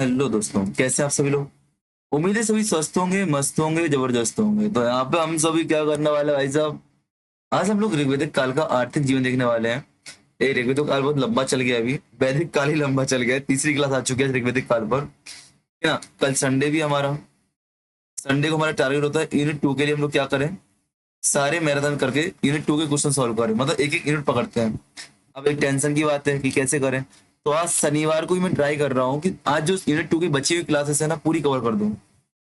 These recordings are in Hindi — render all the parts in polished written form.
हेलो दोस्तों, कैसे आप सभी लोग। उम्मीद है सभी स्वस्थ होंगे, मस्त होंगे, जबरदस्त होंगे। तो यहाँ पे हम सभी क्या करने वाले हैं भाई साहब। आज हम लोग ऋग्वेदिक काल का आर्थिक जीवन देखने वाले हैं। ये ऋग्वेदिक काल बहुत लंबा चल गया है, अभी वैदिक काल ही लंबा चल गया है। तीसरी क्लास आ चुकी है ऋग्वेदिक काल पर, है ना। कल संडे भी हमारा, संडे को हमारा टारगेट होता है यूनिट 2 के लिए हम लोग क्या करें, सारे मैराथन करके यूनिट 2 के क्वेश्चन सॉल्व करें, मतलब एक एक यूनिट पकड़ते हैं। अब एक टेंशन की बात है कि कैसे करें। तो आज शनिवार को ही मैं ट्राई कर रहा हूँ कि आज जो यूनिट 2 की बची हुई क्लासेस है ना, पूरी कवर कर दूं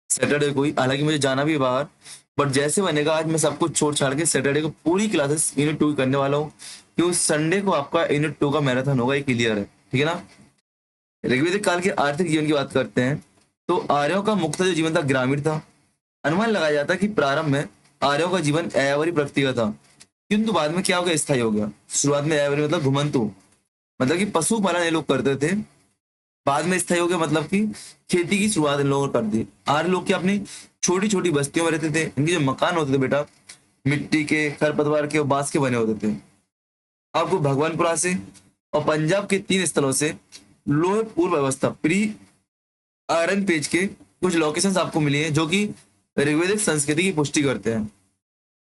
सैटरडे को ही। हालांकि मुझे जाना भी है बाहर, बट जैसे बनेगा आज मैं सब कुछ छोड़ छाड़ के सैटरडे को पूरी क्लासेस यूनिट 2 की करने वाला हूँ, क्योंकि संडे को आपका यूनिट 2 का मैराथन होगा, ये क्लियर है, ठीक है ना। ऋग्वेदिक काल के आर्थिक जीवन की बात करते हैं। तो आर्यों का मुख्य जो जीवन था ग्रामीण था। अनुमान लगाया जाता है कि प्रारंभ में आर्यों का जीवन यायावरी प्रकृति का था, किंतु बाद में क्या हो गया, स्थायी हो गया। शुरुआत में यायावरी मतलब घुमंतु, मतलब कि पशुपालन ये लोग करते थे। बाद में स्थायी हो गया मतलब कि खेती की शुरुआत इन लोगों ने कर दी। आर्य लोग क्या अपनी छोटी छोटी बस्तियों में रहते थे। इनके जो मकान होते थे बेटा, मिट्टी के, खरपतवार के और बांस के बने होते थे। आपको भगवानपुरा से और पंजाब के 3 स्थलों से लोहे पूर्व अवस्था प्री आयरन पेज के कुछ लोकेशंस आपको मिली हैं, जो कि ऋग्वेदिक संस्कृति की पुष्टि करते हैं।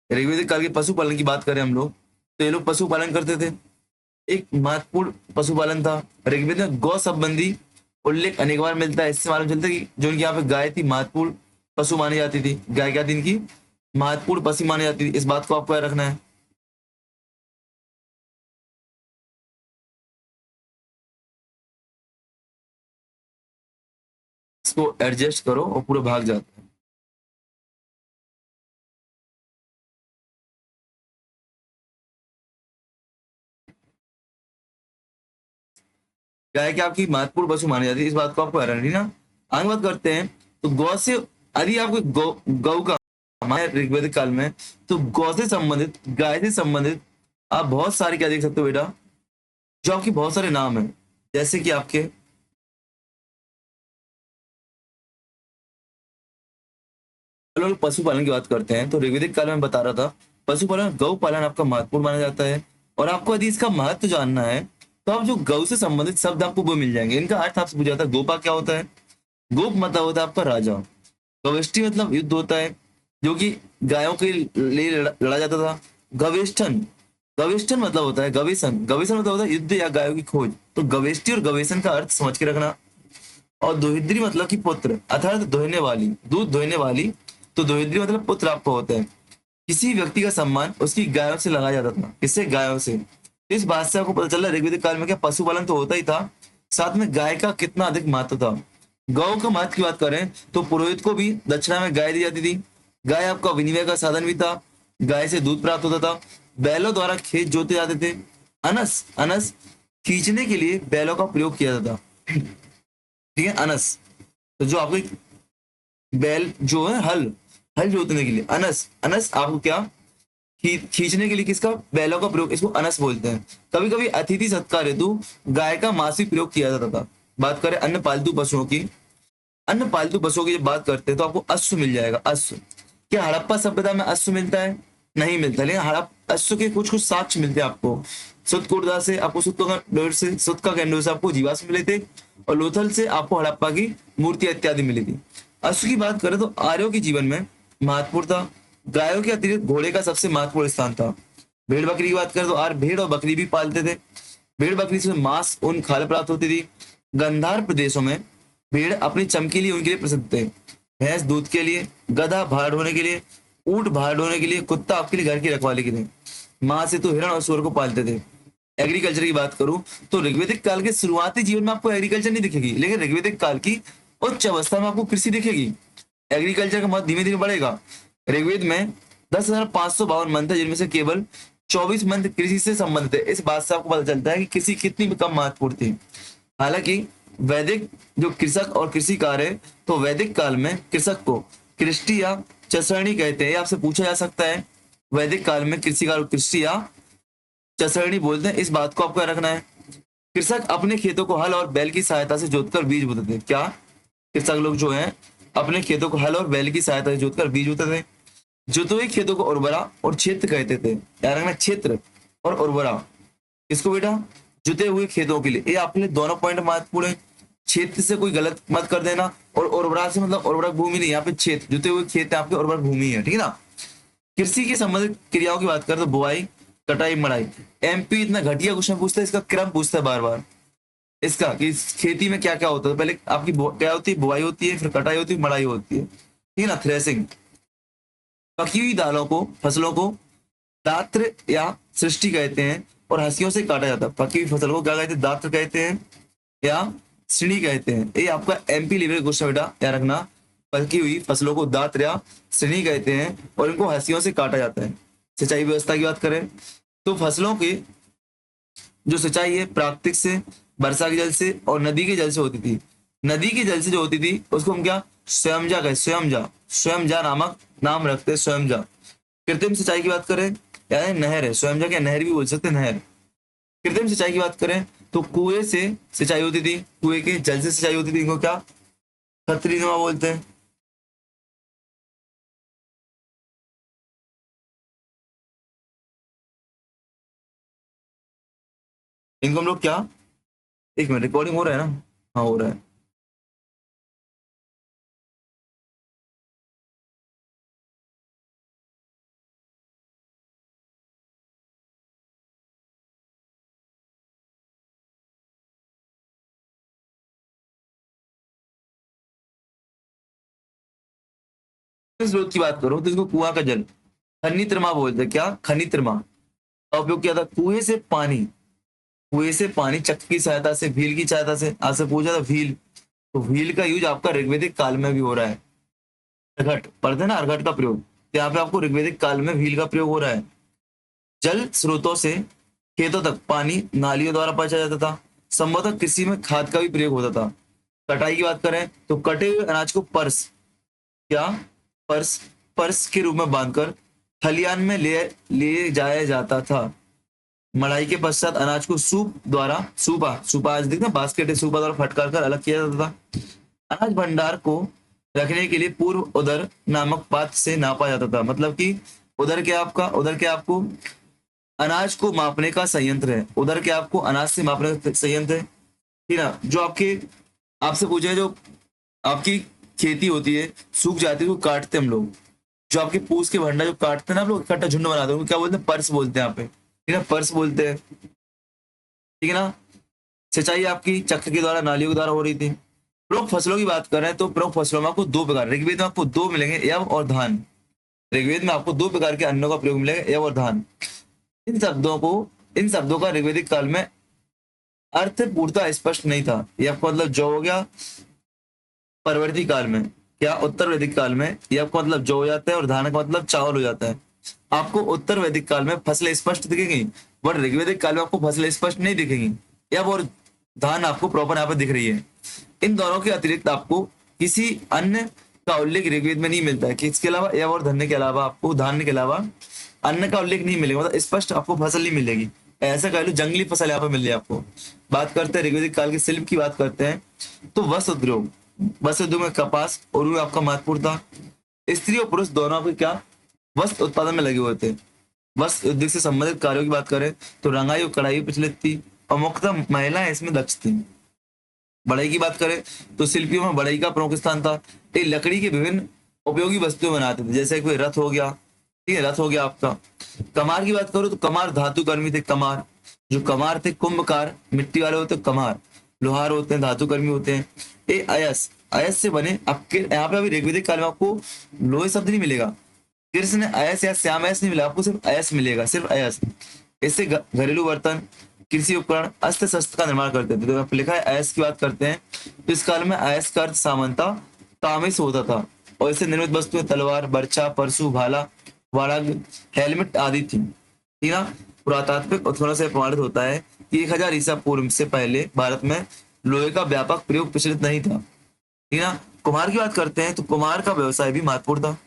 ऋग्वेदिक काल के पशुपालन की बात करें हम लोग, तो ये लोग पशुपालन करते थे। एक महत्वपूर्ण पशुपालन था। ऋग्वेद में गौ संबंधी उल्लेख अनेक बार मिलता है। इससे मालूम चलता है कि जो इनकी यहाँ पे गाय थी, महत्वपूर्ण पशु मानी जाती थी। गाय क्या थी इनकी, महत्वपूर्ण पशु मानी जाती थी। इस बात को आपको याद रखना है। इसको एडजस्ट करो और पूरे भाग जाते हैं। गाय क्या आपकी महत्वपूर्ण पशु मानी जाती है, इस बात को आपको याद रखना है ना। आगे बात करते हैं। तो गौ से, यदि आपको गौ का हमारे ऋग्वेदिक काल में, तो गौ से संबंधित, गाय से संबंधित आप बहुत सारे क्या देख सकते हो बेटा, जो आपके बहुत सारे नाम है। जैसे कि आपके, चलो पशुपालन की बात करते हैं। तो ऋग्वेदिक काल में बता रहा था, पशुपालन गौ पालन आपका महत्वपूर्ण माना जाता है। और आपको यदि इसका महत्व जानना है, तो आप जो गौ से संबंधित शब्द आपको वो मिल जाएंगे। इनका अर्थ आपसे पूछा था, गोपा क्या होता है। गोप मतलब होता है आपका राजा। गविष्टि मतलब युद्ध होता है, जो कि गायों के लिए लड़ा जाता था। गवेष्ठन, गवेष्ठन मतलब होता है गवेषण। गवेषण मतलब होता है युद्ध या गायों की खोज। तो गवेष्टि और गवेषण का अर्थ समझ के रखना। और दोहिद्री मतलब कि पुत्र, अर्थात दोहने वाली, दूध दोहने वाली। तो दोहिद्री मतलब पुत्र आपको होता है। किसी व्यक्ति का सम्मान उसकी गायों से लगाया जाता था। किससे, गायों से। तो इस बात से आपको पता चला ऋग्वेदिक काल में क्या पशुपालन तो होता ही था, साथ में गाय का कितना अधिक महत्व था। गौ का महत्व की बात करें तो पुरोहित को भी दक्षिणा में गाय दी जाती थी। गाय आपका विनिमय का साधन भी था। गाय से दूध प्राप्त होता था। बैलों द्वारा खेत जोते जाते थे। अनस, अनस खींचने के लिए बैलों का प्रयोग किया जाता था, ठीक है। अनस, तो जो आपको बैल जो है, हल, हल जोतने के लिए अनस, अनस आपको क्या, खींचने के लिए किसका, बैलों का प्रयोग, इसको अनस बोलते हैं। कभी कभी अतिथि सत्कार हेतु गाय का मांस भी प्रयोग किया जाता था। बात करें अन्य पालतू पशुओं की, अन्य पालतू पशुओं की जब बात करते हैं तो आपको अश्व मिल जाएगा। अश्व, क्या हड़प्पा सभ्यता में अश्व मिलता है, नहीं मिलता, लेकिन हड़प अश्व के कुछ कुछ साक्ष्य मिलते हैं आपको। सुतकुर्दा से आपको, सुत का कैंडो से आपको जीवाश्म मिले थे। और लोथल से आपको हड़प्पा की मूर्ति इत्यादि मिली थी। अश्व की बात करें तो आर्यों के जीवन में महत्वपूर्ण था। गायों के अतिरिक्त घोड़े का सबसे महत्वपूर्ण स्थान था। भेड़ बकरी की बात करें तो आर्य भेड़ और बकरी भी पालते थे। भेड़ बकरी से मांस, ऊन, खाल प्राप्त होती थी। गंधार प्रदेशों में भेड़ अपनी चमकीली ऊन के लिए प्रसिद्ध थे। भैंस दूध के लिए, गधा भार ढोने के लिए, ऊंट भार ढोने के लिए, कुत्ता आपके लिए घर की रखवाली के लिए। मां से तो हिरण और सूअर को पालते थे। एग्रीकल्चर की बात करूं तो ऋग्वेदिक काल के शुरुआती जीवन में आपको एग्रीकल्चर नहीं दिखेगी, लेकिन ऋग्वेदिक काल की उच्च अवस्था में आपको कृषि दिखेगी। एग्रीकल्चर का महत्व धीमे धीमे बढ़ेगा। ऋग्वेद में 10,552 मंत्र, जिनमें से केवल 24 मंत्र कृषि से संबंधित है। इस बात से आपको पता चलता है कि कृषि कितनी कम महत्वपूर्ण थी। हालांकि वैदिक जो कृषक और कृषि कार्य है, तो वैदिक काल में कृषक को कृष्टि या चसरणी कहते हैं। ये आपसे पूछा जा सकता है, वैदिक काल में कृषि कार्य को कृष्टि या चसरणी बोलते हैं। इस बात को आपको याद रखना है। कृषक अपने खेतों को हल और बैल की सहायता से जोतकर बीज बोते थे। क्या, कृषक लोग जो हैं अपने खेतों को हल और बैल की सहायता से जोतकर बीज बोते थे। जोते हुए खेतों को उर्वरा और क्षेत्र कहते थे। याद रखना, क्षेत्र और उर्वरा। इसको बेटा जुते हुए खेतों के लिए, ये आपके लिए दोनों पॉइंट महत्वपूर्ण है। क्षेत्र से कोई गलत मत कर देना। और उर्वरा से मतलब उर्वरक भूमि नहीं, यहाँ पे क्षेत्र, जुते हुए खेत है आपके, उर्वरक भूमि है, ठीक है ना। कृषि के संबंधित क्रियाओं की बात करें तो बुआई, कटाई, मड़ाई। एमपी इतना घटिया क्वेश्चन पूछता है, इसका क्रम पूछता है बार बार इसका, कि इस खेती में क्या क्या होता है। पहले आपकी क्या होती है, बुआई होती है, फिर कटाई होती है, मड़ाई होती है, ठीक है ना, थ्रेसिंग। पकी हुई दालों को, फसलों को दात्र या सृष्टि कहते हैं और हंसियों से काटा जाता है। पकी हुई फसल को क्या कहते हैं, दात्र कहते हैं या श्रेणी कहते हैं। ये आपका एमपी लेवल क्वेश्चन बेटा, याद रखना। पकी हुई फसलों को दात्र या श्रेणी कहते हैं और इनको हंसियों से काटा जाता है। सिंचाई व्यवस्था की बात करें तो फसलों की जो सिंचाई है प्राकृतिक से, वर्षा के जल से और नदी के जल से होती थी। नदी के जल से जो होती थी उसको हम क्या, स्वयंजा कहते, स्वयंजा, स्वयंजा नामक नाम रखते हैं, स्वयंजा। कृत्रिम सिंचाई की बात करें, यानी नहर है, स्वयंजा क्या नहर भी बोल सकते हैं, नहर। कृत्रिम सिंचाई की बात करें तो कुएं से सिंचाई होती थी, कुएं के जल से सिंचाई होती थी, इनको क्या, खतरी नुमा बोलते हैं। इनको हम लोग क्या, एक मिनट, रिकॉर्डिंग हो रहा है ना, हाँ हो रहा है। स्रोत की बात करो तो इसको कुआं का जल, खनित्रमा बोलते हैं, क्या, खनित्रमा का उपयोग किया था। कुएं से पानी, कुएं से पानी चक्र की सहायता से, भील की सहायता से, आपसे पूछा था भील, तो भील का यूज आपका ऋग्वेदिक काल में भी हो रहा है। अर्घट पढ़ते हैं ना, अर्घट का प्रयोग, तो यहाँ पे आपको ऋग्वेदिक काल में भील का प्रयोग हो रहा है। जल स्रोतों से खेतों तक पानी नालियों द्वारा पहुंचाया जाता था। संभवतः कृषि में खाद का भी प्रयोग होता था। कटाई की बात करें तो कटे हुए अनाज को पर्स, क्या, पर्स, पर्स के रूप में बांधकर खलियान में ले जाया जाता था। मड़ाई के पश्चात अनाज को सूप द्वारा, सूपा, सूपा आज देखते हैं बास्केट है, सूपा द्वारा फटकार कर अलग किया जाता था। अनाज भंडार को रखने के लिए पूर्व उदर नामक पात्र से नापा जाता था। मतलब कि उदर क्या आपका, उदर क्या आपको अनाज को मापने का संयंत्र है, उदर क्या आपको अनाज से मापने का संयंत्र है, ठीक है ना। जो आपके, आपसे पूछे जो आपकी खेती होती है, सूख जाती है, उसको काटते हैं हम लोग, जो आपके पूछ के भंडार जो काटते हैं ना, हम लोग इकट्ठा झुंड बनाते हैं, उनको क्या बोलते हैं, पर्स बोलते हैं यहाँ पे, ठीक है ना, पर्स बोलते हैं, ठीक है ना। सिंचाई आपकी चक्र के द्वारा, नालियों के द्वारा हो रही थी। प्रमुख फसलों की बात करें तो प्रमुख फसलों में आपको दो प्रकार, ऋग्वेद में आपको दो मिलेंगे, यव और धान। ऋग्वेद में आपको दो प्रकार के अन्नों का प्रयोग मिलेगा, यव और धान। इन शब्दों को, इन शब्दों का ऋग्वेदिक काल में अर्थ पूर्णतः स्पष्ट नहीं था। यह आपका मतलब जो हो गया परवर्ती काल में, क्या, उत्तर वैदिक काल में यह आपका मतलब जो हो जाता है और धान का मतलब चावल हो जाता है। आपको उत्तर वैदिक काल में फसलें स्पष्ट दिखेंगी, बट ऋग्वेदिक काल में आपको फसलें स्पष्ट नहीं दिखेंगी। यह और धान आपको प्रॉपर यहाँ पे दिख रही है। इन दोनों के अतिरिक्त आपको किसी अन्य का उल्लेख ऋग्वेद में नहीं मिलता है, कि इसके अलावा यव और धन्य के अलावा आपको, धान्य के अलावा अन्न का उल्लेख नहीं मिलेगा, मतलब स्पष्ट आपको फसल नहीं मिलेगी। ऐसा कह लो जंगली फसल यहाँ पे मिल जाए आपको। बात करते हैं ऋग्वेदिक काल के शिल्प की बात करते हैं तो वस्त्र उद्योग, वस्त्र उद्योग में कपास और ऊन आपका महत्वपूर्ण था। स्त्री और पुरुष दोनों आपके क्या, वस्त्र उत्पादन में लगे हुए थे। वस्त्र उद्योग से संबंधित कार्यों की बात करें तो रंगाई और कढ़ाई प्रचलित थी और मुख्यतः महिलाएं इसमें दक्ष थी। बढ़ई की बात करें तो शिल्पियों में बढ़ई का प्रमुख स्थान था। ये लकड़ी के विभिन्न उपयोगी वस्तुएं बनाते थे, जैसे कोई रथ हो गया, ठीक है, रथ हो गया आपका। कमार की बात करो तो कमार धातु कर्मी थे। कमार, जो कमार थे, कुंभकार मिट्टी वाले होते हैं, कमार लोहार होते हैं, धातु कर्मी होते हैं। ये अयस, अयस से बने, आपके यहाँ पे अभी ऋग्वेदिक काल में आपको लोहे शब्द नहीं मिलेगा, कृष्ण अयस या श्याम अयस नहीं मिला आपको, सिर्फ अयस मिलेगा, सिर्फ अयस। इससे घरेलू बर्तन, कृषि उपकरण, अस्त्र शस्त्र का निर्माण करते थे। तो यहाँ पे लिखा है अयस की बात करते हैं तो इस काल में अयस का अर्थ सामंता तामिस होता था और इससे निर्मित वस्तुएं तलवार, बर्छा, परशु, भाला, वाड़ग, हेलमेट आदि थी, ठीक है ना। पुरातात्विक उत्खनन से प्रमाणित होता है कि 1000 ईसा पूर्व से पहले भारत में लोहे का व्यापक प्रयोग प्रचलित नहीं था, ठीक है ना। कुम्हार की बात करते हैं तो कुम्हार का व्यवसाय भी महत्वपूर्ण था।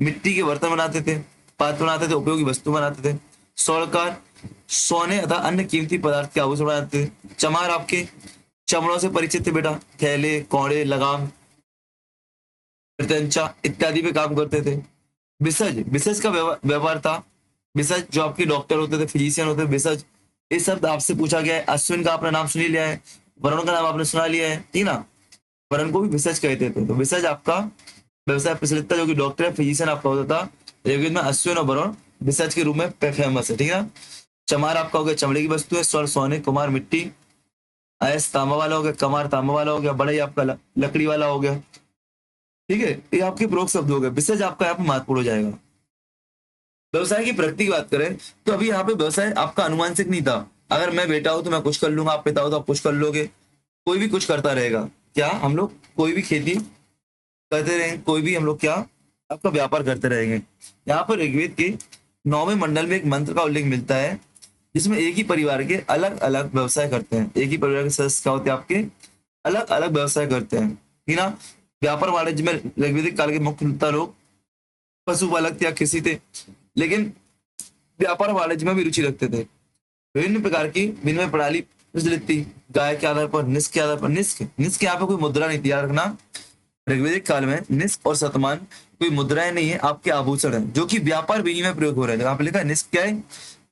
मिट्टी के बर्तन बनाते थे, पात्र बनाते थे, उपयोगी वस्तु बनाते थे। स्वर्णकार सोने तथा अन्य कीमती पदार्थ के आभूषण बनाते थे। चमार आपके चमड़ों से परिचित थे बेटा, थैले, कौड़े, लगाम, प्रत्यंचा इत्यादि पे काम करते थे। विसर्ज, विसर्ज का व्यापार था। विसर्ज जो आपके डॉक्टर होते थे, फिजिशियन होते थे, विसर्ज, ये शब्द आपसे पूछा गया है। अश्विन का आपने नाम सुन ही लिया है, वरुण का नाम आपने सुना लिया है, ठीक ना। वरुण को भी भिषज कहते थे। तो भिषज आपका व्यवसाय प्रचलित था, जो कि डॉक्टर है, फिजिशियन आपका होता था। ऋग्वेद में अश्विन और वरुण भिषज के रूप में फेमस है, ठीक है ना। चमार आपका हो गया चमड़े की वस्तु है। स्वर सोने, कुमार मिट्टी, अयस तांबा वाला हो गया, कमार तांबा वाला हो गया, बढ़ई आपका लकड़ी वाला हो गया, ठीक है। ये आपके प्रयोग शब्द हो गए। भिषज आपका यहाँ पे महत्वपूर्ण हो जाएगा। व्यवसाय की प्रगति की बात करें तो अभी यहाँ पे व्यवसाय आपका अनुमानसिक नहीं था। अगर मैं बेटा हूं तो मैं कुछ कर लूंगा, आप पिता हो तो आप कुछ कर लोगे, कोई भी कुछ करता रहेगा। क्या हम लोग कोई भी खेती करते रहेंगे, कोई भी हम लोग क्या आपका व्यापार करते रहेंगे। यहाँ पर ऋग्वेद के 9वें मंडल में एक मंत्र का उल्लेख मिलता है, जिसमें एक ही परिवार के अलग अलग व्यवसाय करते हैं। एक ही परिवार के सदस्य क्या होते हैं आपके, अलग अलग व्यवसाय करते हैं, ठीक ना। व्यापार वाणिज्य में ऋग्वेदिक काल के मुख्यतः लोग पशुपालक या कृषि थे, लेकिन व्यापार वाणिज्य में भी रुचि रखते थे। विभिन्न प्रकार की विनिमय प्रणाली प्रचलित थी। गाय के आधार पर, निष्क के आधार पर। निष्क यहाँ पे कोई मुद्रा नहीं थी, याद रखना। ऋग्वेदिक काल में निष्क और शतमान कोई मुद्राएं नहीं है, आपके आभूषण है, जो कि व्यापार विनिमय प्रयोग हो रहे हैं। यहाँ पे लिखा है निष्क क्या है,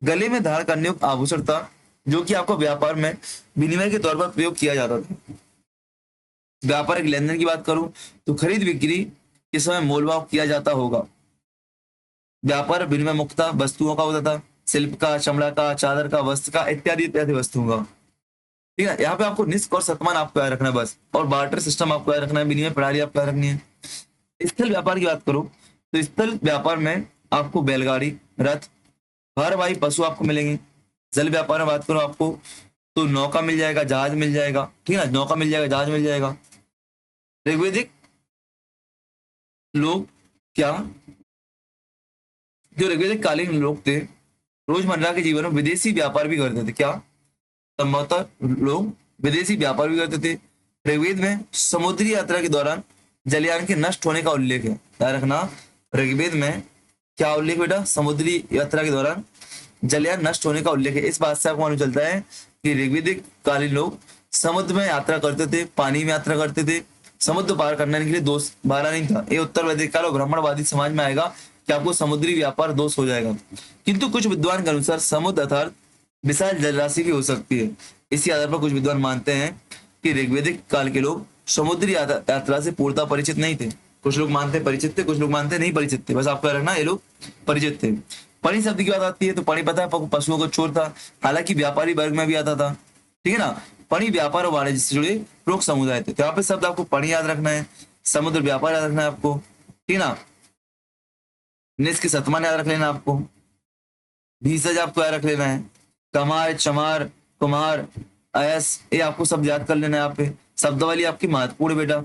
गले में धारण करने योग्य आभूषण था, जो कि आपको व्यापार में विनिमय के तौर पर प्रयोग किया जाता था। व्यापारिक लेन देन की बात करूं तो खरीद बिक्री के समय मोल भाव किया जाता होगा। व्यापार विनिमय मुक्त वस्तुओं का होता था, शिल्प का, चमड़ा का, चादर का, वस्त्र का, इत्यादि इत्यादि वस्तुओं का, ठीक है। यहाँ पे आपको निष्क और शतमान आपको याद रखना है बस, और बार्टर सिस्टम आपको याद रखना है, विनिमय प्रणाली आपको याद रखनी है। स्थल व्यापार की बात करूं तो स्थल व्यापार में आपको बैलगाड़ी, रथ, हर पशु आपको मिलेंगे। जल व्यापार में बात करूं आपको तो नौका मिल जाएगा, जहाज मिल जाएगा, ठीक है ना, नौका मिल जाएगा, जहाज मिल जाएगा। ऋग्वेदिक लोग क्या, जो ऋग्वेदिक कालीन लोग थे, रोजमर्रा के जीवन में विदेशी व्यापार भी करते थे। क्या, संभवतः लोग विदेशी व्यापार भी करते थे। ऋग्वेद में समुद्री यात्रा के दौरान जलयान के नष्ट होने का उल्लेख है, याद रखना। ऋग्वेद में क्या उल्लेख बेटा, समुद्री यात्रा के दौरान जलयान नष्ट होने का उल्लेख है। इस बात से आपको मालूम चलता है कि ऋग्वेदिक कालीन लोग समुद्र में यात्रा करते थे, पानी में यात्रा करते थे। समुद्र पार करने के लिए दोष बारा नहीं था। ये उत्तर वैदिक काल और ब्राह्मणवादी समाज में आएगा कि आपको समुद्री व्यापार दोष हो जाएगा। किंतु कुछ विद्वान के अनुसार समुद्र अर्थात विशाल जलराशि भी हो सकती है। इसी आधार पर कुछ विद्वान मानते हैं कि ऋग्वेदिक काल के लोग समुद्री यात्रा से पूर्णतः परिचित नहीं थे। कुछ लोग मानते हैं परिचित थे, कुछ लोग मानते हैं नहीं परिचित थे। बस आपको रखना ये लोग परिचित थे। पणि शब्द की बात आती है तो पणि पता है पशुओं को चोर था, हालांकि व्यापारी वर्ग में भी आता था, ठीक है ना। पणि व्यापार और वाणिज्य से जुड़े प्रमुख समुदाय थे। तो यहाँ पे शब्द आपको पणि याद रखना है, समुद्र व्यापार याद रखना है आपको, ठीक है ना। निष्क सतमान याद रख लेना आपको, भीषज आपको याद रख लेना है, कमार, चमार, कुमार, अयस, ये आपको शब्द याद कर लेना है। यहाँ पे शब्दावली आपकी महत्वपूर्ण बेटा।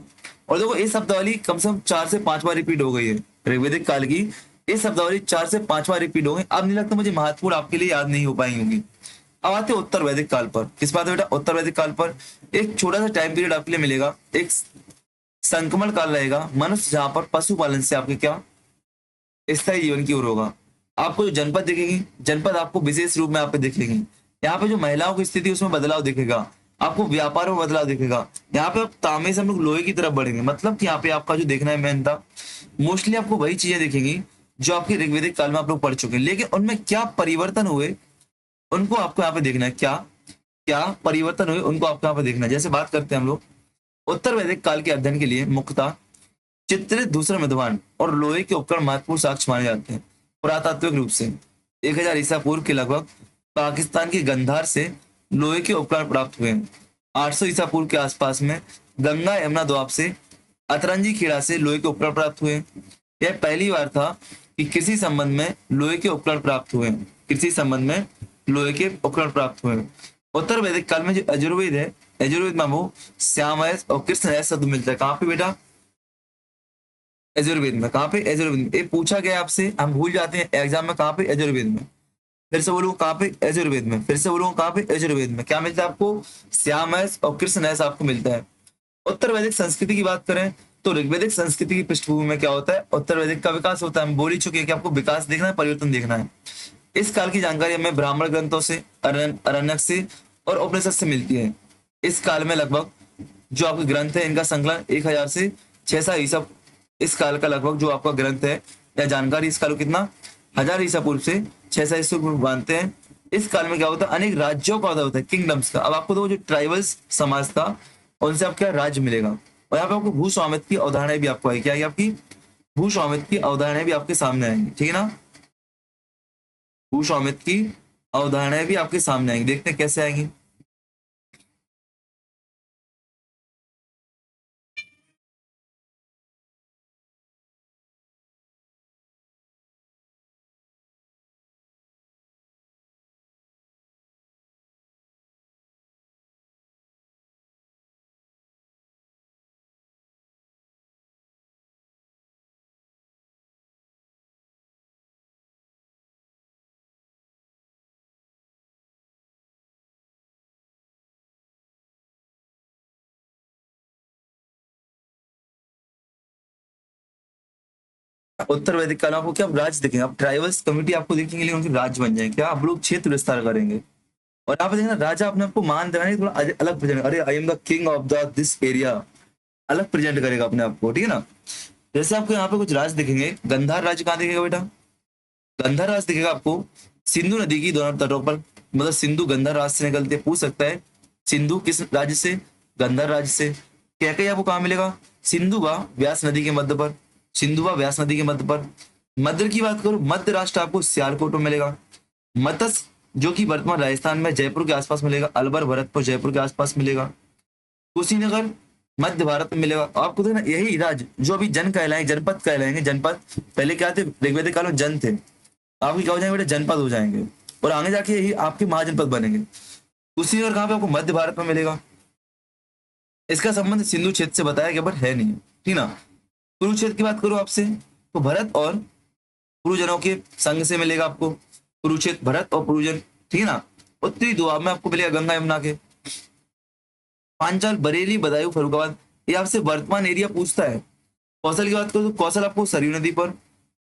और देखो ये शब्दावली कम से कम 4 से 5 बार रिपीट हो गई है ऋग्वेदिक काल की। ये शब्दावली 4 से 5 बार रिपीट हो गई। अब नहीं लगता मुझे महत्वपूर्ण आपके लिए याद नहीं हो पाई होंगी। अब आते हैं उत्तर वैदिक काल पर। किस बात है बेटा, उत्तर वैदिक काल पर एक छोटा सा टाइम पीरियड आपके लिए मिलेगा। एक संक्रमण काल रहेगा मनुष्य, जहां पर पशुपालन से आपके क्या स्थायी जीवन की ओर होगा। आपको जो जनपद दिखेगी, जनपद आपको विशेष रूप में आप पे दिखेगी। यहाँ पे जो महिलाओं की स्थिति उसमें बदलाव दिखेगा, आपको व्यापार में बदलाव दिखेगा। यहाँ पे आप तांबे से हम लोग लोहे की तरफ बढ़ेंगे। मतलब कि यहाँ पे आपका जो देखना है मेन था, मोस्टली आपको वही चीजें दिखेंगी जो आपके ऋग्वेदिक काल में आप लोग पढ़ चुके हैं, लेकिन उनमें क्या परिवर्तन हुए उनको आपको यहाँ पे देखना है। क्या क्या परिवर्तन हुए उनको आपको यहाँ पे देखना है। जैसे बात करते हैं हम लोग उत्तर वैदिक काल के अध्ययन के लिए मुख्यतः चित्रित दूसरे मधुबान और लोहे के उपकरण महत्वपूर्ण साक्ष्य माने जाते हैं। पुरातात्विक रूप से 1000 ईसा पूर्व के लगभग पाकिस्तान के गंधार से लोहे के उपकरण प्राप्त हुए हैं। 800 ईसा पूर्व के आसपास में गंगा यमुना दोआब से अतरंजी खेड़ा से लोहे के उपकरण प्राप्त हुए। यह पहली बार था कि कृषि संबंध में लोहे के उपकरण प्राप्त हुए। कृषि संबंध में लोहे के उपकरण प्राप्त हुए। उत्तर वैदिक काल में जो यजुर्वेद है, यजुर्वेद में वो श्यामयस और कृष्ण शब्द मिलता है। कहाँ पे बेटा, यजुर्वेद में। कहाँ पे, यजुर्वेद में। ये पूछा गया आपसे, हम भूल जाते हैं एग्जाम में। कहाँ पे, यजुर्वेद में। फिर से बोलूँ कहाँ पे, यजुर्वेद में। फिर से बोलूँ कहाँ पे, यजुर्वेद में। क्या मिलता है आपको, श्यामयस और कृष्ण आपको मिलता है। उत्तर वैदिक संस्कृति की बात करें तो ऋग्वैदिक संस्कृति की पृष्ठभूमि में क्या होता है, उत्तर वैदिक का विकास होता है। हम बोल ही चुके हैं कि आपको विकास देखना है, परिवर्तन देखना है। इस काल की जानकारी हमें ब्राह्मण ग्रंथों से, अरण्यक से और उपनिषद से मिलती है। इस काल में लगभग जो आपके ग्रंथ है इनका संकलन 1000 से 6000 ईसा, इस काल का लगभग जो आपका ग्रंथ है या जानकारी इस काल को कितना 1000 ईसा पूर्व से 6000 ईसा पूर्व मानते हैं। इस काल में क्या होता है, अनेक राज्यों का उदय होता है, किंगडम्स का। अब आपको तो जो ट्राइबल्स समाज था उनसे आपको क्या राज्य मिलेगा। और यहाँ पे आपको भू स्वामित्व की अवधारणाएं भी आपको आएगी, क्या आएगी आपकी, भू स्वामित्व की अवधारणाएं भी आपके सामने आएंगी, ठीक है ना। भू स्वामित्व की अवधारणाएं भी आपके सामने आएंगी, देखते हैं कैसे आएंगी। उत्तर वैदिक काल में आपको क्या राज्य दिखेंगे, आप ट्राइबल्स कम्युनिटी आपको दिखेंगे, लेकिन उनके राज्य बन जाएंगे, क्या आप लोग क्षेत्र विस्तार करेंगे। और यहाँ पे देखना राजा अपने आपको मान देना नहीं, थोड़ा अलग प्रेजेंट, अरे I am the king of the this area, अलग प्रेजेंट करेगा अपने आप को, ठीक है ना। जैसे आपको यहाँ पे कुछ राज्य दिखेंगे, गंधार राज्य कहाँ दिखेगा बेटा, गंधार राज्य दिखेगा आपको सिंधु नदी की दोनों तटों पर, मतलब सिंधु गंधार राज्य से निकलते, पूछ सकता है सिंधु किस राज्य से, गंधार राज्य से। कैकेय आपको कहाँ मिलेगा, सिंधु व व्यास नदी के मध्य पर, सिंधु व व्यास नदी के मध्य पर। मध्य की बात करूं, मध्य राष्ट्र आपको सियालकोट में मिलेगा। मत्स्य जो कि वर्तमान राजस्थान में जयपुर के आसपास मिलेगा, अलवर भरतपुर जयपुर के आसपास मिलेगा। कुशीनगर मध्य भारत में मिलेगा। आपको देखना यही राज्य जो अभी जन कहलाएंगे, जनपद कहलाएंगे, जनपद पहले क्या थे, ऋग्वेदिक काल में जन थे, आपके क्या हो जाएंगे बेटा, जनपद हो जाएंगे, और आगे जाके यही आपके महाजनपद बनेंगे। कुशीनगर कहाँ पे आपको मध्य भारत में मिलेगा। इसका संबंध सिंधु क्षेत्र से बताया गया बट है नहीं, ठीक ना। कुरुक्षेत्र की बात करूं आपसे, तो भरत और पुरुजनों के संघ से मिलेगा आपको कुरुक्षेत्र, भरत और पुरुजन, ठीक है ना। उत्तरी दुआब में आपको मिलेगा गंगा यमुना के। पांचाल बरेली बदायूं फर्रुखाबाद, ये आपसे वर्तमान एरिया पूछता है। कौशल की बात करूं तो कौशल आपको सरयू नदी पर,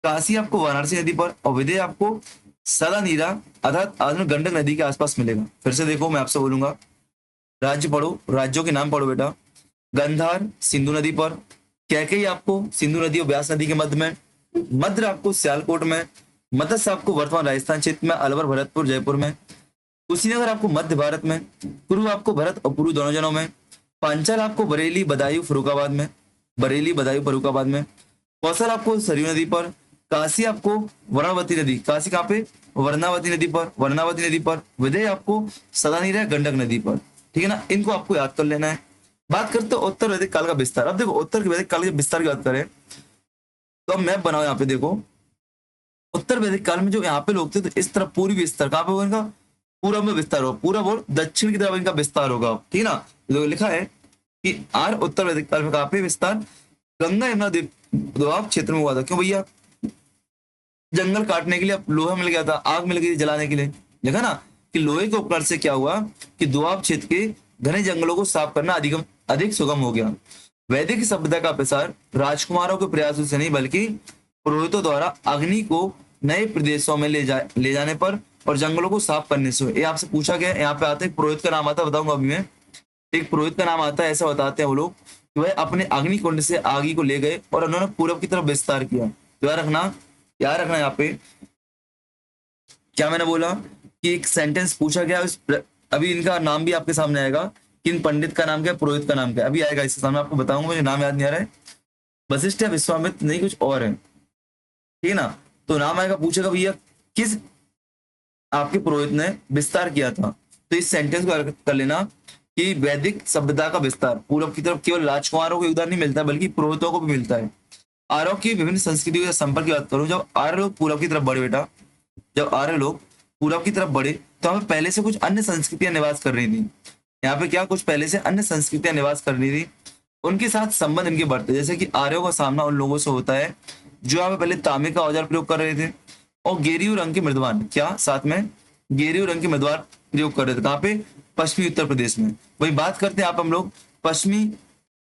काशी आपको वाराणसी नदी पर, और विदय आपको सदा नीरा अर्थात आधुनिक गंडक नदी के आसपास मिलेगा। फिर से देखो मैं आपसे बोलूंगा, राज्य पढ़ो, राज्यों के नाम पढ़ो बेटा। गंधार सिंधु नदी पर, कैकेयी आपको सिंधु नदी और व्यास नदी के मध्य में, मद्र आपको सियालकोट में, मत्स्य आपको वर्तमान राजस्थान क्षेत्र में, अलवर भरतपुर जयपुर में, कुशीनगर आपको मध्य भारत में, कुरु आपको भरत और पुरु दोनों जनों में, पांचाल आपको बरेली बदायूं फर्रुखाबाद में, बरेली बदायूं फर्रुखाबाद में, कौशल आपको सरयू नदी पर, काशी आपको वर्णावती नदी, काशी कहाँ पे, वर्णावती नदी पर, वर्णावती नदी पर, विदय आपको सदानीरा गंडक नदी पर, ठीक है ना। इनको आपको याद कर लेना है। बात करते हैं उत्तर वैदिक काल का विस्तार। अब देखो उत्तर वैदिक काल के विस्तार की बात करें तो अब मैप बनाओ, यहाँ पे देखो उत्तर वैदिक काल में जो यहाँ पे लोग थे, तो इस तरफ पूर्वी विस्तार कहाँ पे होगा इनका, पूरब में विस्तार होगा, पूरब और दक्षिण की तरफ इनका विस्तार होगा, ठीक है ना। तो लिखा है कि आर उत्तर वैदिक काल में कहाँ पे विस्तार, गंगा यमुना दोआब क्षेत्र में हुआ था। क्यों भैया, जंगल काटने के लिए अब लोहा मिल गया था, आग मिल गई थी जलाने के लिए, देखा ना कि लोहे के उपकरण से क्या हुआ कि दोआब क्षेत्र के घने जंगलों को साफ करना अधिक सुगम हो गया। वैदिक सभ्यता का प्रसार राजकुमारों के प्रयासों से नहीं बल्कि पुरोहितों द्वारा अग्नि को नए प्रदेशों में ले जाने पर और जंगलों को साफ करने से। ये आपसे पूछा गया, यहाँ पे आता है पुरोहित का नाम आता है, बताऊंगा अभी मैं। एक पुरोहित का नाम आता है, ऐसा बताते हैं वो लोग कि वह अपने अग्नि कुंड से आगी को ले गए और उन्होंने पूरब की तरफ विस्तार किया। तो याद रखना यहाँ पे क्या मैंने बोला कि एक सेंटेंस पूछा गया, अभी इनका नाम भी आपके सामने आएगा, किन पंडित का नाम क्या, पुरोहित का नाम क्या, अभी आएगा इसके सामने, आपको बताऊंगा, मुझे नाम याद नहीं आ रहा है, वशिष्ठ या विश्वामित्र नहीं, कुछ और है, ठीक है ना। तो नाम आएगा, पूछेगा भैया किस आपके पुरोहित ने विस्तार किया था। तो इस सेंटेंस को कर लेना कि वैदिक सभ्यता का विस्तार पूरब की तरफ केवल राजकुमारों को योगदान नहीं मिलता बल्कि पुरोहितों को भी मिलता है। आर्यों की विभिन्न संस्कृतियों के संपर्क की बात करूं, जब आर्य लोग पूरब की तरफ बढ़े बेटा, जब आर्य लोग पूरब की तरफ बढ़े तो हमें पहले से कुछ अन्य संस्कृतियां निवास कर रही थी। यहाँ पे क्या, कुछ पहले से अन्य संस्कृतियां निवास कर रही थी, उनके साथ संबंध इनके बढ़ते, जैसे कि आर्यों का सामना उन लोगों से होता है जो यहाँ पे पहले तांबे का औजार प्रयोग कर रहे थे और गेरियो रंग के मृदवान, क्या साथ में गेरियो रंग के मृदवान प्रयोग कर रहे थे, कहाँ पे, पश्चिमी उत्तर प्रदेश में। वही बात करते हैं आप हम लोग पश्चिमी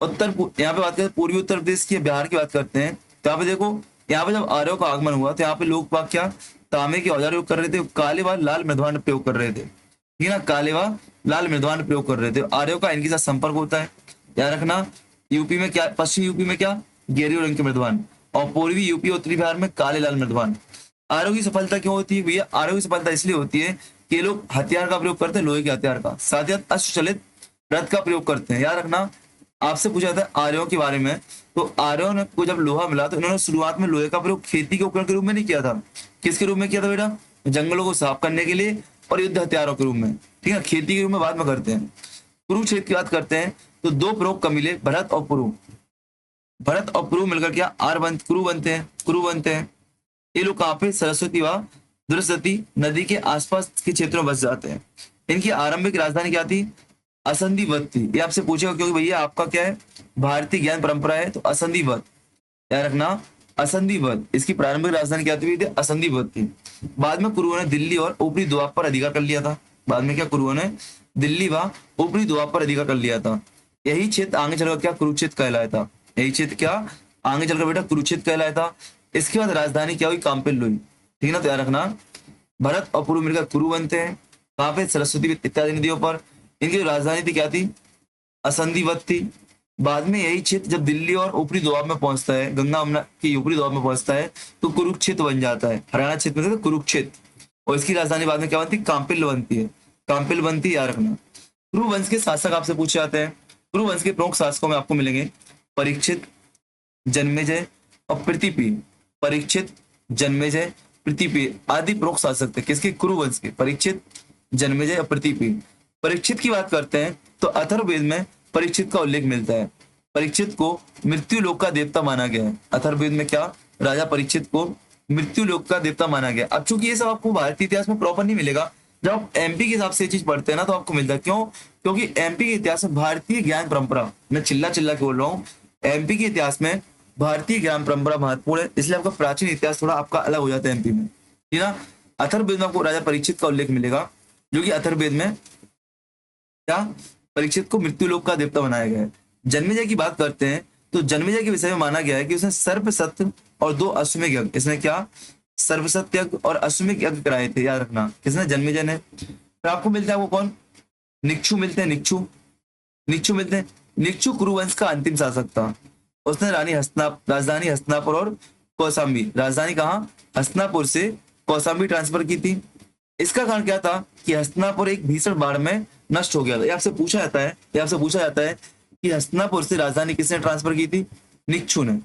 यहाँ पे बात करते हैं पूर्वी उत्तर प्रदेश की, बिहार की बात करते हैं। तो यहाँ पे देखो, यहाँ पे जब आर्यों का आगमन हुआ तो यहाँ पे लोग बाग क्या तांबे के औजार प्रयोग कर रहे थे, काले व लाल मृदवान प्रयोग कर रहे थे, ठीक है ना, काले व लाल मृदवान प्रयोग कर रहे थे। आर्यों का इनके साथ संपर्क होता है, याद रखना। यूपी में क्या, पश्चिमी यूपी में क्या, गेरियो रंग के मृदवान, और पूर्वी यूपी उत्तरी बिहार में काले लाल मृदवान। आर्यों की सफलता क्यों होती है भैया, आर्यों की सफलता इसलिए होती है कि ये लोग हथियार का प्रयोग करते हैं, लोहे के हथियार का, साथ ही साथ अश्वचलित रथ का प्रयोग करते हैं। याद रखना, आपसे पूछा था आर्यों के बारे में, तो आर्यों ने को जब लोहा मिला तो इन्होंने शुरुआत में लोहे का प्रयोग खेती के उपकरण के रूप में नहीं किया था। किसके रूप में किया था बेटा? जंगलों को साफ करने के लिए और युद्ध हथियारों के रूप में। ठीक है, खेती के रूप में बाद में करते हैं। कुरुक्षेत्र की बात करते हैं तो दो प्रमुख कबीले भरत और पुरु, भरत और पुरु मिलकर क्या कुरु बनते हैं, कुरु बनते हैं। ये लोग कहाँ पे? सरस्वती व दुरस्वती नदी के आसपास के क्षेत्रों में बस जाते हैं। इनकी आरंभिक राजधानी क्या थी? असंधिवत थी। ये आपसे पूछेगा क्योंकि भैया आपका क्या है, भारतीय ज्ञान परंपरा है, तो असंधिवत याद रखना, असंधिवत। इसकी प्रारंभिक राजधानी क्या थी? असंधिवत थी। बाद में कुरुओं ने दिल्ली और ऊपरी दोआब पर अधिकार कर लिया था। बाद में क्या कुरुओं ने दिल्ली व ऊपरी दोआब पर अधिकार कर लिया था। यही क्षेत्र आगे चलकर क्या कुरुक्षेत्र कहलाया था। यही क्षेत्र क्या आगे चलकर बेटा कुरुक्षेत्र कहलाया था। इसके बाद राजधानी क्या हुई? काम्पिल हुई। ठीक ना, तो याद रखना, भरत और पुरु मिलकर कुरु बनते हैं। कहाँ पे? सरस्वती इत्यादि नदियों पर। इनकी जो राजधानी थी क्या थी? असंधिवत थी। बाद में यही क्षेत्र जब दिल्ली और ऊपरी दोआब में पहुंचता है, गंगा यमुना की ऊपरी दोआब में पहुंचता है, तो कुरुक्षेत्र बन जाता है। हरियाणा क्षेत्र में कुरुक्षेत्र, और इसकी राजधानी बाद में क्या बनती? काम्पिल बनती है। काम्पिल बनती है, याद रखना। कुरु वंश के शासक आपसे पूछे जाते हैं। कुरु वंश के प्रमुख शासकों में आपको मिलेंगे परीक्षित, जन्मेजय और पृथ्वी। परीक्षित, जन्मेजय, पृथ्वी आदि प्रमुख शासक थे। किसके? कुरु वंश के। परीक्षित, जन्मेजय और पृथ्वी। परीक्षित की बात करते हैं तो अथर्ववेद में परीक्षित का उल्लेख मिलता है। परीक्षित को मृत्यु लोक का देवता माना गया है। अथर्ववेद में क्या? राजा परीक्षित को मृत्यु लोक का देवता माना गया। अब चूंकि ये सब आपको भारतीय इतिहास में प्रॉपर नहीं मिलेगा, जब आप एमपी के हिसाब से ये चीज पढ़ते हैं ना तो आपको मिलता है। क्यों? क्योंकि एमपी के इतिहास में भारतीय ज्ञान परंपरा, मैं चिल्ला चिल्ला के बोल रहा हूँ, एमपी के इतिहास में भारतीय ज्ञान परंपरा महत्वपूर्ण है, इसलिए आपका प्राचीन इतिहास थोड़ा आपका अलग हो जाता है एमपी में। ठीक ना, अथर्ववेद में आपको राजा परीक्षित का उल्लेख मिलेगा, जो कि अथर्ववेद में क्या परीक्षित को मृत्यु लोक का देवता बनाया गया है। जन्मेजय की बात करते हैं तो जन्मेजय के विषय में माना गया है कि उसने सर्प सत्य और 2 अश्वमेध यज्ञ, इसने क्या सर्प सत्य यज्ञ और अश्वमेध यज्ञ कराए थे। याद रखना, किसने? जन्मेजय ने। फिर आपको मिलता है वो कौन? निक्षु मिलते हैं। निक्षु, निक्षु मिलते हैं। निक्षु कुरुवंश का अंतिम शासक था। उसने राजधानी हस्तिनापुर और कौशाम्बी, राजधानी कहाँ? हस्तिनापुर से कौशाम्बी ट्रांसफर की थी। इसका कारण क्या था कि हस्तिनापुर एक भीषण बाढ़ में नष्ट हो गया था। ये आपसे पूछा जाता है, ये आपसे पूछा जाता है कि हस्तिनापुर से राजधानी किसने ट्रांसफर की थी? निक्षु ने।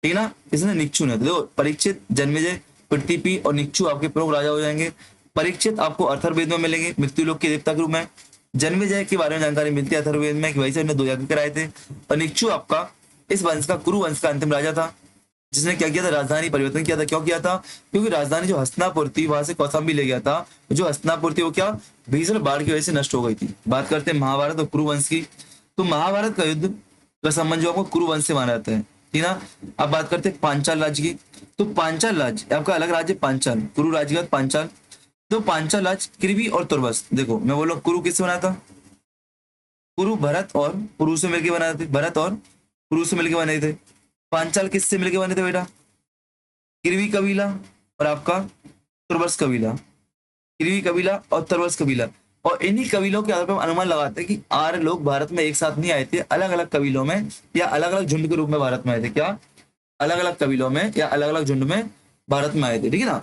ठीक ना, किसने? निक्षु ने। तो परीक्षित, जन्मेजय, पृथ्वी और निक्षु आपके प्रमुख राजा हो जाएंगे। परीक्षित आपको अथर्ववेद में मिलेंगे मृत्यु लोक के देवता के रूप में। जन्मेजय के बारे में जानकारी मिलती है अथर्ववेद में कि वैसे उन्होंने 2 यज्ञ कराए थे। और निक्षु आपका इस वंश का, कुरु वंश का अंतिम राजा था, जिसने क्या किया था? राजधानी परिवर्तन किया था। क्यों किया था? क्योंकि राजधानी जो हस्तिनापुर थी वहां से कौशाम्बी ले गया था। जो हस्तिनापुर थी वो क्या भीषण बाढ़ की वजह से नष्ट हो गई थी। बात करते हैं महाभारत और कुरुवंश की, तो महाभारत का युद्ध का संबंध जो आपको कुरुवंश से माना जाता है। ठीक ना, अब बात करते हैं पांचाल राज्य की, तो पांचाल राज्य आपका अलग राज्य पांचाल, कुरु राज्य का पांचाल। तो पांचाल राज्य कृवि और तुर्वस, देखो मैं बोल रहा हूँ कुरु किससे बना था? कुरु भरत और पुरु से मिलकर बनाए थे। भरत और पुरु से मिलकर बने थे। पांचाल किससे मिलकर बने थे बेटा? किरवी कबीला और आपका तुर्वस कबीला। किरवी कबीला और तुर्वस कबीला, और इन्हीं कबीलों के आधार पर हम अनुमान लगाते हैं कि आर्य लोग भारत में एक साथ नहीं आए थे, अलग अलग कबीलों में या अलग अलग झुंड के रूप में भारत में आए थे। क्या? अलग अलग कबीलों में या अलग अलग झुंड में भारत में आए थे। ठीक है ना,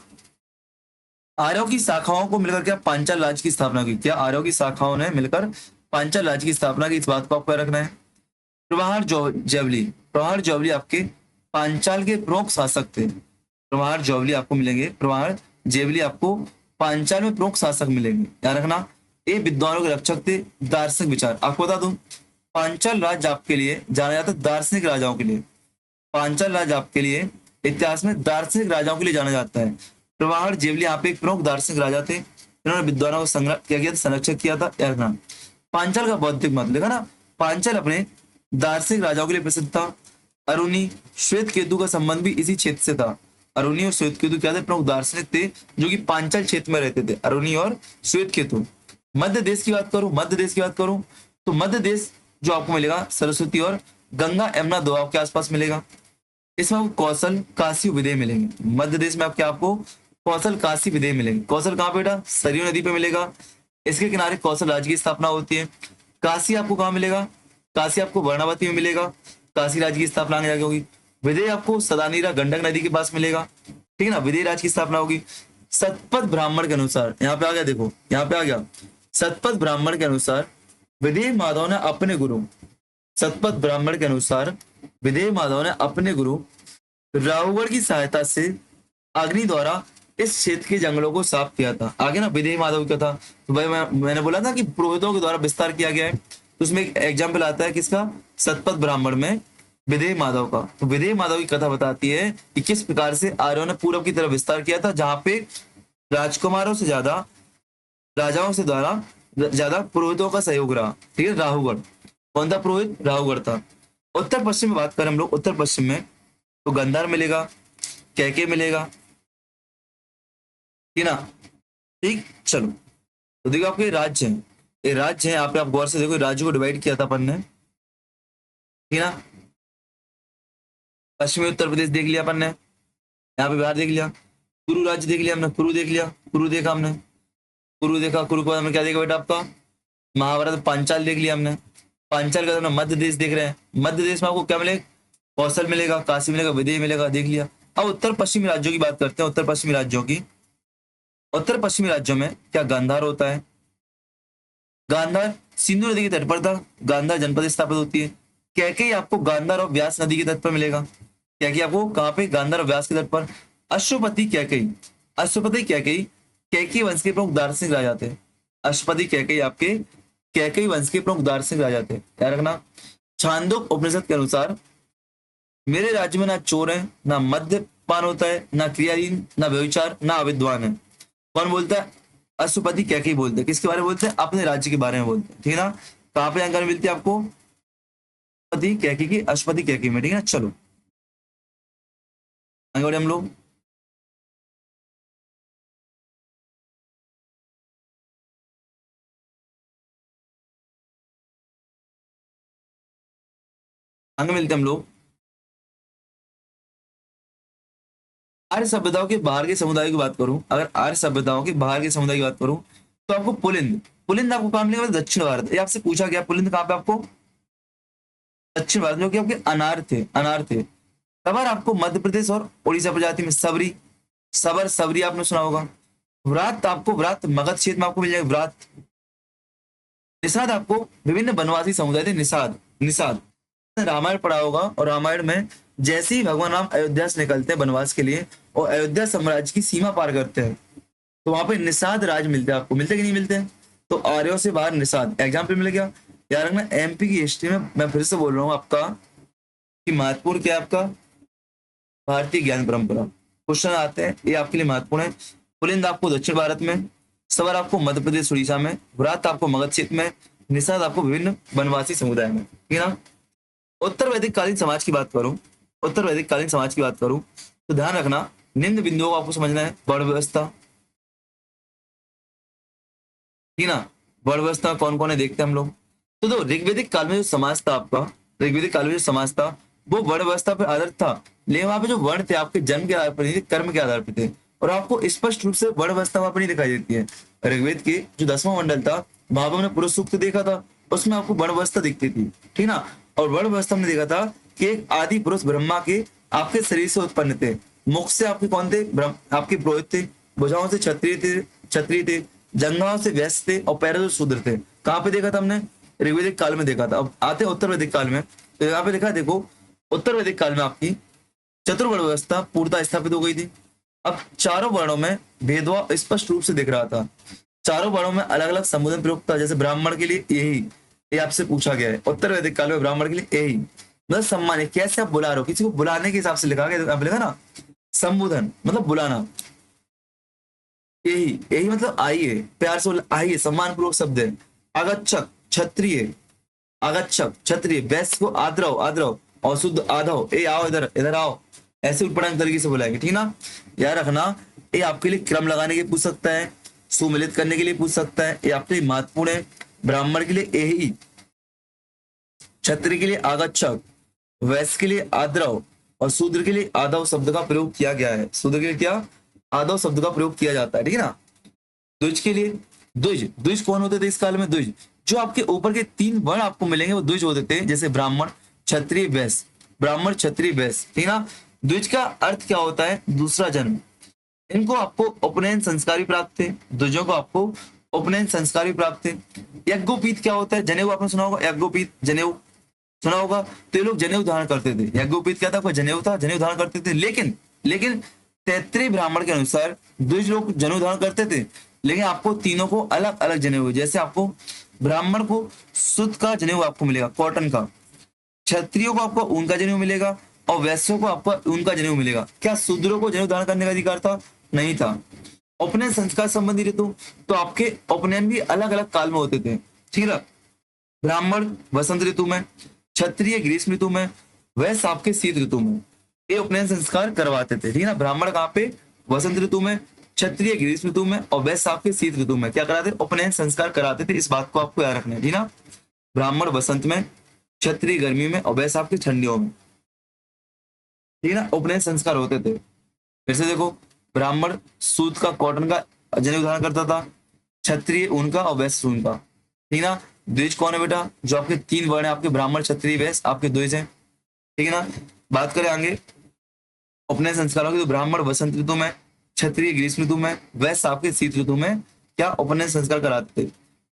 आर्यों की शाखाओं को मिलकर क्या पांचाल राज्य की स्थापना की। क्या आर्यों की शाखाओं ने मिलकर पांचाल राज्य की स्थापना की। इस बात को आपको याद रखना है। प्रवाहर जवली, प्रवाहर जवली आपके पांचाल के प्रमुख शासक थे। प्रवाहर जवली आपको मिलेंगे, प्रवाहर जेवली आपको पांचाल में प्रमुख शासक मिलेंगे। याद रखना, ये विद्वानों के रक्षक थे, दार्शनिक विचार। आपको बता दूं, पांचाल राज्य आपके लिए जाना जाता है दार्शनिक राजाओं के लिए। पांचाल राज्य आपके लिए इतिहास में दार्शनिक राजाओं के लिए जाना जाता है। प्रवाहर जेवली यहाँ पे एक प्रमुख दार्शनिक राजा थे, इन्होंने विद्वानों को संग्रह क्या किया था? संरक्षक किया था। याद रखना, पांचाल का बौद्धिक मत देखा ना, पांचाल अपने दार्शनिक राजाओं के लिए प्रसिद्ध था। अरुणी श्वेत केतु का संबंध भी इसी क्षेत्र से था। अरुणी और श्वेत केतु क्या थे? प्रमुख दार्शनिक थे जो कि पांचाल क्षेत्र में रहते थे। अरुणी और श्वेत केतु। मध्य देश की बात करूं, मध्य देश की बात करूं तो मध्य देश जो आपको मिलेगा सरस्वती और गंगा यमुना दोआब के आसपास मिलेगा। इसमें आपको कौशल, काशी, विदेह मिलेंगे। मध्य देश में आपको कौशल, काशी, विदेह मिलेंगे। कौशल कहाँ बेटा? सरयू नदी पे मिलेगा। इसके किनारे कौशल राज्य की स्थापना होती है। काशी आपको कहाँ मिलेगा? काशी आपको वर्णावती में मिलेगा, काशी राज्य की स्थापना आगे होगी। विदेह आपको सदानीरा गंडक नदी के पास मिलेगा। ठीक है ना, विदेह राज्य की स्थापना होगी। सतपथ ब्राह्मण के अनुसार, यहाँ पे आ गया, देखो यहाँ पे आ गया, सतपथ ब्राह्मण के अनुसार विदेह माधव ने अपने गुरु, सतपथ ब्राह्मण के अनुसार विदेह माधव ने अपने गुरु राहुगढ़ की सहायता से अग्नि द्वारा इस क्षेत्र के जंगलों को साफ किया था। आगे ना विदेह माधव का था, तो भाई मैंने बोला था कि पुरोहितों के द्वारा विस्तार किया गया है, तो उसमें एक एग्जाम्पल आता है किसका, सतपथ ब्राह्मण में विदेह माधव का। तो विदेह माधव की कथा बताती है कि किस प्रकार से आर्यों ने पूरब की तरफ विस्तार किया था, जहां पे राजकुमारों से ज्यादा, राजाओं से द्वारा ज्यादा पुरोहितों का सहयोग रहा। ठीक है, राहुगढ़ कौन था, पुरोहित राहुगढ़ था। उत्तर पश्चिम में बात करें हम लोग, उत्तर पश्चिम में तो गंधार मिलेगा, कैके मिलेगा, ठीक ना। ठीक, चलो तो देखो आपके राज्य हैं, ये राज्य है, यहाँ पे आप गौर से देखो राज्य को डिवाइड किया था अपन ने, ठीक ना। पश्चिमी उत्तर प्रदेश देख लिया अपन ने, यहाँ पे बिहार देख लिया, कुरु राज्य देख लिया हमने, कुरु देख लिया, कुरु देखा हमने, कुरु देखा, कुरु को हमने क्या देखा बेटा आपका, महाभारत पांचाल देख लिया हमने, पांचाल का हमने मध्य देश देख रहे हैं, मध्य देश में आपको क्या मिलेगा, कौशल मिलेगा, काशी मिलेगा, विदेह मिलेगा, देख लिया। अब उत्तर पश्चिमी राज्यों की बात करते हैं, उत्तर पश्चिमी राज्यों की। उत्तर पश्चिमी राज्यों में क्या गांधार होता है, गांधार सिंधु नदी के तट पर था, गांधार जनपद स्थापित होती है। कैकेयी आपको गांधार और व्यास नदी के तट पर मिलेगा, कैकेयी आपको कहाँ पे, गांधार और व्यास के तट पर। अश्वपति कैकेयी, अश्वपति कैकेयी कैकेयी वंश के प्रमुख दार्शनिक राजा थे, अश्वपति कैकेयी आपके कैकेयी वंश के प्रमुख दार्शनिक राजा थे, याद रखना। छांदोक उपनिषद के अनुसार मेरे राज्य में ना चोर है, ना मद्यपान होता है, ना क्रियाहीन, ना व्यभिचार, ना अविद्वान है। कौन बोलता है, अश्वपति कैकेयी बोलते हैं। किसके बारे में बोलते हैं, अपने राज्य के बारे में बोलते हैं, ठीक है ना। कहाँ पे जानकारी मिलती है आपको, पति कैकेयी की, अश्वपति कैकेयी में, ठीक है। चलो आगे बढ़े हम लोग। आगे मिलते हैं हम लोग। आर्य सभ्यताओं के बाहर के समुदाय की बात करूं, अगर आर्य सभ्यताओं के बाहर के समुदाय की बात करूं तो आपको पुलिंद, पुलिंद आपको कहाँ मिलेगा, दक्षिण भारत। ये आपसे पूछा गया पुलिंद कहाँ पे आपको, दक्षिण भारत, जो कि आपके अनार थे, अनार थे। सबर आपको मध्य प्रदेश और उड़ीसा प्रजाति में, सबरी, सबर सबरी आपने सुना होगा। व्रात आपको, व्रात मगध क्षेत्र में आपको मिल जाएगा, व्रात। निषाद आपको विभिन्न वनवासी समुदाय थे, निषाद, निषाद। रामायण पढ़ा होगा, और रामायण में जैसे ही भगवान राम अयोध्या से निकलते हैं वनवास के लिए और अयोध्या साम्राज्य की सीमा पार करते हैं, तो वहां पे निषाद राज मिलते हैं आपको, मिलते कि नहीं मिलते हैं। तो आर्यों से बाहर निषाद, एग्जाम्पल मिल गया। यार रखना, एमपी की हिस्ट्री में मैं फिर से बोल रहा हूँ आपका कि महत्वपूर्ण क्या है आपका, भारतीय ज्ञान परंपरा। क्वेश्चन आते हैं, ये आपके लिए महत्वपूर्ण है। पुलिंद आपको दक्षिण भारत में, सवर आपको मध्य प्रदेश उड़ीसा में, व्रात आपको मगध क्षेत्र में, निषाद आपको विभिन्न वनवासी समुदाय में, ठीक है ना। उत्तर वैदिक कालीन समाज की बात करूं, उत्तर वैदिक कालीन समाज की बात करूं तो ध्यान रखना निम्न बिंदुओं को आपको समझना है। वर्ण व्यवस्था, ठीक है ना, वर्ण व्यवस्था कौन कौन है देखते हैं हम लोग। तो दो ऋग्वेदिक काल में जो समाज था आपका, ऋग्वेदिक काल में जो समाज था वो वर्ण व्यवस्था पर आधारित था, लेकिन वहां पे जो वर्ण थे आपके जन्म के आधार पर नहीं थे, कर्म के आधार पर थे, और आपको स्पष्ट रूप से वर्ण व्यवस्था वहां पर नहीं दिखाई देती है। ऋग्वेद के जो 10वां मंडल था वहां पर हमने पुरुष सूक्त देखा था, उसमें आपको वर्ण व्यवस्था दिखती थी, ठीक ना। और वर्ण व्यवस्था में देखा था कि एक आदि पुरुष ब्रह्मा के आपके शरीर से उत्पन्न थे, मुख से आपके कौन थे, आपके पुरोहित थे, भुजाओं से क्षत्रिय थे, क्षत्रिय थे, जंघाओं से वैश्य थे, और पैरों से शूद्र थे। कहाँ पे देखा था हमने, ऋग्वेदिक काल में देखा था। अब आते हैं उत्तर वैदिक काल में, तो यहाँ पे देखा, देखो उत्तर वैदिक काल में आपकी चतुर्वर्ण व्यवस्था पूर्णतः स्थापित हो गई थी। अब चारों वर्णों में भेदभाव स्पष्ट रूप से दिख रहा था, चारों वर्णों में अलग अलग संबोधन प्रयुक्त था। जैसे ब्राह्मण के लिए यही, ये आपसे पूछा गया है उत्तर वैदिक काल में ब्राह्मण के लिए यही, मतलब सम्मान है, कैसे आप बुला रहे हो, किसी को बुलाने के हिसाब से लिखा गया, आप लिखा ना संबोधन मतलब बुलाना, यही यही मतलब आइए, प्यार से आइए, सम्मान पूर्वक शब्द है। आगच्छक क्षत्रिय, आगच्छक क्षत्रिय, वैश्य को आदरव, आदरव, और शुद्ध आधव, ए आओ इधर, इधर आओ, ऐसे उठपटांग तरीके से बुलाएंगे, ठीक ना। याद रखना, ये आपके लिए क्रम लगाने के लिए पूछ सकता है, सुमिलित करने के लिए पूछ सकता है, ये आपके लिए महत्वपूर्ण है। ब्राह्मण के लिए यही, क्षत्रिय के लिए आगच्छक, वैश्य के लिए आदरव, और शूद्र के लिए आदव शब्द का प्रयोग किया गया है। शूद्र के लिए क्या, आदव शब्द का प्रयोग किया जाता है, ठीक है ना। द्विज के लिए, द्विज, द्विज कौन होते थे इस काल में, द्विज जो आपके ऊपर के 3 वर्ण आपको मिलेंगे वो द्विज होते थे, जैसे ब्राह्मण क्षत्रिय वैश्य, ब्राह्मण क्षत्रिय वैश्य, ठीक है ना। द्विज का अर्थ क्या होता है, दूसरा जन्म, इनको आपको उपनयन संस्कार भी प्राप्त थे, द्विजों को आपको उपनयन संस्कार भी प्राप्त थे। यज्ञोपीत क्या होता है? जनेऊ आपने सुना होगा, यज्ञोपीत जनेऊ सुना होगा। तो ये लोग जनेऊ धारण करते थे। यज्ञोपीत क्या था? कोई जनेऊ था, जनेऊ धारण करते थे। लेकिन लेकिन तैत्रीय ब्राह्मण के अनुसार द्विज लोग जनेऊ धारण करते थे, लेकिन आपको तीनों को अलग अलग जनेऊ, जैसे आपको ब्राह्मण को सूत का जनेऊ आपको मिलेगा, कॉटन का। क्षत्रियो को आपको ऊन का जनेऊ मिलेगा और वैश्यों को आपको ऊन का जनेऊ मिलेगा। क्या शूद्रों को जनेऊ धारण करने का अधिकार था? नहीं था। उपनयन संस्कार संबंधी ऋतु, तो आपके उपनयन भी अलग अलग काल में होते थे, ठीक है। ब्राह्मण वसंत ऋतु में, क्षत्रिय ग्रीष्म ऋतु में, वैश्य आपके शीत ऋतु में ये उपनयन संस्कार करवाते थे, ठीक है ना। ब्राह्मण कहाँ पे? वसंत ऋतु में, क्षत्रिय ग्रीष्म ऋतु में और वैश्य आपके शीत ऋतु में क्या कराते? उपनयन संस्कार कराते थे। इस बात को आपको याद रखना है, ठीक है ना। ब्राह्मण वसंत में, क्षत्रिय गर्मी में और वैश्य आपके ठंडियों में, ठीक है ना, उपनयन संस्कार होते थे। फिर से देखो, ब्राह्मण सूत का, कॉटन का जनेऊ धारण करता था, क्षत्रिय ऊन का और वैश्य ऊन का, ठीक है ना। द्विज कौन है बेटा? जो आपके तीन वर्ण है, आपके ब्राह्मण क्षत्रिय वैश्य आपके द्विज हैं, ठीक है ना। बात करें आगे उपनयन संस्कारों की, तो ब्राह्मण वसंत ऋतु में, क्षत्रिय ग्रीष्म ऋतु में, वैश्य आपके शीत ऋतु में क्या उपनयन संस्कार कराते थे।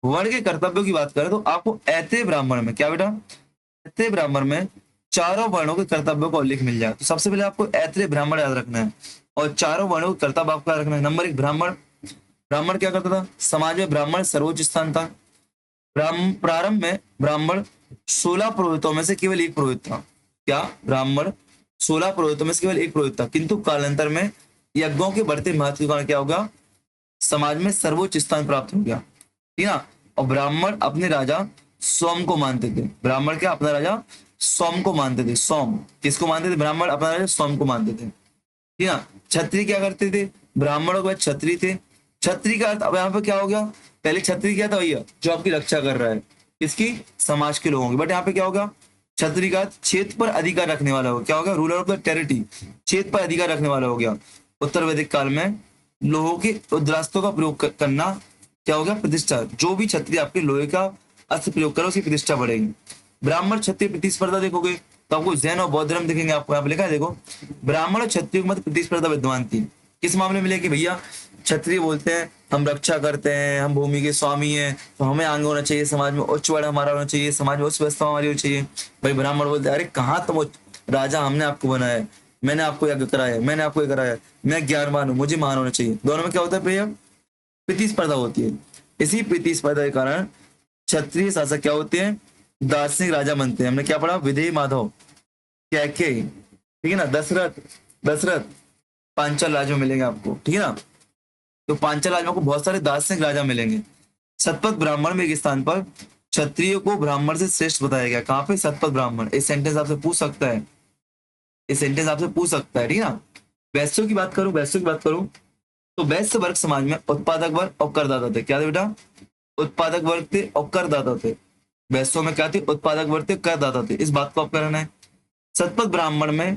वर्ण के कर्तव्यों की बात करें तो आपको ऐत्रेय ब्राह्मण में क्या बेटा? ऐत्रेय ब्राह्मण में चारों वर्णों के कर्तव्यों का उल्लेख मिल जाए। तो सबसे पहले आपको ऐत्रेय ब्राह्मण याद रखना है और चारों वर्णों के कर्तव्य आपको याद रखना है। नंबर एक, ब्राह्मण। ब्राह्मण क्या करता था? समाज में ब्राह्मण सर्वोच्च स्थान था। प्रारंभ में ब्राह्मण 16 पुरोहितों में से केवल एक पुरोहित था। क्या? ब्राह्मण 16 पुरोहितों में से केवल एक पुरोहित था, किंतु कालांतर में यज्ञों के बढ़ते महत्व के कारण क्या होगा? समाज में सर्वोच्च स्थान प्राप्त हो गया, ठीक है ना। और ब्राह्मण अपने राजा सोम को मानते थे। ब्राह्मण क्या? अपना राजा सोम को मानते थे। सोम किसको मानते थे? ब्राह्मण अपना राजा सोम को मानते थे, ठीक है ना। क्षत्रिय क्या करते थे? ब्राह्मणों के बाद क्षत्रिय थे। क्षत्रिय का अर्थ अब यहाँ पे क्या हो गया? पहले क्षत्रिय क्या था भैया? जो आपकी रक्षा कर रहा है, किसकी? समाज के लोगों की। बट यहाँ पे क्या होगा? क्षत्रिय का अर्थ क्षेत्र पर अधिकार रखने वाला हो, क्या होगा? रूलर ऑफ द टेरिटरी, क्षेत्र पर अधिकार रखने वाला हो गया। उत्तर वैदिक काल में लोहों के रुद्रास्त्रों का प्रयोग करना क्या हो गया? प्रतिष्ठा। जो भी क्षत्रिय आपके लोहे का अस्त्र प्रयोग करे उसकी प्रतिष्ठा बढ़ेगी। ब्राह्मण क्षत्रिय प्रतिस्पर्धा देखोगे तो आपको जैन और बौद्ध धर्म दिखेंगे। आपको यहाँ पे लिखा है, देखो, ब्राह्मण और क्षत्रिय के मध्य प्रतिस्पर्धा विद्वान थी। किस मामले में? लेके भैया क्षत्रिय बोलते हैं हम रक्षा करते हैं, हम भूमि के स्वामी हैं, तो हमें आगे होना चाहिए, समाज में उच्च वर्ग हमारा होना चाहिए, समाज में उच्च व्यवस्था हमारी होनी चाहिए। भाई ब्राह्मण बोलते हैं अरे कहाँ तुम राजा, हमने आपको बनाया है, मैंने आपको यज्ञ कराया है, मैंने आपको ये कराया है, मैं ज्ञानवान हूँ, मुझे महान होना चाहिए। दोनों में क्या होता है भैया? प्रतिस्पर्धा होती है। इसी प्रतिस्पर्धा के कारण क्षत्रिय शासक क्या होते हैं? दार्शनिक राजा बनते हैं। हमने क्या पढ़ा? विधेय माधव, कैकेयी, ठीक है ना, दशरथ, दशरथ पांचाल राज्य में मिलेंगे आपको, ठीक है ना। तो पांचाल राज्यों को बहुत सारे दार्शनिक राजा मिलेंगे। शतपथ ब्राह्मण में एक स्थान पर क्षत्रिय को ब्राह्मण से श्रेष्ठ बताया गया। कहाँ पे? शतपथ ब्राह्मण। इस सेंटेंस आपसे पूछ सकता है, इस सेंटेंस आपसे पूछ सकता है, ठीक है ना। वैश्यों की बात करूं, वैश्यों की बात करूं तो वैश्य वर्ग समाज में उत्पादक वर्ग और करदाता थे। क्या थे बेटा? उत्पादक वर्ग थे और करदाता थे। वैश्यों में क्या थे? उत्पादक वर्ग थे, करदाता थे। इस बात को आप करना है। शतपथ ब्राह्मण में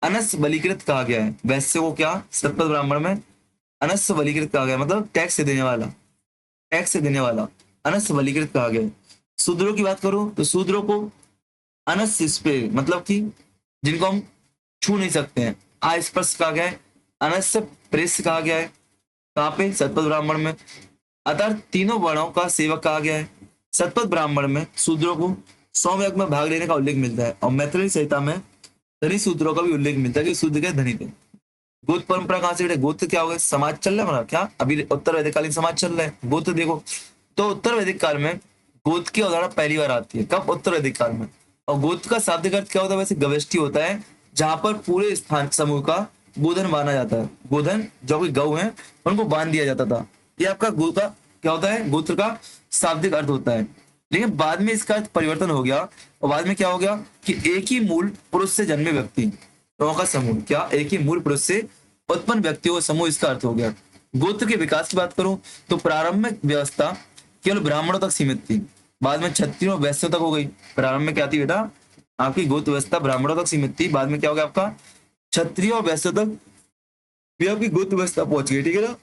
अनस्य बलीकृत कहा गया है। वैश्य को क्या? शतपथ ब्राह्मण में अनस्य बलीकृत कहा गया, मतलब टैक्स से देने वाला, टैक्स से देने वाला अनस्य बलीकृत कहा गया है। शूद्रों की बात करूं तो शूद्रों को अनस्य स्प्रे, मतलब कि जिनको हम छू नहीं सकते हैं, अस्पृश्य कहा गया है, अनस्य प्रेस कहा गया है। कहाँ पे? शतपथ ब्राह्मण में। अतः तीनों वर्णों का सेवक कहा गया है। शतपथ ब्राह्मण में शूद्रों को सौम यज्ञ में भाग लेने का उल्लेख मिलता है और मैथिली संहिता में धनी शूद्रों का भी उल्लेख मिलता है कि शूद्र के धनी थे। गोत्र परंपरा कहाँ से बेटे? गोत्र क्या हो गया? समाज चल रहा है हमारा, क्या अभी उत्तर वैदिक कालीन समाज चल रहा है। गोत्र देखो तो उत्तर वैदिक काल में गोत्र की अवधारणा पहली बार आती है। कब? उत्तर वैदिक काल में। और गोत्र का शाब्दिक अर्थ क्या होता है? वैसे गवेष्टि होता है, जहां पर पूरे स्थान समूह का गोधन बांधा जाता है। गोधन जो कि गौ है उनको बांध दिया जाता था। ये आपका गोत्र का क्या होता है? गोत्र का शाब्दिक अर्थ होता है। लेकिन बाद में इसका अर्थ परिवर्तन हो गया और बाद में क्या हो गया कि एक ही मूल पुरुष से जन्मे व्यक्ति का समूह, क्या? एक ही मूल पुरुष से उत्पन्न व्यक्तियों का समूह, इसका अर्थ हो गया। गोत्र के विकास की बात करूं तो प्रारंभिक व्यवस्था केवल ब्राह्मणों तक सीमित थी, बाद में क्षत्रियों और वैश्यों तक हो गई। प्रारंभ में क्या थी बेटा? आपकी गोत्र व्यवस्था ब्राह्मणों तक सीमित थी, बाद में क्या हो गया आपका? क्षत्रियों और वैश्यों तक भी आपकी गोत्र व्यवस्था पहुंच गई, ठीक है ना।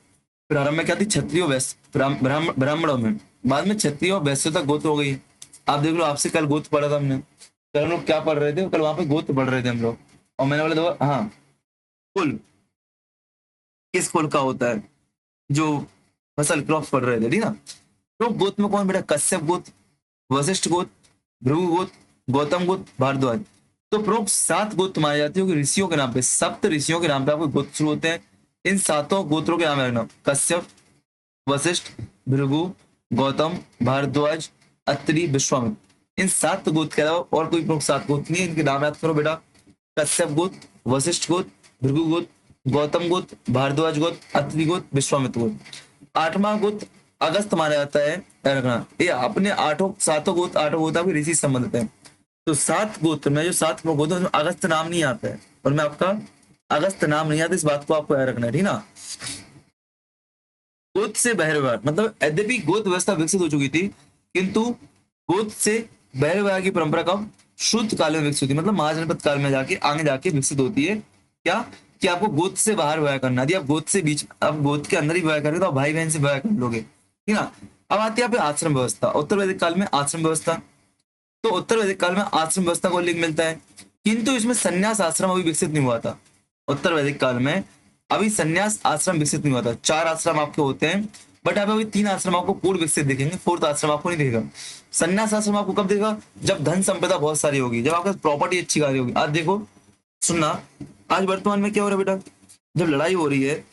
प्रारंभ में क्या थी? क्षत्रियो वैश्य ब्राह्मणों में, बाद में क्षत्रियो और वैश्यों तक गोत्र हो गई। आप देख लो, आपसे कल गोत्र पढ़ा था हमने, कल हम लोग क्या पढ़ रहे थे? कल वहां पे गोत्र पढ़ रहे थे हम लोग, और मैंने बोला हाँ कुल किस कुल का होता है, जो फसल क्रॉप्स पढ़ रहे थे, ठीक ना। तो गोत्र में कौन बेटा, कश्यप गोत्र, वशिष्ठ गोत्र, भृगु गोत्र, गौतम गोत्र, भारद्वाज। तो प्रमुख 7 गोत्र माने जाते हैं कि ऋषियों के नाम पे, सप्त ऋषियों के नाम पे आपको गोत्र शुरू होते हैं। इन 7 गोत्रों के नाम रखना, कश्यप, वशिष्ठ, भृगु, गौतम, भारद्वाज, अत्रि, विश्वामित्र। इन 7 गोत्र के अलावा और कोई प्रमुख 7 गोत्र नहीं है, इनके नाम याद करो बेटा। कश्यप गोत्र, वशिष्ठ गोत्र, भृगु गोत्र, गौतम गोत्र, भारद्वाज गोत्र, अत्रि गोत्र, विश्वामित्र गोत्र। 8वां गोत्र अगस्त माना जाता है, याद रखना। ये अपने 8 गोत्र आपके ऋषि से संबंधित है। तो 7 गोत्र में जो 7 गोत्र हैं, उसमें अगस्त नाम नहीं आता है, और मैं आपका अगस्त नाम नहीं आता, इस बात को आपको याद रखना है, ठीक ना। गोत्र से बहिर्वाह, मतलब यद्यपि गोत्र व्यवस्था विकसित हो चुकी थी, किंतु गोत्र से बहिर्वाह की परंपरा कब, शुद्ध काल में विकसित होती है, मतलब महाजनपद काल में जाके आगे जाके विकसित होती है। क्या, कि आपको गोत्र से बाहर विवाह करना, यदि आप गोत्र से बीच, आप गोत्र के अंदर ही विवाह करेंगे तो आप भाई बहन से विवाह कर लोगे, ठीक ना। अब आती है यहाँ पे आश्रम व्यवस्था, उत्तर वैदिक काल में आश्रम व्यवस्था। तो उत्तर वैदिक काल में आश्रम व्यवस्था को उल्लेख मिलता है, किंतु इसमें संन्यास आश्रम अभी विकसित नहीं हुआ था। उत्तर वैदिक काल में अभी संन्यास आश्रम विकसित नहीं हुआ था। 4 आश्रम आपके होते हैं, बट अब अभी 3 आश्रम आपको पूर्ण विकसित दिखेंगे, 4th आश्रम आपको नहीं दिखेगा। संन्यास आश्रम आपको कब देगा, जब धन संपदा बहुत सारी होगी, जब आपके प्रॉपर्टी अच्छी खासी होगी। आज देखो, सुनना, आज वर्तमान में क्या हो रहा है बेटा, जब लड़ाई हो रही है,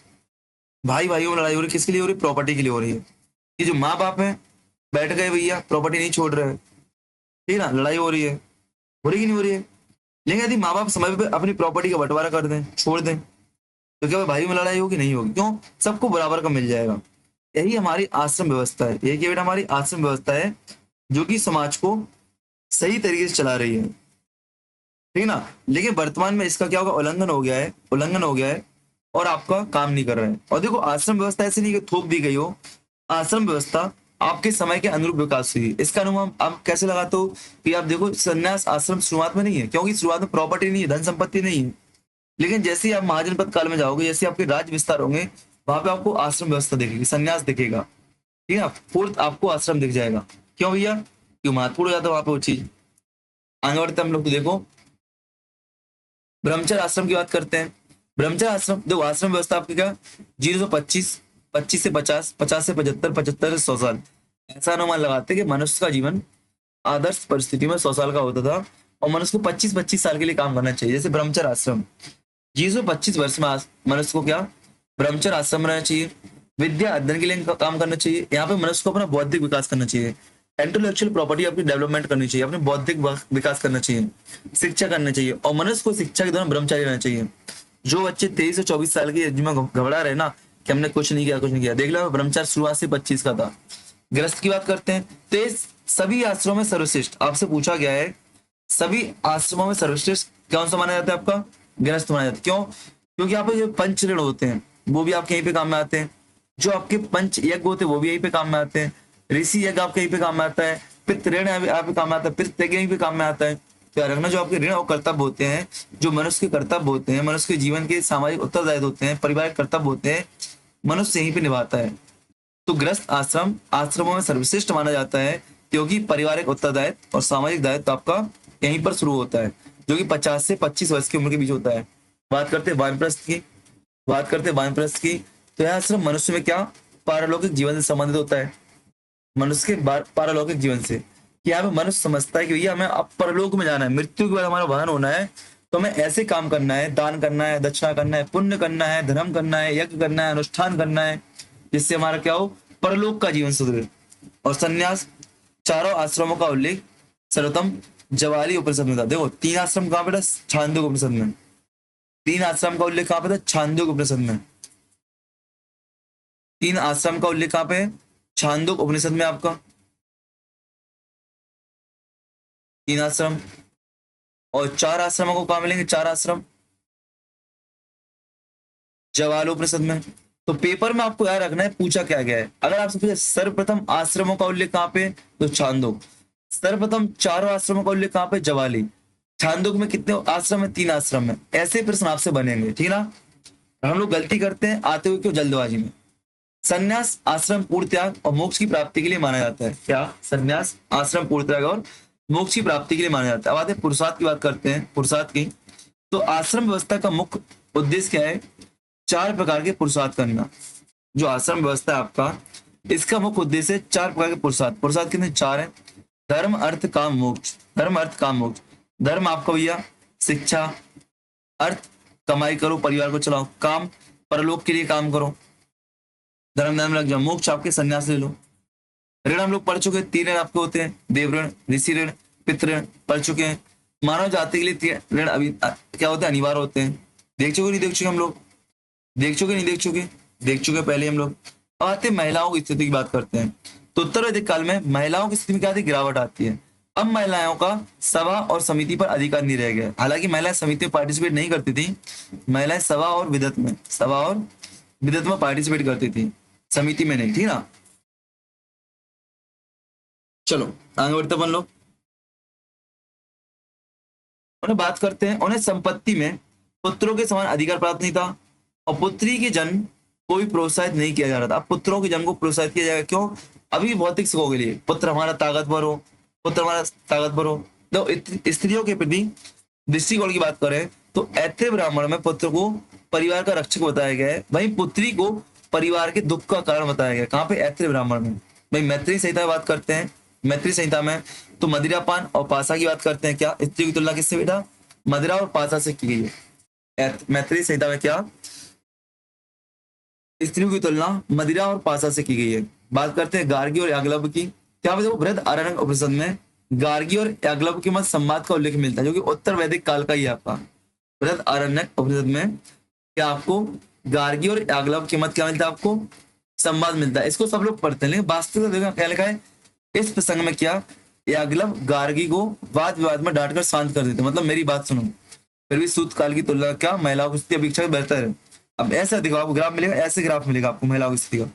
भाई भाइयों में लड़ाई हो रही है, किसके लिए हो रही है, प्रॉपर्टी के लिए हो रही है। ये जो माँ बाप है, बैठ गए भैया, प्रॉपर्टी नहीं छोड़ रहे हैं, ठीक है ना, लड़ाई हो रही है, हो रही कि नहीं हो रही है। लेकिन यदि माँ बाप समय पे अपनी प्रॉपर्टी का बंटवारा कर दें, छोड़ दें, तो क्या भाई में लड़ाई होगी, नहीं होगी, क्यों, सबको बराबर का मिल जाएगा। यही हमारी आश्रम व्यवस्था है, यही बेटा हमारी आश्रम व्यवस्था है, जो कि समाज को सही तरीके से चला रही है, ठीक है ना। लेकिन वर्तमान में इसका क्या होगा, उल्लंघन हो गया है, उल्लंघन हो गया है, और आपका काम नहीं कर रहा है। और देखो, आश्रम व्यवस्था ऐसे नहीं कि थोप दी गई हो, आश्रम व्यवस्था आपके समय के अनुरूप विकास हुई है। इसका अनुमान आप कैसे लगाते हो, कि आप देखो, संन्यास आश्रम शुरुआत में नहीं है, क्योंकि शुरुआत में प्रॉपर्टी नहीं है, धन संपत्ति नहीं है। लेकिन जैसे ही आप महाजनपद काल में जाओगे, जैसे आपके राज्य विस्तार होंगे, वहां पे आपको आश्रम व्यवस्था दिखेगी, संन्यास दिखेगा, ठीक है। 4th आपको आश्रम दिख जाएगा। क्यों भैया, क्यों महत्वपूर्ण हो जाता है वहां पे वो चीज। आगे बढ़ते हम लोग, तो देखो, ब्रह्मचर्य आश्रम की बात करते हैं। ब्रह्मचर्य आश्रम, देखो आश्रम व्यवस्था आपकी क्या, 0 से 25, 25 से 50, 50 से 75, 75 से 100 साल। ऐसा अनुमान लगाते हैं कि मनुष्य का जीवन आदर्श परिस्थिति में 100 साल का होता था, और मनुष्य को 25-25 साल के लिए काम करना चाहिए। जैसे ब्रह्मचर्य आश्रम, 0 से 25 वर्ष में मनुष्य को क्या, ब्रह्मचर्य आश्रम में रहना चाहिए, विद्या अध्ययन के लिए काम करना चाहिए। यहाँ पे मनुष्य को अपना बौद्धिक विकास करना चाहिए, इंटेलेक्चुअल प्रॉपर्टी अपनी डेवलपमेंट करनी चाहिए, अपने बौद्धिक विकास करना चाहिए, शिक्षा करना चाहिए, और मनुष्य को शिक्षा के दौरान ब्रह्मचारी रहना चाहिए। जो बच्चे 23 से 24 साल की एज में घबरा रहे ना, कि हमने कुछ नहीं किया, कुछ नहीं किया, देख लो, ब्रह्मचारी शुरुआत से 25 का था। गृहस्थ की बात करते हैं, तो ये सभी आश्रमों में सर्वश्रेष्ठ आपसे पूछा गया है, सभी आश्रमों में सर्वश्रेष्ठ कौन सा माना जाता है, आपका गृहस्थ माना जाता है। क्यों, क्योंकि यहाँ पे जो पंच ऋण होते हैं, वो भी आपके यहीं पे काम में आते हैं। जो आपके पंच यज्ञ होते हैं, वो भी यहीं पे काम में आते हैं। ऋषि यज्ञ आपके यहीं पे काम में आता है। पितृ ऋण आपके काम में आता है, पितृ यज्ञ यहीं पे काम में आता है। तो याद रखना, जो आपके ऋण और कर्तव्य होते हैं, जो मनुष्य के कर्तव्य होते हैं, मनुष्य के जीवन के सामाजिक उत्तरदायित्व होते हैं, पारिवारिक कर्तव्य होते हैं, मनुष्य यहीं पे निभाता है। तो गृहस्थ आश्रम आश्रमों में सर्वश्रेष्ठ माना जाता है, क्योंकि पारिवारिक उत्तरदायित्व और सामाजिक दायित्व आपका यहीं पर शुरू होता है, जो कि 50 से 25 वर्ष की उम्र के बीच होता है। बात करते हैं वानप्रस्थ की, बात करते हैं वानप्रस्थ की। तो यह आश्रम मनुष्य में क्या, पारलौकिक जीवन से संबंधित होता है, मनुष्य के पारलौकिक जीवन से। कि यहाँ पे मनुष्य समझता है कि भैया हमें अब परलोक में जाना है, मृत्यु के बाद हमारा वाहन होना है, तो हमें ऐसे काम करना है, दान करना है, दक्षिणा करना है, पुण्य करना है, धर्म करना है, यज्ञ करना है, अनुष्ठान करना है, जिससे हमारा क्या हो, परलोक का जीवन सुधरे। और संन्यास, चारों आश्रमों का उल्लेख सर्वोत्तम जवाली उपनिषद में था। देखो, 3 आश्रम कहाँ पे था, छांदोग्य उपनिषद में। 3 आश्रम का उल्लेख कहाँ पे था, छांदोग्य उपनिषद में। 3 आश्रम का उल्लेख कहाँ पे है, छांदोग्य उपनिषद में आपका 3 आश्रम। और 4 आश्रमों को कहाँ मिलेंगे, 4 आश्रम जवालोपनिषद में। तो पेपर में आपको याद रखना है पूछा क्या गया है। अगर आपसे पूछे सर्वप्रथम आश्रमों का उल्लेख कहाँ पे, तो छांदोग। सर्वप्रथम चारों आश्रमों का उल्लेख कहाँ पे, जवाली। छांदोग में कितने आश्रम है, 3 आश्रम है। ऐसे प्रश्न आपसे बनेंगे, ठीक ना। हम लोग गलती करते हैं आते हुए क्यों, जल्दबाजी में। संन्यास आश्रम पूर्ण त्याग और मोक्ष की प्राप्ति के लिए माना जाता है। क्या, संन्यास आश्रम पूर्ण त्याग और मोक्ष की प्राप्ति के लिए माना जाता है। अब आते हैं पुरुषार्थ की बात करते हैं, पुरुषार्थ की। तो आश्रम व्यवस्था का मुख्य उद्देश्य क्या है, 4 प्रकार के पुरुषार्थ करना। जो आश्रम व्यवस्था है आपका, इसका मुख्य उद्देश्य है 4 प्रकार के पुरुषार्थ। पुरुषार्थ कितने? 4 है। धर्म, अर्थ, काम, मोक्ष। धर्म, अर्थ, काम, मोक्ष। धर्म आपका भैया शिक्षा, अर्थ कमाई करो, परिवार को चलाओ, काम परलोक के लिए काम करो, धर्म नाम लग जाओ, मोक्ष आपके संन्यास ले लो। ऋण हम लोग पढ़ चुके हैं, 3 ऋण आपके होते हैं, देव ऋण, ऋषि ऋण, पितृ ऋण पढ़ चुके हैं। मानव जाति के लिए 3 ऋण अभी क्या होते हैं? अनिवार्य होते हैं। देख चुके नहीं देख चुके हम लोग? देख चुके नहीं देख चुके? देख चुके पहले हम लोग। अब आते हैं महिलाओं की स्थिति की बात करते हैं। तो उत्तर वैदिक काल में महिलाओं की स्थिति में क्या आती है? गिरावट आती है। अब महिलाओं का सभा और समिति पर अधिकार नहीं रह गया। हालांकि महिलाएं समिति में पार्टिसिपेट नहीं करती थी, महिलाएं सभा और विदत में पार्टिसिपेट करती थी, समिति में नहीं, ठीक ना। चलो आगे बढ़ते अपन लोग। उन्हें बात करते हैं, उन्हें संपत्ति में पुत्रों के समान अधिकार प्राप्त नहीं था और पुत्री के जन्म को भी प्रोत्साहित नहीं किया जा रहा था। अब पुत्रों के जन्म को प्रोत्साहित किया जाएगा, क्यों? अभी भौतिक सुखों के लिए, पुत्र हमारा ताकतवर हो, पुत्र हमारा ताकतवर हो। तो स्त्रियों के प्रति दृष्टिकोण की बात करें तो ऐत्रेय ब्राह्मण में पुत्र को परिवार का रक्षक बताया गया है, वहीं पुत्री को परिवार के दुख का कारण बताया गया। कहाँ पे? ऐत्रेय ब्राह्मण में। भाई मैत्री संहिता की बात करते हैं, मैत्री संहिता में तो मदिरापान और पासा की बात करते हैं। क्या स्त्री की तुलना किससे बेटा? मदिरा और पासा से की गई है। मैत्री संहिता में क्या स्त्रियों की तुलना मदिरा और पासा से की गई है। बात करते हैं गार्गी और याग्लव की। क्या देखो बृहद अरण्यक उपनिषद में गार्गी और याग्लव के मध्य संवाद का उल्लेख मिलता है, जो कि उत्तर वैदिक काल का ही है आपका। बृहद अरण्यक उपनिषद में क्या आपको गार्गी और याग्लव के मध्य क्या मिलता है? आपको संवाद मिलता है। इसको सब लोग पढ़ते हैं, लेकिन वास्तविक देखो क्या लिखा है इस प्रसंग में। क्या याग्लव गार्गी को वाद विवाद में डांटकर शांत कर देते, मतलब मेरी बात सुनो, फिर भी सूत काल की तुलना क्या महिलाओं की स्थिति अपेक्षा बेहतर है। अब ऐसा देखो आपको ग्राफ मिलेगा, ऐसे ग्राफ मिलेगा आपको महिलाओं की स्थिति का।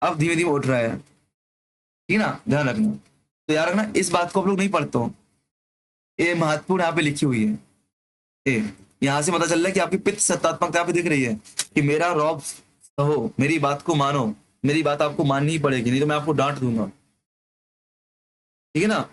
अब धीमे धीमे उठ रहा है, ठीक ना, ध्यान रखना। तो याद रखना इस बात को आप लोग नहीं पढ़ते हो, ये महत्वपूर्ण यहाँ पे लिखी हुई है। ए यहाँ से पता चल रहा है कि आपकी पित्त सत्तात्मकता यहाँ पे दिख रही है कि मेरा रॉब हो, मेरी बात को मानो, मेरी बात आपको माननी ही पड़ेगी, नहीं तो मैं आपको डांट दूंगा, ठीक है ना।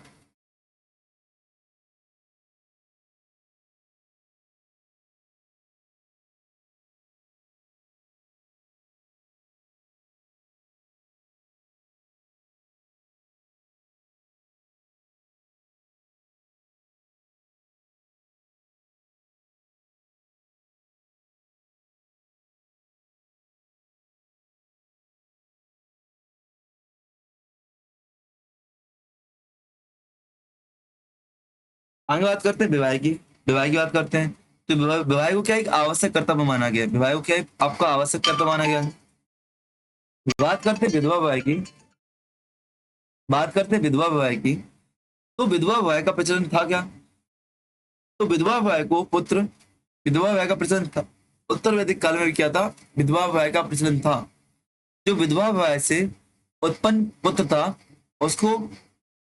आगे बात करते हैं विवाह की। विवाह की बात करते हैं तो विवाह को क्या एक आवश्यक कर्तव्य माना गया है। विवाह को क्या एक आपका आवश्यक कर्तव्य माना गया है। बात करते हैं विधवा विवाह की। बात करते हैं विधवा विवाह की। तो विधवा विवाह का प्रचलन था क्या? तो विधवा विवाह को पुत्र विधवा विवाह का प्रचलन था। उत्तर वैदिक काल में भी क्या था? विधवा विवाह का प्रचलन था। जो विधवा विवाह से उत्पन्न पुत्र था उसको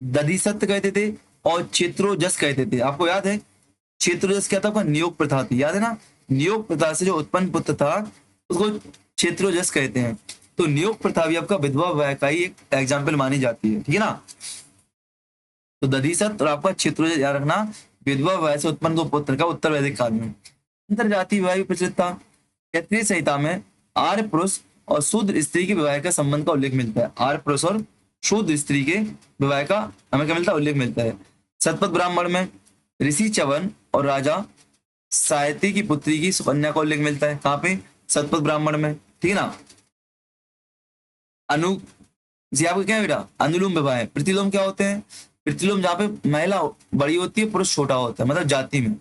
दधिसत्य कहते थे और क्षेत्रोजस कहते थे। आपको याद है क्षेत्रोजस क्या था? आपका नियोग प्रथा थी, याद है ना। नियोग प्रथा से जो उत्पन्न पुत्र था उसको क्षेत्रोजस कहते हैं। तो नियोग प्रथा भी आपका विधवा विवाह का ही एक एग्जाम्पल मानी जाती है, ठीक है ना। तो दधिसत और आपका क्षेत्रोजस याद रखना, विधवा विवाह से उत्पन्न दो पुत्र का उत्तर वैदिक काल में। अंतर जाति विवाह भी प्रचलित था। क्षत्रिय संहिता में आर्य पुरुष और शूद्र स्त्री के विवाह का संबंध का उल्लेख मिलता है। आर्य पुरुष और शूद्र स्त्री के विवाह का हमें क्या मिलता है? उल्लेख मिलता है। शतपथ ब्राह्मण में ऋषि च्यवन और राजा सायती की पुत्री की सुकन्या का उल्लेख मिलता है। कहाँ पे? शतपथ ब्राह्मण में, ठीक है ना। अनु जी आपको क्या है बेटा? अनुलोम विवाह है। प्रतिलोम क्या होते हैं? प्रतिलोम जहाँ पे महिला बड़ी होती है पुरुष छोटा होता है, मतलब जाति में,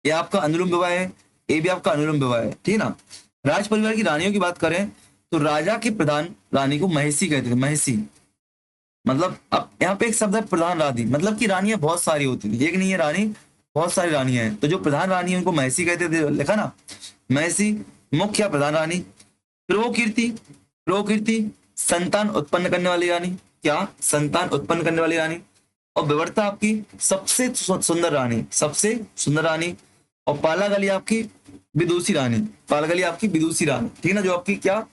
ये आपका अनुलोम विवाह है। ये भी आपका अनुलोम विवाह है, ठीक है ना। राज परिवार की रानियों की बात करें तो राजा की प्रधान रानी को महिषी कहते थे। महिषी मतलब अब यहाँ पे एक शब्द है प्रधान रानी, मतलब कि रानियां बहुत सारी होती थी, एक नहीं है रानी, बहुत सारी रानियां हैं। तो जो प्रधान रानी है उनको महिषी कहते थे, लिखा ना, महिषी मुख्य प्रधान रानी। प्रोकीर्ति, प्रोकीर्ति संतान उत्पन्न करने वाली रानी। क्या? संतान उत्पन्न करने वाली रानी। और विवर्ता आपकी सबसे सुंदर रानी, सबसे सुंदर रानी। और पालागली आपकी विदुषी रानी, पालागली आपकी विदुषी रानी, ठीक है ना, जो आपकी क्या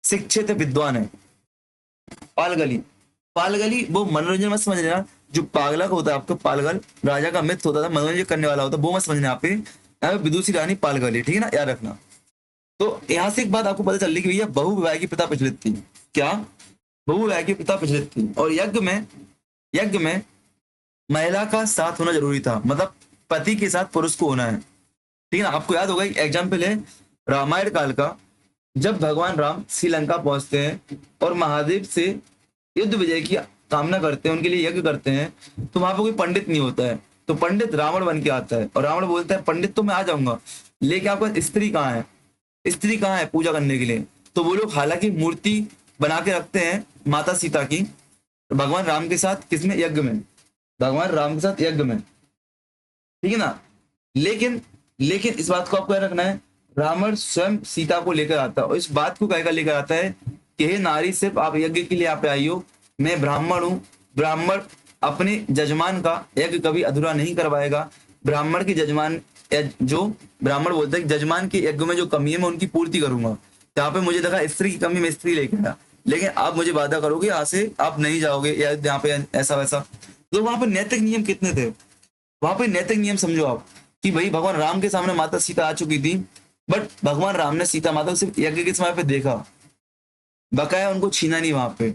शिक्षित विद्वान है। पालगली, पालगली वो मनोरंजन मत समझना, जो पागलक होता है आपका पालगल राजा का मित्र होता था, मनोरंजन करने वाला होता है, वो मत समझना। यहाँ पे विदुषी रानी पालगली, ठीक है ना, याद रखना। तो यहाँ से एक बात आपको पता चल रही कि भैया बहुविवाह की प्रथा प्रचलित थी। क्या? बहुविवाह की प्रथा प्रचलित थी। और यज्ञ में महिला का साथ होना जरूरी था, मतलब पति के साथ पुरुष को होना है। ठीक है ना? आपको याद होगा, एक एग्जाम्पल है रामायण काल का, जब भगवान राम श्रीलंका पहुंचते हैं और महादेव से युद्ध विजय की कामना करते हैं, उनके लिए यज्ञ करते हैं, तो वहां पे कोई पंडित नहीं होता है। तो पंडित रावण बन के आता है, और रावण बोलता है पंडित तो मैं आ जाऊंगा, लेकिन आपका स्त्री कहाँ है? स्त्री कहाँ है पूजा करने के लिए? तो वो लोग हालांकि मूर्ति बना के रखते हैं माता सीता की, भगवान राम के साथ, किसमें? यज्ञ में। भगवान राम के साथ यज्ञ में, ठीक है ना? लेकिन लेकिन इस बात को आपको याद रखना है, रावण स्वयं सीता को लेकर आता है, और इस बात को कहकर लेकर आता है कि हे नारी, सिर्फ आप यज्ञ के लिए यहाँ पे आई हो, मैं ब्राह्मण हूँ। ब्राह्मण अपने जजमान का यज्ञ कभी अधूरा नहीं करवाएगा। ब्राह्मण के जजमान, जो ब्राह्मण बोलते हैं जजमान के यज्ञ में जो कमी है मैं उनकी पूर्ति करूंगा। यहाँ पे मुझे देखा स्त्री की कमी, मैं स्त्री लेके आया, लेकिन आप मुझे वादा करोगे यहाँ से आप नहीं जाओगे, या यहाँ पे ऐसा वैसा। तो वहां पे नैतिक नियम कितने थे? वहां पे नैतिक नियम समझो आप, कि भाई भगवान राम के सामने माता सीता आ चुकी थी, बट भगवान राम ने सीता माता को सिर्फ यज्ञ के समय पे देखा, बकाया उनको छीना नहीं। वहां पे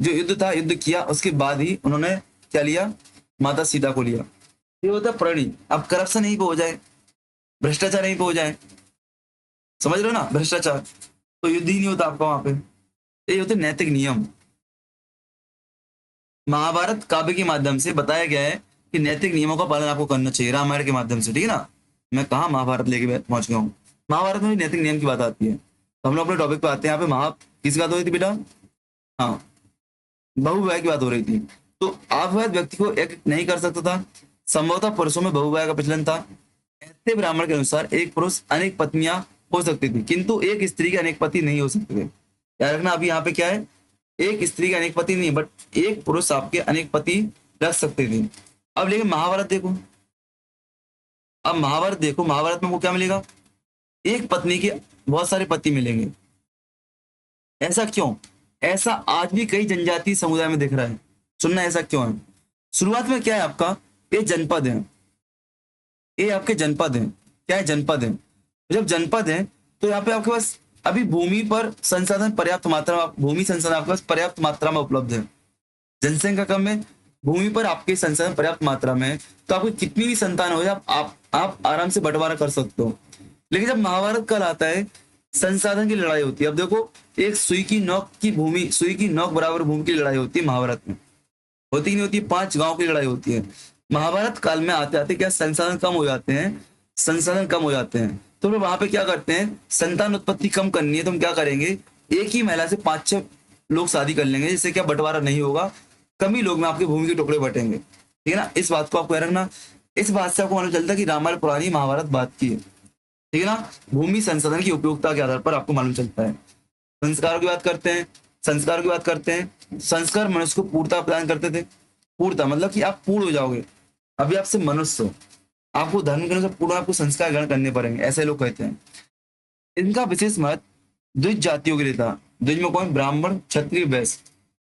जो युद्ध था, युद्ध किया, उसके बाद ही उन्होंने क्या लिया? माता सीता को लिया। ये होता है प्रणी। अब करप्शन नहीं पे हो जाए, भ्रष्टाचार नहीं पे हो जाए, समझ रहे हो ना? भ्रष्टाचार, तो युद्ध ही नहीं होता आपका वहां पे। ये होते नैतिक नियम। महाभारत काव्य के माध्यम से बताया गया है कि नैतिक नियमों का पालन आपको करना चाहिए, रामायण के माध्यम से, ठीक है ना? मैं कहा महाभारत लेके पहुंच गया हूँ। महाभारत में भी नैतिक नियम की बात आती है। तो हम लोग अपने टॉपिक पे आते हैं। यहाँ पे किसकी बात हो रही थी बेटा? हाँ, बहुविवाह की बात हो रही थी। तो अवैध व्यक्ति को एक नहीं कर सकता था। संभवतः पुरुषों में बहुविवाह का प्रचलन था। ऐसे ब्राह्मण के अनुसार एक पुरुष अनेक पत्नियां हो सकती थी, किंतु एक स्त्री के अनेक पति नहीं हो सकते थे। याद रखना, अभी यहाँ पे क्या है? एक स्त्री के अनेक पति नहीं, बट एक पुरुष आपके अनेक पति रख सकते थे। अब लेकिन महाभारत देखो, अब महाभारत देखो, महाभारत में वो क्या मिलेगा? एक पत्नी के बहुत सारे पति मिलेंगे। ऐसा क्यों? ऐसा आज भी कई जनजातीय समुदाय में दिख रहा है। सुनना, ऐसा क्यों है? शुरुआत में क्या है आपका? ये जनपद है, ये आपके जनपद हैं। क्या है? जनपद है। जब जनपद है तो यहाँ पे आपके पास अभी भूमि पर संसाधन पर्याप्त मात्रा में, भूमि संसाधन आपके पास पर्याप्त मात्रा में उपलब्ध है। जनसंख्या कम है, भूमि पर आपके संसाधन पर्याप्त मात्रा में है, तो आपको कितनी भी संतान हो जाए आप आराम से बंटवारा कर सकते हो। लेकिन जब महाभारत काल आता है, संसाधन की लड़ाई होती है। अब देखो, एक सुई की नोक की भूमि, सुई की नोक बराबर भूमि की लड़ाई होती है महाभारत में। होती नहीं होती? 5 गांव की लड़ाई होती है। महाभारत काल में आते आते क्या संसाधन कम हो जाते हैं, संसाधन कम हो जाते हैं। तो लोग वहां पे क्या करते हैं? संतान उत्पत्ति कम करनी है तो हम क्या करेंगे? एक ही महिला से 5-6 लोग शादी कर लेंगे, जिससे क्या बंटवारा नहीं होगा, कम ही लोग में आपके भूमि के टुकड़े बटेंगे। ठीक है ना? इस बात को आपको याद रखना। इस बात से आपको मालूम चलता है कि रामायण पुरानी महाभारत बात की है। ठीक है ना? भूमि संसाधन की उपयोगिता के आधार पर आपको मालूम चलता है। संस्कारों की बात करते हैं, संस्कारों की बात करते हैं। संस्कार मनुष्य को पूर्णता प्रदान करते थे। पूर्णता मतलब कि आप पूर्ण हो जाओगे। अभी आपसे मनुष्य हो, आपको धर्म के अनुसार पूर्ण आपको संस्कार ग्रहण करने पड़ेंगे, ऐसे लोग कहते हैं। इनका विशेष महत्व द्विज जातियों के लिए था। द्विज में कौन? ब्राह्मण, क्षत्रिय, वैश्य।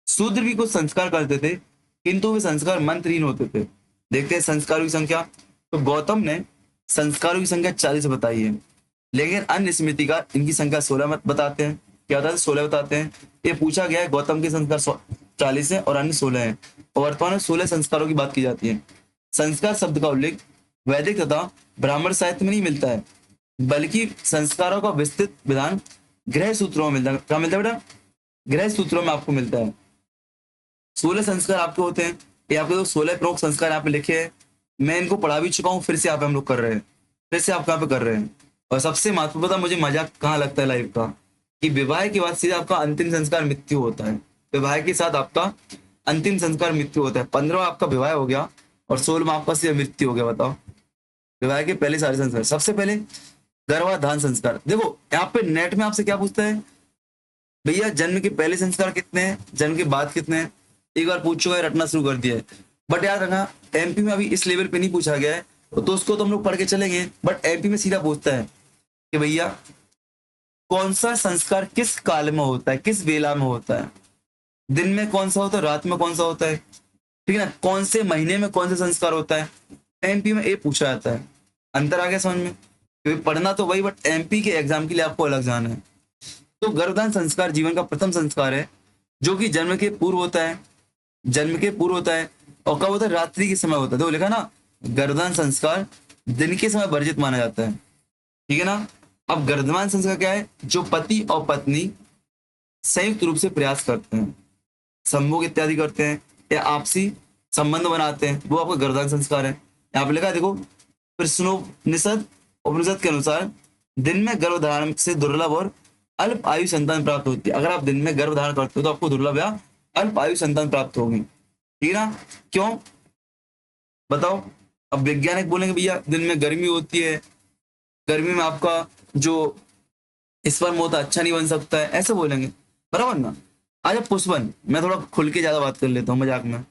शूद्र भी कुछ संस्कार करते थे, किंतु वे संस्कार मंत्रहीन होते थे। देखते हैं संस्कारों की संख्या। तो गौतम ने संस्कारों की संख्या 40 बताई है, लेकिन अन्य स्मृतिकार इनकी संख्या 16 मत बताते हैं। क्या बताते हैं? 16 बताते हैं। ये पूछा गया है, गौतम के संस्कार 40 है और अन्य 16 है, और वर्तमान में 16 संस्कारों की बात की जाती है। संस्कार शब्द का उल्लेख वैदिक तथा ब्राह्मण साहित्य में नहीं मिलता है, बल्कि संस्कारों का विस्तृत विधान गृह सूत्रों में मिलता है। क्या मिलता है बेटा? गृह सूत्रों में आपको मिलता है। 16 संस्कार आपके होते हैं। ये आपके तो 16 प्रमुख संस्कार यहाँ पे लिखे हैं। मैं इनको पढ़ा भी चुका हूँ, फिर से यहाँ पे हम लोग कर रहे हैं, फिर से आप यहाँ पे कर रहे हैं। और सबसे महत्वपूर्ण, पता मुझे मजाक कहाँ लगता है लाइफ का, कि विवाह के बाद सीधा आपका अंतिम संस्कार मृत्यु होता है। विवाह के साथ आपका अंतिम संस्कार मृत्यु होता है। 15वां आपका विवाह हो गया और 16वां आपका सीधा मृत्यु हो गया। बताओ, विवाह के पहले सारे संस्कार। सबसे पहले गर्भाधान संस्कार। देखो यहाँ पे नेट में आपसे क्या पूछता है, भैया जन्म के पहले संस्कार कितने हैं, जन्म के बाद कितने हैं? एक बार पूछ चुका है, रटना शुरू कर दिया है। बट याद रखना, एमपी में अभी इस लेवल पे नहीं पूछा गया है, तो उसको तो हम लोग पढ़ के चलेंगे। बट एमपी में सीधा पूछता है कि भैया कौन सा संस्कार किस काल में होता है, किस वेला में होता है, दिन में कौन सा होता है, रात में कौन सा होता है, ठीक है ना, कौन से महीने में कौन सा संस्कार होता है। एमपी में ये पूछा जाता है। अंतर आ गया समझ में? क्योंकि पढ़ना तो वही, बट एमपी के एग्जाम के लिए आपको अलग जाना है। तो गर्भधारण संस्कार जीवन का प्रथम संस्कार है, जो कि जन्म के पूर्व होता है। जन्म के पूर्व होता है। और कब होता है? रात्रि के समय होता है। तो लिखा ना, गर्भधारण संस्कार दिन के समय वर्जित माना जाता है। ठीक है ना। अब गर्भधारण संस्कार क्या है? जो पति और पत्नी संयुक्त रूप से प्रयास करते हैं, संभोग इत्यादि करते हैं या आपसी संबंध बनाते हैं, वो आपका गर्भधारण संस्कार है। यहाँ पे लिखा है देखो, प्रश्नोपनिषद उपनिषद के अनुसार दिन में गर्भधारण से दुर्लभ और अल्प आयु संतान प्राप्त होती है। अगर आप दिन में गर्भधारण करते हो तो आपको दुर्लभ या अल्प आयु संतान प्राप्त होगी। ठीक है ना। क्यों बताओ? अब वैज्ञानिक बोलेंगे भैया दिन में गर्मी होती है, गर्मी में आपका जो स्पर्म होता है अच्छा नहीं बन सकता है, ऐसे बोलेंगे, बराबर ना। आज अब पुष्पन, मैं थोड़ा खुल के ज्यादा बात कर लेता हूँ मजाक में।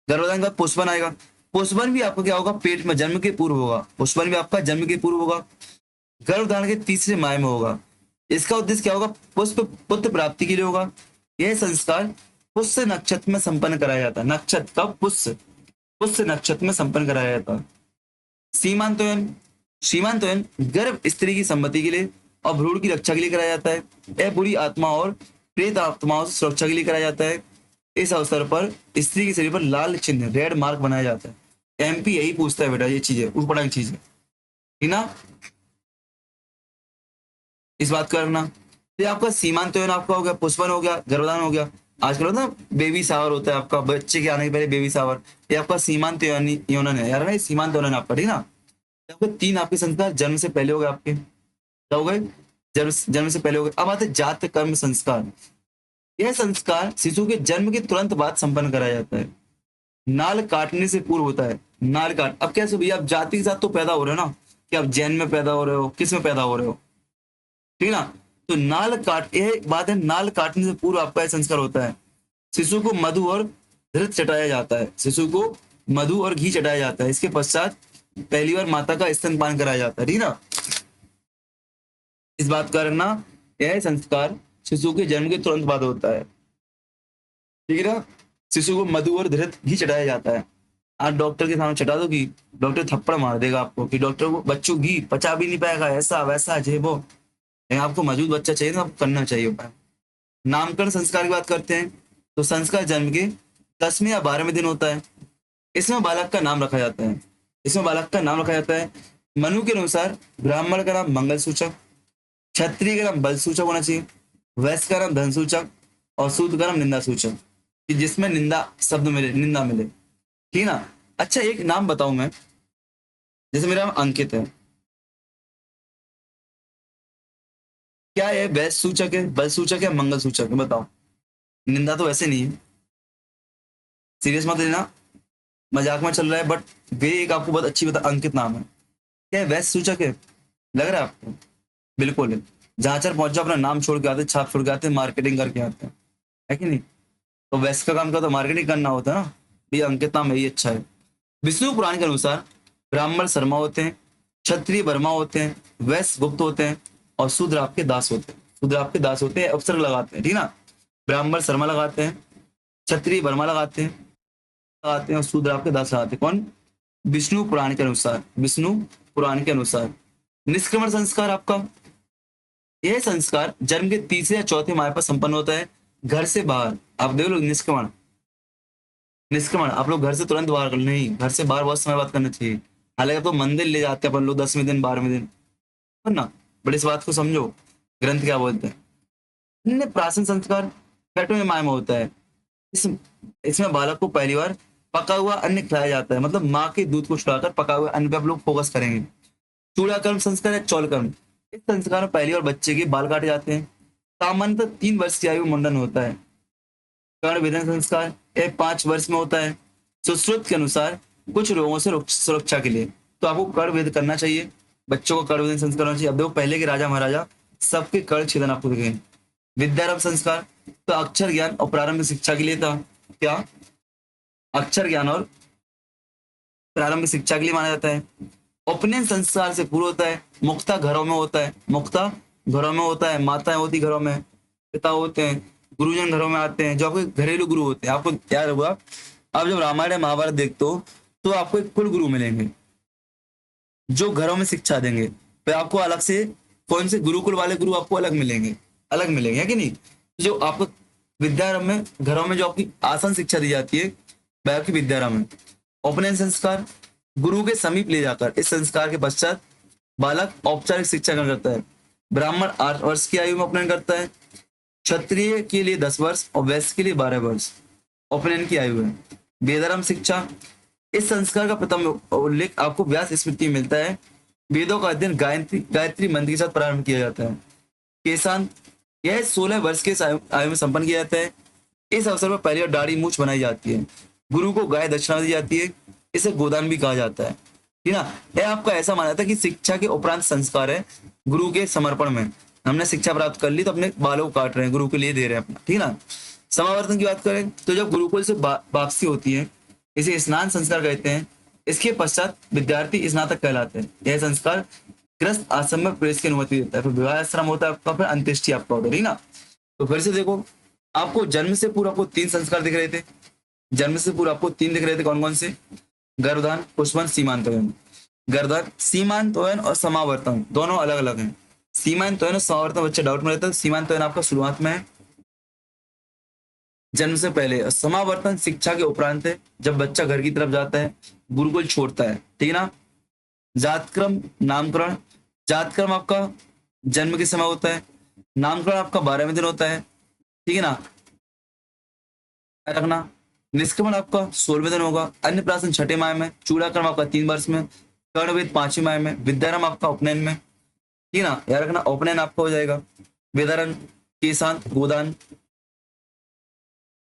गर्भधारण के बाद पुष्पन आएगा। पुष्पन भी आपका क्या होगा? पेट में जन्म के पूर्व होगा। पुष्पन भी आपका जन्म के पूर्व होगा, गर्भधारण के तीसरे माह में होगा। इसका उद्देश्य क्या होगा? पुष्प पुत्र प्राप्ति के लिए होगा। यह संस्कार पुष्य नक्षत्र में संपन्न कराया जाता है। नक्षत्र कब? पुष्य, पुष्य नक्षत्र में संपन्न कराया जाता है। सीमांतोयन, सीमांतोयन गर्भ स्त्री की सम्मति के लिए और भ्रूण की रक्षा के लिए कराया जाता है। यह बुरी आत्मा और प्रेत आत्माओं से सुरक्षा के लिए कराया जाता है। इस अवसर पर स्त्री के शरीर पर लाल चिन्ह, रेड मार्क बनाया जाता है। एमपी यही पूछता है बेटा, ये चीजें ऊपर की चीजें, ठीक ना। इस बात का रखना। तो ये आपका सीमांतोयन आपका हो गया, पुष्पन हो गया, गर्भधारण हो गया। आजकल होता है बेबी शावर होता है आपका, बच्चे के आने के पहले बेबी शावर। ये आपका सीमांत योनन है यार, ना सीमांत योनन आपका, ठीक ना। आपके तीन आपके संस्कार जन्म से पहले हो गए। आपके क्या हो गए? जन्म जन्म से पहले हो गए। अब आते जात कर्म संस्कार। यह संस्कार शिशु के जन्म के तुरंत बाद संपन्न कराया जाता है। नाल काटने से पूर्व होता है। नाल काट, अब कैसे भैया? आप जाति के साथ तो पैदा हो रहे हो ना, कि आप जैन में पैदा हो रहे हो, किस में पैदा हो रहे हो, ठीक ना। तो नाल काट, यह बात है, नाल काटने से पूर्व आपका यह संस्कार होता है। शिशु को मधु और घृत चटाया जाता है। शिशु को मधु और घी चटाया जाता है। इसके पश्चात पहली बार माता का स्तनपान कराया जाता है, ठीक ना। इस बात का रखना, यह संस्कार शिशु के जन्म के तुरंत बाद होता है, ठीक है ना। शिशु को मधु और घृत घी चटाया जाता है। आज डॉक्टर के सामने चटा दो कि डॉक्टर थप्पड़ मार देगा आपको, कि डॉक्टर को बच्चों घी पचा भी नहीं पाएगा, ऐसा वैसा जेबो। लेकिन आपको मजबूत बच्चा चाहिए तो आपको करना चाहिए उपाय। नामकरण संस्कार की बात करते हैं, तो संस्कार जन्म के 10वें या 12वें दिन होता है। इसमें बालक का नाम रखा जाता है। इसमें बालक का नाम रखा जाता है। मनु के अनुसार ब्राह्मण का नाम मंगल सूचक, क्षत्रिय का नाम बल सूचक होना चाहिए, वैश्य का नाम धन सूचक और शूद्र का नाम निंदा सूचक, कि जिसमें निंदा शब्द मिले, निंदा मिले, ठीक ना। अच्छा एक नाम बताऊं मैं, जैसे मेरा नाम अंकित है, क्या है? वैश्य सूचक है, बल सूचक है, मंगल सूचक है? बताओ। निंदा तो वैसे नहीं है, सीरियस मत लेना, मजाक में चल रहा है, बट वे एक आपको बहुत अच्छी बता, अंकित नाम है, क्या है? वैश्य सूचक है, लग रहा है आपको? बिल्कुल है। जहां चार पहुंच जाओ अपना नाम छोड़ के आते, छाप छोड़ के आते, मार्केटिंग करके आते हैं, है कि नहीं। तो वैश्य का काम क्या होता है? मार्केटिंग करना होता है ना। ये अंकित नाम यही अच्छा है। विष्णु पुराण के अनुसार ब्राह्मण शर्मा होते हैं, क्षत्रिय वर्मा होते हैं, वैश्य गुप्त होते हैं और शूद्र आपके दास होते हैं। शूद्र आपके दास होते हैं, अवसर लगाते हैं, ठीक ना। ब्राह्मण शर्मा लगाते हैं, क्षत्रिय वर्मा लगाते हैं और शूद्र आपके दास लगाते हैं। कौन? विष्णु पुराण के अनुसार, विष्णु पुराण के अनुसार। निष्क्रमण संस्कार आपका, यह संस्कार जन्म के तीसरे या चौथे माह पर संपन्न होता है। घर से बाहर, आप देख लो निष्क्रमण, निष्क्रमण आप लोग घर से तुरंत बाहर कर, नहीं, घर से बाहर बहुत समय बात करना चाहिए। हालांकि तो मंदिर ले जाते हैं अपन लोग 10वें दिन 12वें दिन, है ना। बट इस बात को समझो, ग्रंथ क्या बोलते हैं। अन्य प्राचीन संस्कार 6वें माह में होता है। इस इसमें बालक को पहली बार पका हुआ अन्न खिलाया जाता है, मतलब माँ के दूध को छुड़ाकर पका हुए अन्न पे आप लोग फोकस करेंगे। चूड़ा कर्म संस्कार या चौल कर्म, इस संस्कार में पहली बार बच्चे के बाल काटे जाते हैं। सामान्यतः 3 वर्ष की आयु में मुंडन होता है। कर्ण विधन संस्कार, यह 5 वर्ष में होता है। सुश्रुत के अनुसार कुछ रोगों से सुरक्षा के लिए तो आपको कर्ण भेद करना चाहिए। बच्चों को कर्ण विधन संस्कार होना चाहिए। अब देखो पहले के राजा महाराजा सबके कर्ण छेदन आपको दिखेंगे। विद्यारंभ संस्कार, तो अक्षर ज्ञान और प्रारंभिक शिक्षा के लिए था। क्या? अक्षर ज्ञान और प्रारंभिक शिक्षा के लिए माना जाता है। उपनयन संस्कार से पूर्व होता है। मुक्ता घरों में होता है, मुक्ता घरों में होता है। माताएं होती घरों में, पिता होते हैं, गुरुजन घरों में आते हैं, जो आपके घरेलू गुरु होते हैं। आपको याद होगा, आप जब रामायण या महाभारत देखते हो तो आपको एक कुल गुरु मिलेंगे जो घरों में शिक्षा देंगे। फिर आपको अलग से कौन से गुरुकुल वाले गुरु आपको अलग मिलेंगे है कि नहीं। जो आपको विद्यारंभ में घरों में जो आपकी आसन शिक्षा दी जाती है वह आपकी विद्यारंभ में। उपनयन संस्कार, गुरु के समीप ले जाकर इस संस्कार के पश्चात बालक औपचारिक शिक्षा ग्रहण करता है। ब्राह्मण 8 वर्ष की आयु में उपनयन करता है। क्षत्रिय के लिए 10 वर्ष और वैश्य के लिए 12 वर्ष उपनयन की आयु है। वेदारंभ शिक्षा, इस संस्कार का प्रथम उल्लेख आपको व्यास स्मृति में मिलता है। वेदों का अध्ययन गायत्री गायत्री मंत्र के साथ प्रारंभ किया जाता है। केशांत, यह 16 वर्ष के आयु में संपन्न किया जाता है। इस अवसर पर पहली बार दाढ़ी मूछ बनाई जाती है। गुरु को गाय दक्षिणा दी जाती है। इसे गोदान भी कहा जाता है, ठीक ना। यह आपका ऐसा माना जाता है कि शिक्षा के उपरांत संस्कार है गुरु के समर्पण में। हमने शिक्षा प्राप्त कर ली तो अपने बालों को काट रहे हैं, गुरु के लिए दे रहे हैं अपना, ठीक ना। समावर्तन की बात करें तो जब गुरुकुल से वापसी होती है इसे स्नान संस्कार कहते हैं। इसके पश्चात विद्यार्थी स्नातक कहलाते हैं। यह संस्कार ग्रस्त आश्रम में प्रवेश की अनुमति देता है। फिर विवाह आश्रम होता है आपका, फिर अंत्येष्टि आपका होता है, ठीक ना। तो फिर से देखो, आपको जन्म से पूर्व आपको 3 संस्कार दिख रहे थे। जन्म से पूर्व आपको 3 दिख रहे थे, कौन कौन से? गर्भधान, पुष्पन, सीमांतोयन। गर्भधान, सीमांतोयन और समावर्तन दोनों अलग अलग हैं। सीमांतोयन और समावर्तन बच्चे डाउट में रहता है। सीमांतोयन आपका शुरुआत में है, जन्म से पहले, और समावर्तन शिक्षा के उपरांत है, जब बच्चा घर की तरफ जाता है, गुरुकुल छोड़ता है, ठीक है ना। जातक्रम, नामकरण। जातक्रम आपका जन्म के समय होता है। नामकरण आपका 12वें दिन होता है, ठीक है ना। रखना। निष्क्रमण आपका 16वें दिन होगा। अन्नप्राशन 6ठे माह में। चूड़ाक्रम आपका 3 वर्ष में। कर्णवेद 5वीं माह में। विद्यारंभ आपका उपनयन में, ठीक है ना। याद रखना, उपनयन आपका हो जाएगा। वेदारंभ, केशांत, गोदान,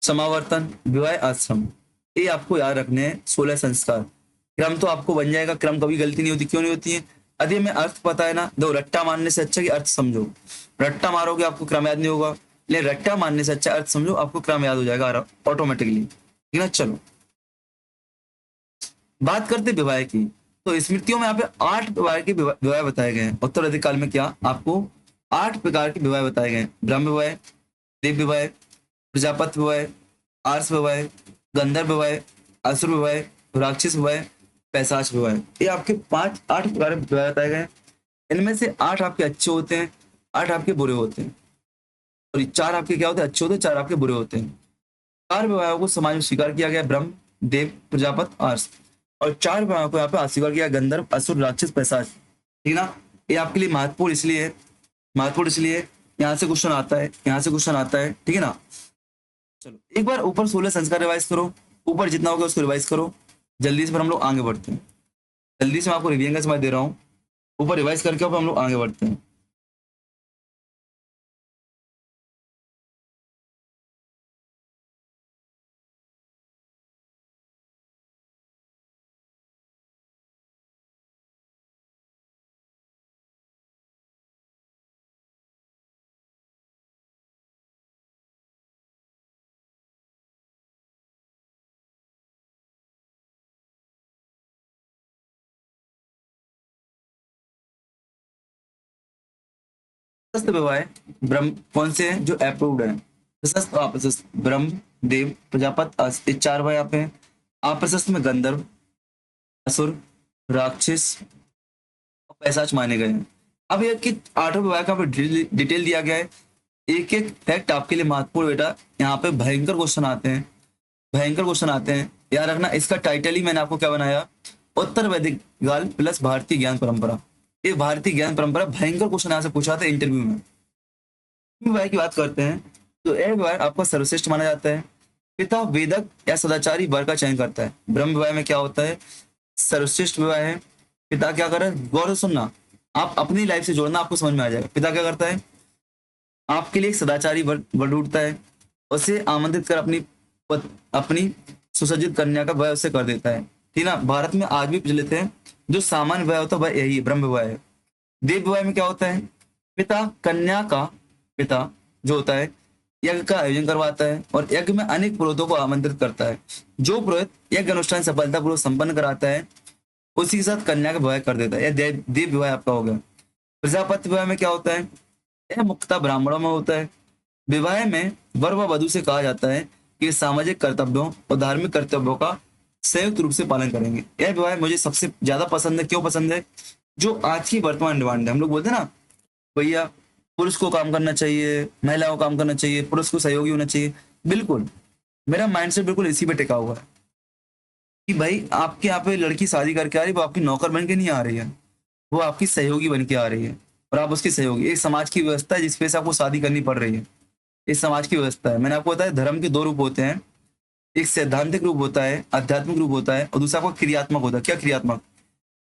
समावर्तन, विवाह आश्रम, ये आपको याद रखने हैं 16 संस्कार। क्रम तो आपको बन जाएगा, क्रम कभी गलती नहीं होती। क्यों नहीं होती है? यदि हमें अर्थ पता है ना, दो रट्टा मारने से अच्छा कि अर्थ समझो। रट्टा मारोगे आपको क्रम याद नहीं होगा, लेकिन रट्टा मारने से अच्छा अर्थ समझो, आपको क्रम याद हो जाएगा ऑटोमेटिकली, ठीक है। चलो बात करते विवाह की। तो स्मृतियों में यहाँ पे 8 प्रकार के विवाह बताए गए हैं। उत्तर वैदिक काल में क्या आपको 8 प्रकार के विवाह बताए गए हैं। ब्रह्म विवाह, देव विवाह, प्रजापति विवाह, आर्ष विवाह, गंधर्व विवाह, असुर विवाह, राक्षस विवाह, पैशाच विवाह। ये आपके 8 प्रकार के विवाह बताए गए हैं। इनमें से 8 आपके अच्छे होते हैं, 8 आपके बुरे होते हैं, और 4 आपके क्या होते हैं? अच्छे होते हैं, 4 आपके बुरे होते हैं। 4 विवाहों को समाज में स्वीकार किया गया, ब्रह्म, देव, प्रजापति, आर्ष, और 4 विवाहों को यहाँ पे अस्वीकार किया, गंधर्व, असुर, राक्षस, पैशाच, ठीक ना। ये आपके लिए महत्वपूर्ण इसलिए यहाँ से क्वेश्चन आता है, यहाँ से क्वेश्चन आता है, ठीक है ना। चलो एक बार ऊपर 16 संस्कार रिवाइज करो, ऊपर जितना होगा उसको रिवाइज करो जल्दी से, फिर हम लोग आगे बढ़ते हैं। जल्दी से मैं आपको रिवीजन का समय दे रहा हूँ, ऊपर रिवाइज करके फिर हम लोग आगे बढ़ते हैं। प्रशस्त विवाह ब्रह्म कौन से हैं जो अप्रूव्ड है? प्रशस्त और अप्रशस्त, ब्रह्म, देव, प्रजापति, ये 4 विवाह यहाँ पे हैं। अप्रशस्त में गंधर्व, असुर, राक्षस और पैशाच माने गए हैं। अब ये कि 8 विवाह का डिटेल दिया गया है। एक एक फैक्ट आपके लिए महत्वपूर्ण बेटा, यहाँ पे भयंकर क्वेश्चन आते हैं, भयंकर क्वेश्चन आते हैं, याद रखना। इसका टाइटल ही मैंने आपको क्या बनाया, उत्तर वैदिक काल प्लस भारतीय ज्ञान परंपरा। ये भारतीय ज्ञान परंपरा, भयंकर क्वेश्चन यहाँ से पूछा था इंटरव्यू में। विवाह की बात करते हैं तो यह विवाह आपका सर्वश्रेष्ठ माना जाता है। पिता वेदक या सदाचारी वर का चयन करता है। ब्रह्म विवाह में क्या होता है? सर्वश्रेष्ठ विवाह है। पिता क्या कर रहा है? गौर से सुनना, आप अपनी लाइफ से जोड़ना, आपको समझ में आ जाएगा। पिता क्या करता है? आपके लिए एक सदाचारी वर ढूंढता है, उसे आमंत्रित कर अपनी सुसज्जित कन्या का विवाह उससे कर देता है, ठीक ना। भारत में आज भी प्रचलित है, जो सामान्य विवाह होता है वह यही ब्रह्म विवाह है। देव विवाह में क्या होता है? पिता जो होता है यज्ञ का आयोजन करवाता है और यज्ञ में अनेक पुरोहितों को आमंत्रित करता है। जो पुरोहित यज्ञ अनुष्ठान सफलतापूर्वक संपन्न कराता है उसी के साथ कन्या का विवाह कर देता है। यह देव विवाह आपका हो गया। प्रजापति विवाह में क्या होता है? यह मुख्यतः ब्राह्मणों में होता है। विवाह में वर व वधू से कहा जाता है कि सामाजिक कर्तव्यों और धार्मिक कर्तव्यों का संयुक्त रूप से पालन करेंगे। यह विवाह मुझे सबसे ज्यादा पसंद है। क्यों पसंद है? जो आज की वर्तमान डिमांड है, हम लोग बोलते हैं ना भैया पुरुष को काम करना चाहिए, महिला को काम करना चाहिए, पुरुष को सहयोगी होना चाहिए। बिल्कुल मेरा माइंडसेट बिल्कुल इसी पे टिका हुआ है कि भाई आपके यहाँ पे लड़की शादी करके आ रही है, वो आपकी नौकर बन के नहीं आ रही है, वो आपकी सहयोगी बन के आ रही है और आप उसकी सहयोगी। एक समाज की व्यवस्था है जिस पे से आपको शादी करनी पड़ रही है, इस समाज की व्यवस्था है। मैंने आपको बताया धर्म के दो रूप होते हैं, एक सैद्धांतिक रूप होता है, आध्यात्मिक रूप होता है, और दूसरा आपका क्रियात्मक होता है। क्या क्रियात्मक?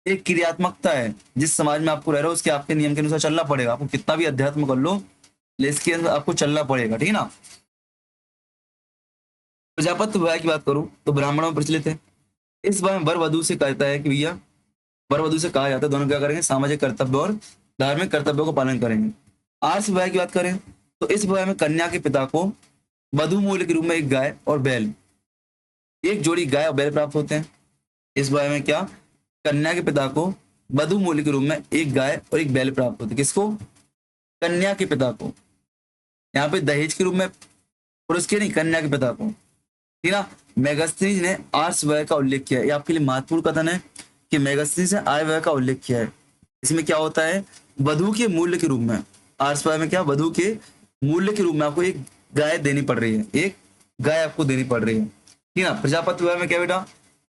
एक क्रियात्मकता है, जिस समाज में आपको रह रहे हो उसके आपके नियम के अनुसार चलना पड़ेगा, आपको कितना भी अध्यात्म कर लो लेकिन इसके अंदर आपको चलना पड़ेगा, ठीक है ना। प्रजापत्य विवाह की बात करूं तो ब्राह्मणों में प्रचलित है। इस बार वर वधु से कहता है कि भैया, वर वधु से कहा जाता है दोनों क्या करेंगे, सामाजिक कर्तव्य और धार्मिक कर्तव्यों का पालन करेंगे। आर्ष विवाह की बात करें तो इस विवाह में कन्या के पिता को वधु मूल्य के रूप में एक गाय और बैल, एक जोड़ी गाय और बैल प्राप्त होते हैं। इस विवाह में क्या, कन्या के पिता को वधु मूल्य के रूप में एक गाय और एक बैल प्राप्त होते हैं। किसको? कन्या के पिता को। यहाँ पे दहेज के रूप में पुरुष के नहीं, कन्या के पिता को, ठीक ना। मेगास्थनीज ने आर्ष व्यय का उल्लेख किया है, ये आपके लिए महत्वपूर्ण कथन है कि मेगास्थनीज ने आय व्यय का उल्लेख किया है। इसमें क्या होता है, वधु के मूल्य के रूप में, आर्ष व्यय में क्या, वधु के मूल्य के रूप में आपको एक गाय देनी पड़ रही है, एक गाय आपको देनी पड़ रही है, ठीक ना। प्रजापति व्यय में क्या बेटा,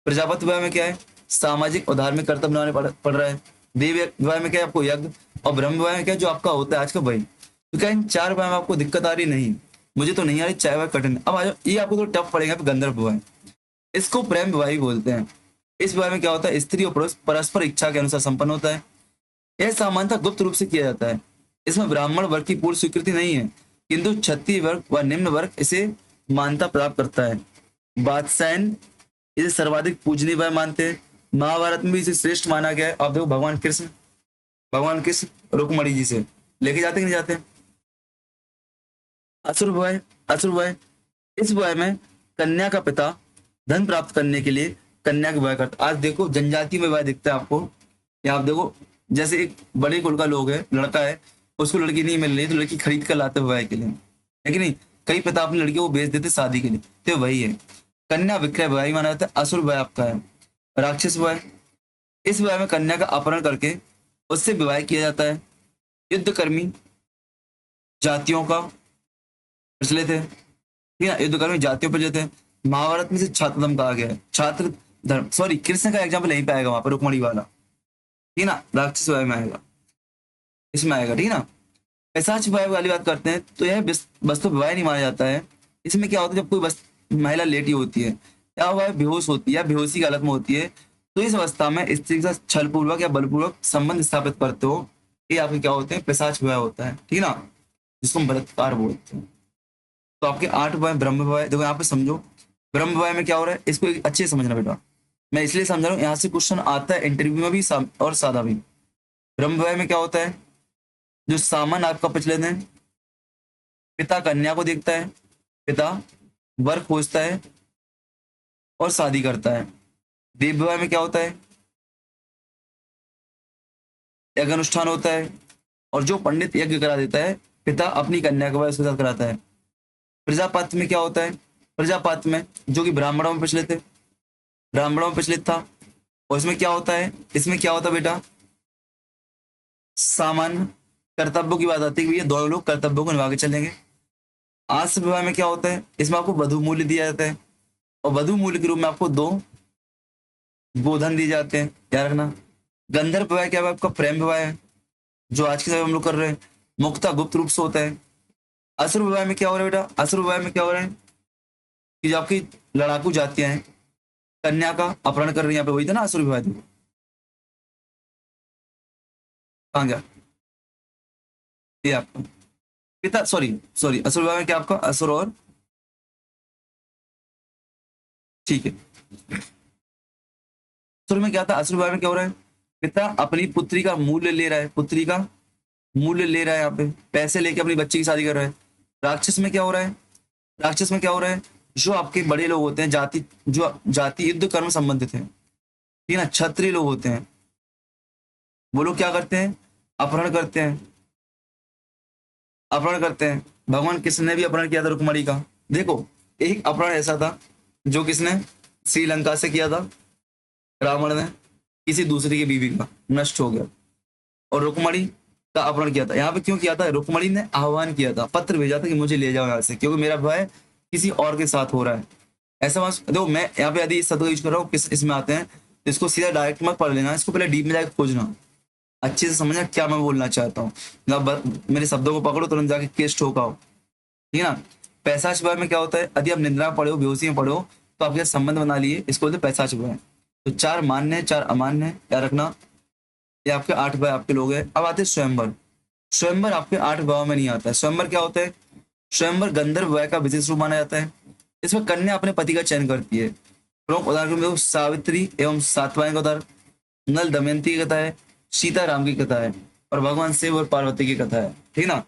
प्रजापति व्यय में क्या है, सामाजिक और धार्मिक कर्तव्य निभाने पड़ रहा है। देव व्यय में क्या है, आपको यज्ञ, और ब्रह्म व्यय में क्या जो आपका होता है आज का वही। तो क्या इन चार व्यय में आपको दिक्कत आ रही? नहीं, मुझे तो नहीं आ रही, चाय वाय कठिन। अब आ जाओ, ये आपको तो टफ पड़ेगा, गंधर्व विवाह, इसको प्रेम विवाह भी बोलते हैं। इस विवाह में क्या होता है, स्त्री और पुरुष परस्पर इच्छा के अनुसार संपन्न होता है। यह सामान्यतः गुप्त रूप से किया जाता है। इसमें ब्राह्मण वर्ग की पूर्ण स्वीकृति नहीं है, किंतु क्षत्रिय वर्ग व निम्न वर्ग इसे मान्यता प्राप्त करता है। बादशाहन इसे सर्वाधिक पूजनीय विवाह मानते हैं। महाभारत में भी इसे श्रेष्ठ माना गया है। आप देखो भगवान कृष्ण रुक्मणी जी से लेके जाते कि नहीं जाते। असुर विवाह, असुर विवाह, इस विवाह में कन्या का पिता धन प्राप्त करने के लिए कन्या का विवाह करता। आज देखो जनजाति में विवाह दिखता है आपको, या आप देखो जैसे एक बड़े कुल का लोग है, लड़का है, उसको लड़की नहीं मिल रही तो लड़की खरीद कर लाते विवाह के लिए, है कि नहीं। कई पिता अपनी लड़की को बेच देते शादी के लिए, तो वही है कन्या विक्रय विवाह ही माना जाता है। असुर विवाह आपका है राक्षस विवाह। इस विवाह में कन्या का अपहरण करके उससे विवाह किया जाता है। युद्धकर्मी जातियों का प्रचलित है, ठीक है। युद्धकर्मी जातियों पर जो थे, महाभारत में से छात्र धर्म कहा गया है, छात्र धर्म, सॉरी कृष्ण का एग्जाम्पल यहीं पे आएगा, वहां पर रुक्मणी वाला, ठीक है ना। राक्षस विवाह में आएगा, इसमें आएगा, ठीक है ना। पैशाच विवाह वाली बात करते हैं तो यह वस्तु विवाह नहीं माना जाता है। इसमें क्या होता है, जब कोई महिला लेटी होती है या वह बेहोश होती है या बेहोशी की हालत में होती है, तो इस अवस्था में स्त्री के साथ छल पूर्वक या बलपूर्वक संबंध स्थापित करते हो, ये आपके क्या होते हैं, पैशाच विवाह होता है, ठीक है ना, जिसको हम बलात्कार बोलते हैं। तो आपके 8 विवाह ब्रह्म विवाह, देखो यहाँ पे समझो ब्रह्म विवाह में क्या हो रहा है, इसको अच्छे से समझना बेटा। मैं इसलिए समझा रहा हूँ, यहाँ से क्वेश्चन आता है इंटरव्यू में भी और सादा भी। ब्रह्म विवाह में क्या होता है, जो सामान आपका प्रचलित है, पिता कन्या को देखता है, पिता वर खोजता है और शादी करता है। देव विवाह में क्या होता है, यज्ञ अनुष्ठान होता है और जो पंडित यज्ञ करा देता है, पिता अपनी कन्या का विवाह उसके साथ कराता है। प्रजापात में क्या होता है, प्रजापात में जो कि ब्राह्मणों में प्रचलित है, ब्राह्मणों में प्रचलित था, और इसमें क्या होता है, इसमें क्या होता है बेटा, सामान्य कर्तव्यों की बात आती है कि ये दोनों लोग कर्तव्यों को निभा के चलेंगे। आर्ष विवाह में क्या होता है, इसमें आपको वधु मूल्य दिया जाता है, और वधु मूल्य के रूप में आपको 2 गोधन दिए जाते हैं, याद रखना। गंधर्व विवाह क्या है, आपका प्रेम विवाह है, जो आज के समय हम लोग कर रहे हैं, मुक्ता गुप्त रूप से होता है। असुर विवाह में क्या हो रहा है बेटा, असुर विवाह में क्या हो रहा है कि जो आपकी लड़ाकू जातियां हैं कन्या का अपहरण कर रही है, यहाँ पे वही था ना असुर विवाह, देखो कहाँ गया ये आपका पिता, सॉरी सॉरी, असुर विवाह में क्या आपका असुर, और ठीक है, असुर में क्या था, असुर विवाह में क्या हो रहा है, पिता अपनी पुत्री का मूल्य ले रहा है, पुत्री का मूल्य ले रहा है, यहाँ पे पैसे लेके अपनी बच्ची की शादी कर रहा है। राक्षस में क्या हो रहा है, राक्षस में क्या हो रहा है, जो आपके बड़े लोग होते हैं, जाति, जो जाति युद्ध कर्म संबंधित है, ठीक है ना, क्षत्रिय लोग होते हैं, वो लोग क्या करते हैं, अपहरण करते हैं, अपहरण करते हैं। भगवान कृष्ण ने भी अपहरण किया था रुक्मणी का। देखो एक अपहरण ऐसा था जो किसने श्रीलंका से किया था, रावण ने किसी दूसरी की बीवी का, नष्ट हो गया। और रुक्मणी का अपहरण किया था। यहाँ पे क्यों किया था? रुक्मणी ने आह्वान किया था, पत्र भेजा था कि मुझे ले जाओ यहाँ से, क्योंकि मेरा विवाह किसी और के साथ हो रहा है। ऐसा मत देखो, मैं यहाँ पे यदि इस शब्द का यूज कर रहा हूँ किस इसमें आते हैं, तो इसको सीधा डायरेक्ट मत पढ़ लेना, इसको पहले डीप में जाकर खोजना, अच्छे से समझना क्या मैं बोलना चाहता हूँ। मेरे शब्दों को पकड़ो, तुरंत जाके केस ठोकाओ, ठीक है ना। पैशाच विवाह में क्या होता है? यदि आप निद्रा में पढ़े हो, बेहोशी में पढ़े हो, तो आपके साथ संबंध बना लिए, इसको बोलते हैं पैशाच विवाह। तो 4 मान्य है, 4 अमान्य है, याद रखना। ये आपके 8 विवाह आपके लोग हैं। अब आते हैं स्वयंवर। स्वयंवर आपके 8 विवाह में नहीं आता है। स्वयंवर क्या होता है? स्वयंवर गंधर्व विवाह का विशेष रूप माना जाता है। इसमें कन्या अपने पति का चयन करती है। प्रमुख उदाहरण में सावित्री एवं सातवायन का उदाहरण, नल दमयंती की कथा है, सीता राम की कथा है, और भगवान शिव और पार्वती की कथा है, ठीक ना।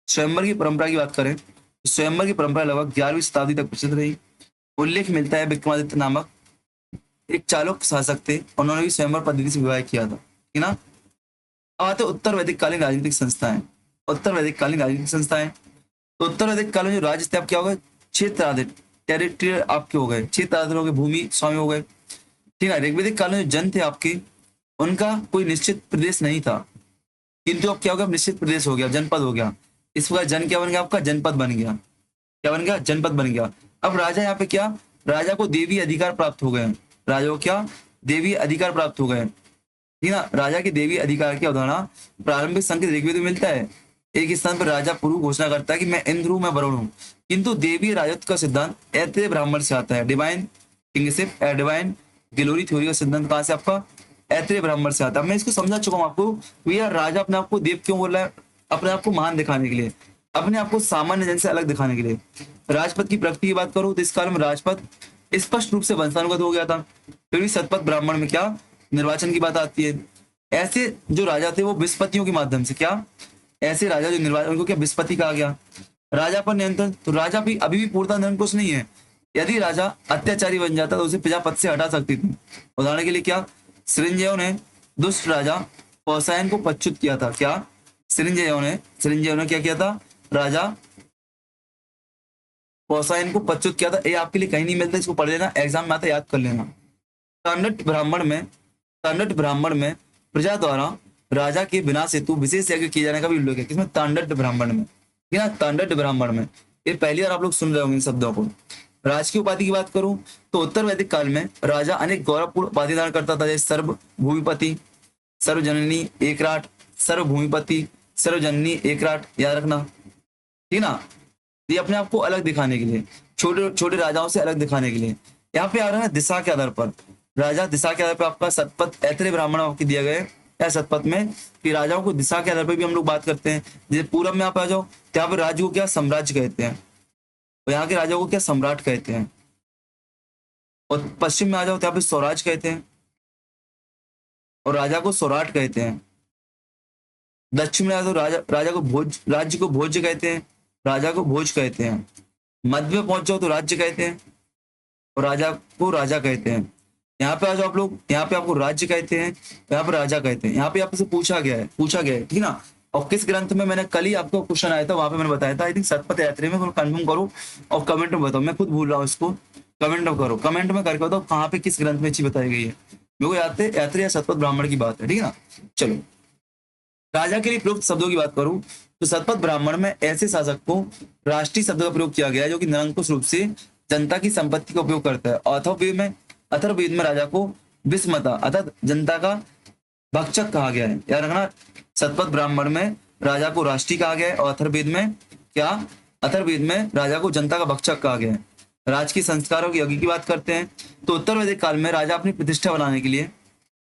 स्वयंवर की परंपरा की बात करें तो स्वयंवर की परंपरा लगभग 11वीं शताब्दी तक प्रसिद्ध रही। उल्लेख मिलता है विक्रमादित्य नामक एक चालुक्य शासक थे, उन्होंने भी स्वयंवर पद्धति से विवाह किया था, ठीक ना। अब आते उत्तर वैदिक कालीन राजनीतिक संस्थाएं। उत्तर वैदिक कालीन राजनीतिक संस्थाएं, तो उत्तर वैदिक काल में जो राज्य थे, आप क्या हो गए? क्षेत्र टेरिटरी आपके हो गए, क्षेत्र हो गए, भूमि स्वामी हो गए, ठीक है। ऋग्वेदिक काल में जो जन थे आपके, उनका कोई निश्चित प्रदेश नहीं था, किंतु अब क्या हो गया? निश्चित प्रदेश हो गया, जनपद हो गया। इस प्रकार जन क्या बन गया? आपका जनपद बन गया। क्या बन गया? जनपद बन गया। अब राजा यहाँ पे क्या? राजा को देवी अधिकार प्राप्त हो गए। राजा को क्या? देवी अधिकार प्राप्त हो गए, ठीक ना। राजा के देवी अधिकार की अवधारणा प्रारंभिक संकेत ऋग्वेद में मिलता है। एक स्थान पर राजा पूर्व घोषणा करता है कि मैं इंद्र हूं, मैं वरुण हूं, किंतु देवी राजत्व का सिद्धांत ऐत्रेय ब्राह्मण से आता है। Divine kingship, divine glory theory का सिद्धांत कहां से? आपका ऐत्रेय ब्राह्मण से आता है। मैं इसको समझा चुका हूं आपको, भैया राजा अपने आप को देव क्यों बोल रहा है? अपने आप को महान दिखाने के लिए, अपने आप को सामान्य जन से अलग दिखाने के लिए। राजपद की प्रकृति की बात करूं तो इस काल में राजपद स्पष्ट रूप से वंशानुगत हो गया था। फिर भी सतपथ ब्राह्मण में क्या निर्वाचन की बात आती है। ऐसे जो राजा थे वो विस्पतियों के माध्यम से, क्या ऐसे राजा जो निर्वाचन, उनको क्या विस्पति कहा गया। राजा पर नियंत्रण, तो राजा भी अभी भी पूर्णतः निरंकुश नहीं है। यदि राजा अत्याचारी बन जाता तो उसे प्रजापद से हटा सकती थी। उदाहरण के लिए क्या? सृंजयों ने दुष्ट राजा पौसायन को पदच्युत किया था। क्या? सृंजयों ने क्या किया था? राजा पौसायन को पदच्युत किया था। ये आपके लिए कहीं नहीं मिलता, इसको पढ़ लेना, एग्जाम में आता है, याद कर लेना। तांडट ब्राह्मण में प्रजा द्वारा राजा के विनाश हेतु विशेष यज्ञ किए जाने का भी उल्लेख है। किसमें? तांडट ब्राह्मण में, ठीक है ना। तांडट ब्राह्मण में, ये पहली बार आप लोग सुन रहे होंगे इन शब्दों को। राजकीय उपाधि की बात करूं तो उत्तर वैदिक काल में राजा अनेक गौरवपूर्ण उपाधि धारण करता था, जैसे सर्व भूमिपति, सर्वजननी एकराट, सर्वभूमिपति, सर्वजननी एकराट, याद रखना, ठीक ना। ये अपने आप को अलग दिखाने के लिए, छोटे छोटे राजाओं से अलग दिखाने के लिए। यहाँ पे आ रहा है दिशा के आधार पर, राजा दिशा के आधार पर आपका सतपथ ऐत्रेय ब्राह्मण आपके दिया गए या सतपथ में, कि राजाओं को दिशा के आधार पर भी हम लोग बात करते हैं। जैसे पूरब में आप आ जाओ तो यहाँ पे राज्य को क्या साम्राज्य कहते हैं, और यहाँ के राजाओं को क्या सम्राट कहते हैं। और पश्चिम में आ जाओ तो यहाँ पे स्वराज कहते हैं, और राजा को स्वराट कहते हैं। दक्षिण में आ जाओ, राजा को भोज, राज्य को भोज्य कहते हैं, राजा को भोज कहते हैं। मध्य में पहुंच जाओ तो राज्य कहते हैं, और राजा को राजा कहते हैं। यहाँ पे आ जाओ आप लोग, यहाँ पे आपको राज्य कहते हैं, यहाँ पे राजा कहते हैं। यहाँ पे आपसे पूछा गया है, ठीक ना। और किस ग्रंथ में? मैंने कल ही आपको क्वेश्चन आया था, वहां पे मैंने बताया था, आई थिंक सतपथ यात्री में। कंफर्म करो और कमेंट में बताओ, मैं खुद भूल रहा हूँ इसको। कमेंट में करो, कमेंट में करके बताओ कहाँ पे किस ग्रंथ में अच्छी बताई गई है। मेरे को याद है यात्री या सतपथ ब्राह्मण की बात है, ठीक है ना। चलो, राजा के लिए प्रयुक्त शब्दों की बात करूं तो सतपथ ब्राह्मण में ऐसे शासक को राष्ट्रीय शब्द का प्रयोग किया गया है जो कि निरंकुश रूप से जनता की संपत्ति का उपयोग करता है। अथर्ववेद में राजा को विस्मता अर्थात जनता का भक्षक कहा गया है, याद रखना। सतपथ ब्राह्मण में राजा को राष्ट्रीय कहा गया है, और अथर्ववेद में क्या? अथर्ववेद में राजा को जनता का भक्षक कहा गया है। राजकीय संस्कारों की यज्ञ की बात करते हैं तो उत्तर वैदिक काल में राजा अपनी प्रतिष्ठा बनाने के लिए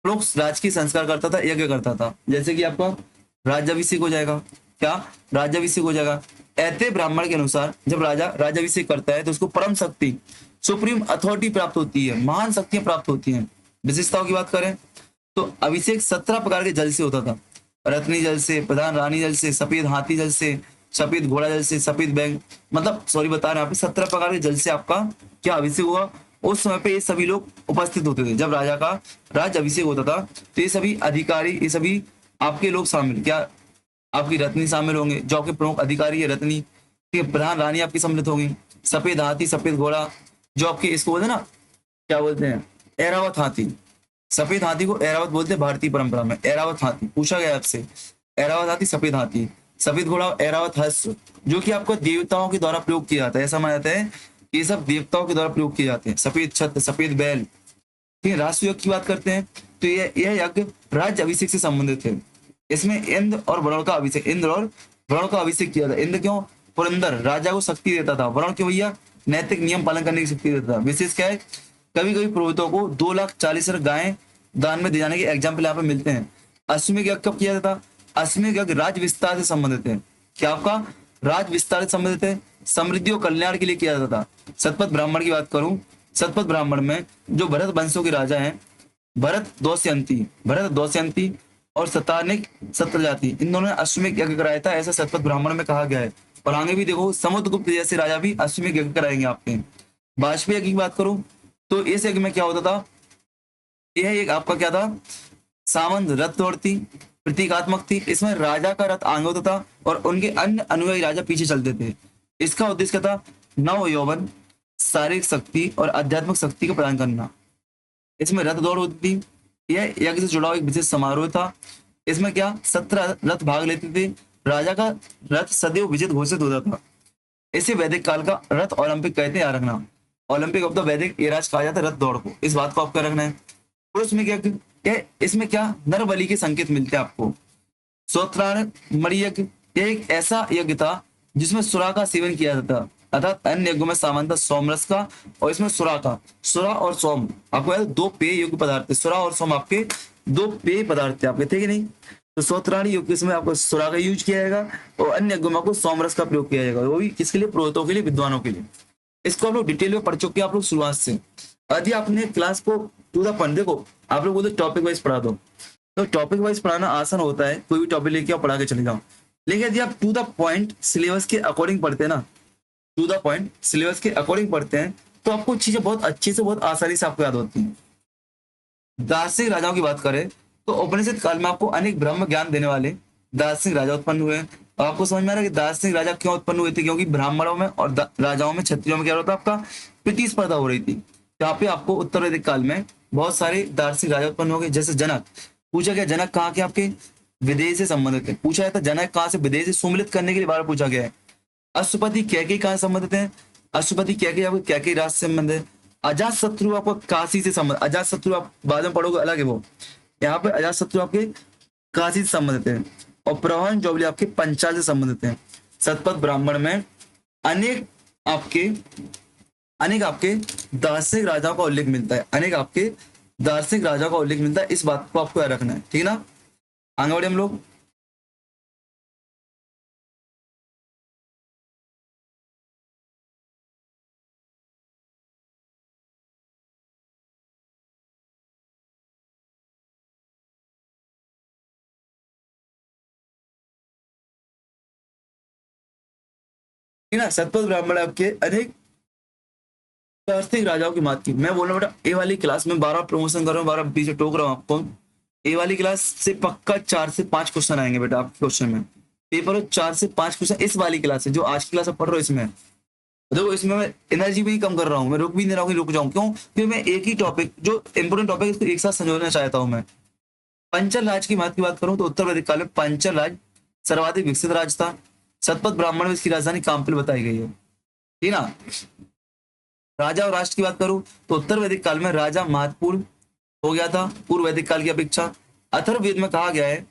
लोग राजकीय संस्कार करता था, यज्ञ करता था। जैसे कि आपका राज्याभिषेक हो जाएगा, क्या? राज्याभिषेक हो जाएगा। ऐत्रेय ब्राह्मण के अनुसार जब राजा राज्याभिषेक करता है तो उसको परम शक्ति, सुप्रीम अथॉरिटी प्राप्त होती है, महान शक्तियां प्राप्त होती हैं। विशेषताओं की बात करें तो अभिषेक 17 प्रकार के जल से होता था। रत्नी जल से, प्रधान रानी जल से, सफेद हाथी जल से, सफेद घोड़ा जल से, सफेद बैंग, मतलब सॉरी बता रहे हैं आप, 17 प्रकार के जल से आपका क्या अभिषेक हुआ। उस समय पे ये सभी लोग उपस्थित होते थे। जब राजा का राज्य अभिषेक होता था तो ये सभी अधिकारी, ये सभी आपके लोग शामिल, क्या आपकी रत्नी शामिल होंगे, जो आपके प्रमुख अधिकारी है रत्नी, ठीक है। प्रधान रानी आपकी सम्मिलित होगी, सफेद हाथी, सफेद घोड़ा, जो आपके इसको बोलते हैं ना, क्या बोलते हैं, ऐरावत हाथी, सफेद हाथी को ऐरावत बोलते हैं भारतीय परंपरा में। ऐरावत हाथी पूछा गया आपसे, ऐरावत हाथी, सफेद हाथी, सफेद घोड़ा, ऐरावत हंस, जो कि आपको देवताओं के द्वारा प्रयोग किया जाता है। ऐसा माना जाता है कि ये सब देवताओं के द्वारा प्रयोग किए जाते हैं। सफेद छत्र, सफेद बैल। ठीक है, राष्ट्र यज्ञ की बात करते हैं तो यह यज्ञ राज्य अभिषेक से संबंधित है। इसमें इंद्र और वरुण का अभिषेक, इंद्र और वरुण का अभिषेक किया था। इंद्र क्यों? पुरंदर राजा को शक्ति देता था। वरुण क्यों भैया? नैतिक नियम पालन करने की शक्ति देता था। विशेष क्या है, कभी कभी पुरोहितों को 2,40,000 गायें दान में दे जाने के एग्जाम्पल यहाँ पे मिलते हैं। अश्वमेध यज्ञ कब किया जाता? अश्वमेध यज्ञ राज विस्तार से संबंधित है। क्या आपका? राज विस्तार से संबंधित है, समृद्धि और कल्याण के लिए किया जाता था। शतपथ ब्राह्मण की बात करूं, शतपथ ब्राह्मण में जो भरत वंशों के राजा हैं, भरत दौष्यंती और शतानिक सत्रजाति, इन दोनों ने अश्वमेध यज्ञ कराया था, ऐसा शतपथ ब्राह्मण में कहा गया है। और आगे भी देखो, समुद्रगुप्त जैसे राजा भी अश्वमेध यज्ञ कराएंगे आपके। वाजपेयी यज्ञ की बात करूं तो इस यज्ञ में क्या होता था, यह एक आपका क्या था, सामंत रथ दौड़ती, प्रतीकात्मक थी। इसमें राजा का रथ आगे होता था और उनके अन्य अनुयायी राजा पीछे चलते थे। इसका उद्देश्य क्या था? नव यौवन, शारीरिक शक्ति और आध्यात्मिक शक्ति को प्रदान करना। इसमें रथ दौड़ होती थी। यह यज्ञ से जुड़ा हुआ एक विशेष समारोह था। इसमें क्या 17 रथ भाग लेते थे। राजा का रथ सदैव विजित घोषित होता था। इसे वैदिक काल का रथ ओलंपिक कहते हैं, याद रखना। ओलंपिक ऑफ द वैदिक एराज कहा जाता है रथ दौड़ को, इस बात को आपको रखना है। पुरुष में क्या इसमें क्या नर बलि के संकेत मिलते हैं आपको। स्वत्राण मणि यज्ञ, यह एक ऐसा यज्ञ था जिसमें सुरा का सेवन किया जाता, अर्थात अन्य यज्ञों में सामान था सोमरस का, और इसमें सुरा का। सुरा और सोम आपको याद, दो पेय योग्य पदार्थ थे। सुरा और सोम आपके दो पेय पदार्थ थे आपके, थे कि नहीं? तो स्वत्राणी युग इसमें आपको सुरा का यूज किया जाएगा और अन्य यज्ञों में आपको सोमरस का प्रयोग किया जाएगा, वो भी किसके लिए? पुरोहितों के लिए, विद्वानों के लिए। इसको आप लोग डिटेल में पढ़ चुके हैं आप लोग शुरुआत से। यदि आपने क्लास को टू द पॉइंट, देखो आप लोग बोलते टॉपिक वाइज पढ़ा दो, तो टॉपिक वाइज पढ़ाना आसान होता है, कोई भी टॉपिक लेके आप पढ़ा के चले जाओ। लेकिन यदि आप टू द पॉइंट सिलेबस के अकॉर्डिंग पढ़ते हैं ना, टू द पॉइंट सिलेबस के अकॉर्डिंग पढ़ते हैं, तो आपको चीजें बहुत अच्छे से, बहुत आसानी से आपको याद होती हैं। दार्शनिक राजाओं की बात करें तो उपनिषद काल में आपको अनेक ब्रह्म ज्ञान देने वाले दार्शनिक राजा उत्पन्न हुए। और आपको समझ में आ रहा है कि दार्शनिक राजा क्यों उत्पन्न हुए थे? क्योंकि ब्राह्मणों में और राजाओं में, क्षत्रियों में क्या होता था, आपका प्रतिस्पर्धा हो रही थी। यहाँ पे आपको उत्तर वैदिक काल में बहुत सारे दार्शनिक राजा उत्पन्न हो गए। जैसे जनक, पूछा गया जनक कहाँ के? आपके विदेश से संबंधित है। पूछा जाता जनक कहाँ से? विदेश से सुमिलित करने के लिए बार पूछा गया है। अश्वपति कैकेयी कहाँ से संबंधित है? अश्वपति कैकेयी आपको कैकेयी राज से संबंध है। अजात शत्रु आपको काशी से संबंध, अजात शत्रु आप बाद में पढ़ोगे, अलग है वो। यहाँ पे अजात शत्रु आपके काशी से संबंधित है। और प्रहन चौबली आपके पंचाल से संबंधित है। शतपथ ब्राह्मण में अनेक आपके दार्शनिक राजाओं का उल्लेख मिलता है, अनेक आपके दार्शनिक राजाओं का उल्लेख मिलता है। इस बात को आपको याद रखना है, ठीक है ना? आगे बढ़े हम लोग। ठीक है ना? शतपथ ब्राह्मण आपके अनेक दार्शनिक राजाओं की बात की। मैं बोल रहा हूँ बेटा, ए वाली क्लास में 12 प्रमोशन कर रहा हूँ, 12 पीछे टोक रहा हूँ आपको। ए वाली क्लास से पक्का 4 से 5 क्वेश्चन आएंगे बेटा आपके क्वेश्चन में। पेपर 4 से 5 क्वेश्चन इस वाली क्लास से, जो आज की क्लास आप पढ़ रहे हो इसमें। देखो इसमें मैं एनर्जी भी कम कर रहा हूँ, मैं रुक भी नहीं रहा हूँ कि रुक जाऊँ। क्यों? क्योंकि मैं एक ही टॉपिक, जो इंपोर्टेंट टॉपिक है, इसको एक साथ समझना चाहता हूँ मैं। पंचल राज की बात करूँ तो उत्तर वैदिक काल में पंचल राज सर्वाधिक विकसित राज था। शतपथ ब्राह्मण में इसकी राजधानी काम्पिल बताई गई है, ठीक ना? राजा और राष्ट्र की बात करूं तो उत्तर वैदिक काल में राजा महत्वपूर्ण हो गया था पूर्व वैदिक काल की अपेक्षा। अथर्ववेद में कहा गया है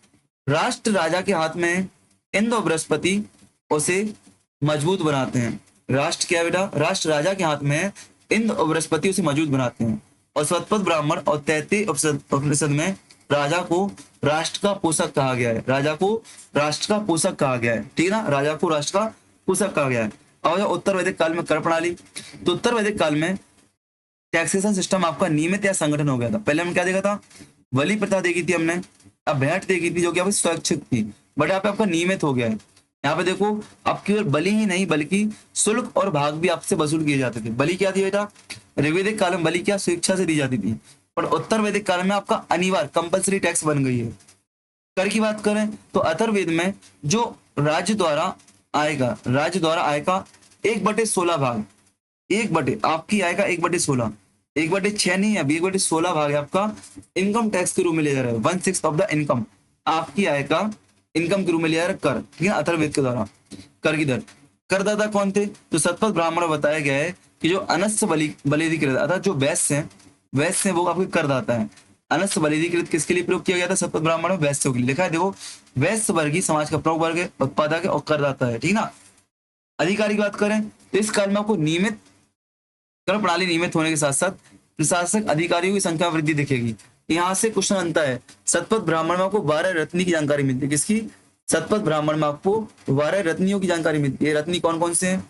राष्ट्र राजा के हाथ में है, इंद्र और बृहस्पति उसे मजबूत बनाते हैं। राष्ट्र क्या है बेटा? राष्ट्र राजा के हाथ में है, इंद्र और बृहस्पति उसे मजबूत बनाते हैं। और शतपथ ब्राह्मण और 33 उपनिषद में राजा को राष्ट्र का पोषक कहा गया है। राजा को राष्ट्र का पोषक कहा गया है, ठीक है ना? राजा को राष्ट्र का पोषक कहा गया है। और उत्तर वैदिक काल में कर प्रणाली, तो उत्तर वैदिक काल में टैक्सेशन सिस्टम आपका नियमित या संगठन हो गया था। पहले हमने क्या देखा था? बलि प्रथा देखी थी हमने, अब भेंट देखी थी जो कि आपकी स्वैच्छिक थी, बट यहाँ पे आपका नियमित हो गया है। यहाँ पे देखो अब केवल बलि ही नहीं बल्कि शुल्क और भाग भी आपसे वसूल किए जाते थे। बलि क्या थी बेटा? ऋग्वेदिक काल में बलि क्या स्वेच्छा से दी जाती थी, पर उत्तर वैदिक काल में आपका अनिवार्य कंपल्सरी टैक्स बन गई है। कर की बात करें तो अथर्ववेद में जो राज्य द्वारा आय का 1/16 भाग, 1/, आपकी आय का 1/16 1/6 नहीं है, अभी 1/16 भाग है आपका इनकम टैक्स के रूप में लिया जा रहा है। 1/6 ऑफ द इनकम, आपकी आय का इनकम के रूप में लिया जा रहा है कर, ठीक है, अथर्ववेद के द्वारा। कर की दर, करदाता कौन थे? तो सतपथ ब्राह्मण में बताया गया है कि जो अनस्य बलिधिकृत अर्थात जो वैश्य हैं, वैश्य हैं वो आपके करदाता है। अनस्य बलिधिकृत किसके लिए प्रयोग किया गया था? सतपथ ब्राह्मण में वैश्यों के लिए। लिखा है देखो, वैश्य वर्ग ही समाज का प्रमुख वर्ग है, उत्पादक है और करदाता है, ठीक ना। अधिकारी की बात करें तो इस काल में आपको नियमित कर प्रणाली नियमित होने के साथ साथ प्रशासक अधिकारियों की संख्या में वृद्धि दिखेगी। यहाँ से क्वेश्चन बनता है, सतपथ ब्राह्मण में आपको 12 रत्नी की जानकारी मिलती है। किसकी? सतपथ ब्राह्मण में आपको 12 रत्नियों की जानकारी मिलती है। रत्नी कौन कौन से हैं?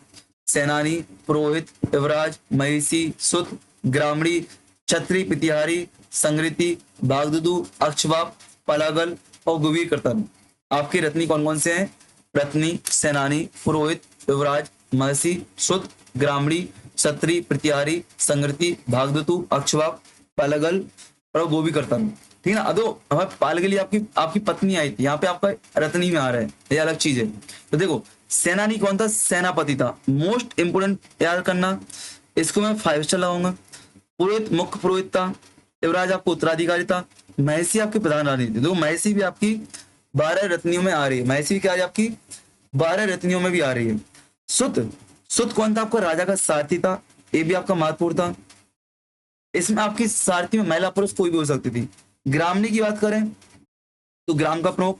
सेनानी, पुरोहित, युवराज, महिषी, सुत, ग्रामणी, छत्री, पितिहारी, संगृति, भागदुदु, अक्षबाप, पलागल और गुबीर कर्तन। आपकी रत्नी कौन कौन से हैं? रत्नी, सेनानी, पुरोहित, युवराज, महर्षि, सुत, ग्रामणी, क्षत्रिय, प्रतिहारी, संगृति, भागदुतु, अक्षवाप, पालगल और गोभी कर्तन, ठीक है ना। अदो हमारे पालगली आपकी आपकी पत्नी आई थी, यहाँ पे आपका रत्नी में आ रहा है, ये अलग चीज है। तो देखो, सेनानी कौन था? सेनापति था। मोस्ट इंपोर्टेंट याद करना, इसको मैं 5 स्टार लगाऊंगा। पुरोहित मुख्य पुरोहित था। युवराज आपको उत्तराधिकारी था। महर्षि आपकी प्रधान रानी थी। देखो, महर्षि भी आपकी 12 रत्नियों में आ रही है। महर्षि क्या है आपकी 12 रत्नियों में भी आ रही है। सुत, सुत कौन था? आपका राजा का सारथी था, ये भी आपका महत्वपूर्ण था। इसमें आपकी सारथी में महिला पुरुष कोई भी हो सकती थी। ग्रामणी की बात करें तो ग्राम का प्रमुख।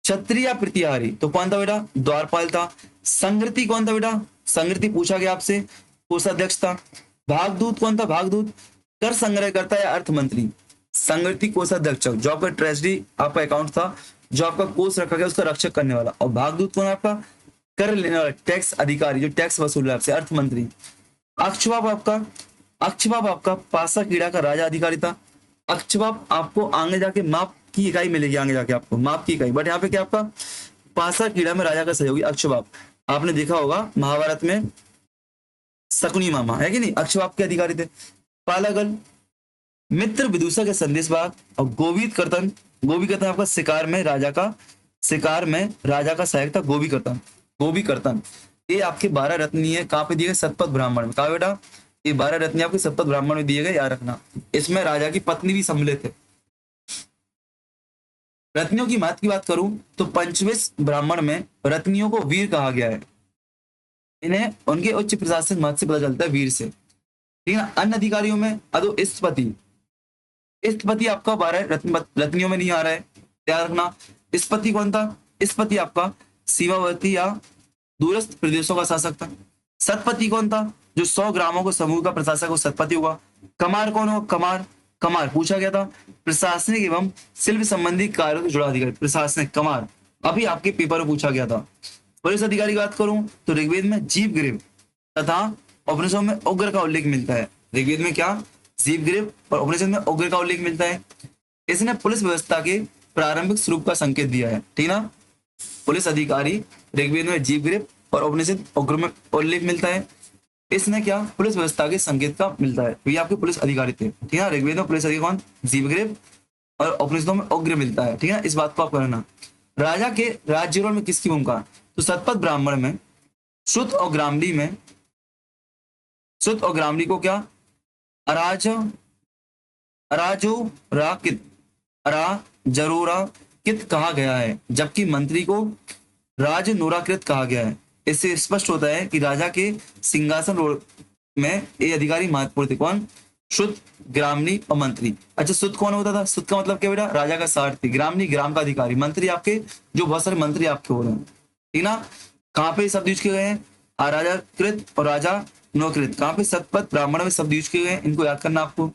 क्षत्रिय या प्रतिहारी तो कौन था बेटा? द्वारपाल था। संगृति कौन था बेटा? संगृति पूछा गया आपसे, कोषाध्यक्ष था। भागदूत कौन था? भागदूत कर संग्रह करता है, अर्थ मंत्री। संगृति कोषाध्यक्ष, जो आपका ट्रेजरी आपका अकाउंट था, जो आपका कोष रखा गया उसका रक्षक करने वाला। और भागदूत कौन है? आपका कर लेने वाला, टैक्स अधिकारी, जो टैक्स वसूल है आपसे, अर्थ मंत्री। अक्षबाप आपका, अक्षबाप आपका पासा कीड़ा का राजा अधिकारी था। अक्षबाप आपको आगे जाके माप की इकाई मिलेगी, आगे जाके आपको माप की इकाई। बट यहाँ पे क्या आपका पासा कीड़ा में राजा का सहयोगी अक्षबाप। आपने देखा होगा महाभारत में शकुनी मामा है कि नहीं, अक्षबाप के अधिकारी थे। पालागल मित्र विदूषक के संदेश भाग। और गोविंद कर्तन, गोभी कर्तन आपका शिकार में राजा का, शिकार में राजा का सहायक था गोभी कर्तन। गोभी कर्तन ये आपके 12 रत्नी है। कहाँ पे दिए गए? सतपथ ब्राह्मण में। कहा बेटा? ये 12 रत्नी आपके सतपथ ब्राह्मण में दिए गए, याद रखना। इसमें राजा की पत्नी भी सम्मिलित है। रत्नियों की महत्व की बात करूं तो पंचविश ब्राह्मण में रत्नियों को वीर कहा गया है। इन्हें उनके उच्च प्रशासनिक महत्व से पता चलता है, वीर से, ठीक है। अन्य अधिकारियों में अदो स्थपति, स्थपति आपका 12 रत्नियों में नहीं आ रहा है, ध्यान रखना। स्थपति कौन था? स्थपति आपका सीमावर्ती या दूरस्थ प्रदेशों का शासक था। सतपति कौन था? जो 100 ग्रामों को समूह का प्रशासक वो सतपति हुआ। कमार कौन हो? कमार, कमार पूछा गया था प्रशासनिक एवं शिल्प संबंधी कार्यों से जुड़ा अधिकारी, प्रशासनिक कमार, अभी आपके पेपर में पूछा गया था। पुलिस अधिकारी की बात करूं तो ऋग्वेद में जीवग्रीव तथा उपनिषदों में उग्र का उल्लेख मिलता है। ऋग्वेद में क्या? जीवग्रीव, और उपनिषद में उग्र का उल्लेख मिलता है। इसने पुलिस व्यवस्था के प्रारंभिक स्वरूप का संकेत दिया है, ठीक ना। पुलिस अधिकारी ऋग्वेद में जीवग्रीव और उपनिषद उग्र में उल्लेख मिलता है। इसने क्या? पुलिस व्यवस्था के संकेत का मिलता है। तो ये आपके पुलिस अधिकारी थे, ठीक है। ऋग्वेद में पुलिस अधिकारी कौन? जीवग्रीव, और उपनिषदों में उग्र मिलता है, ठीक है। इस बात को आप करना। राजा के राज्यरोल में किसकी भूमिका? तो सतपथ ब्राह्मण में श्रुत और ग्रामणी में, श्रुत और ग्रामणी को क्या? अराज अराजो राकित, अरा जरूरा कित कहा गया है, जबकि मंत्री को राज नूराकृत कहा गया है। इससे स्पष्ट होता है कि राजा के सिंहासन में ये अधिकारी महत्वपूर्ण थे। कौन? श्रुत, ग्रामणी और मंत्री। अच्छा, श्रुत कौन होता था? श्रुत का मतलब क्या बेटा? राजा का सारथी। ग्रामणी ग्राम का अधिकारी। मंत्री आपके जो बहुत सारे मंत्री आपके हो रहे हैं, ठीक ना। कहाँ पे शब्द यूज किए गए हैं? राजा कृत और राजा नौकृत। कहाँ पे? सतपथ ब्राह्मण में शब्द यूज किए गए हैं, इनको याद करना आपको।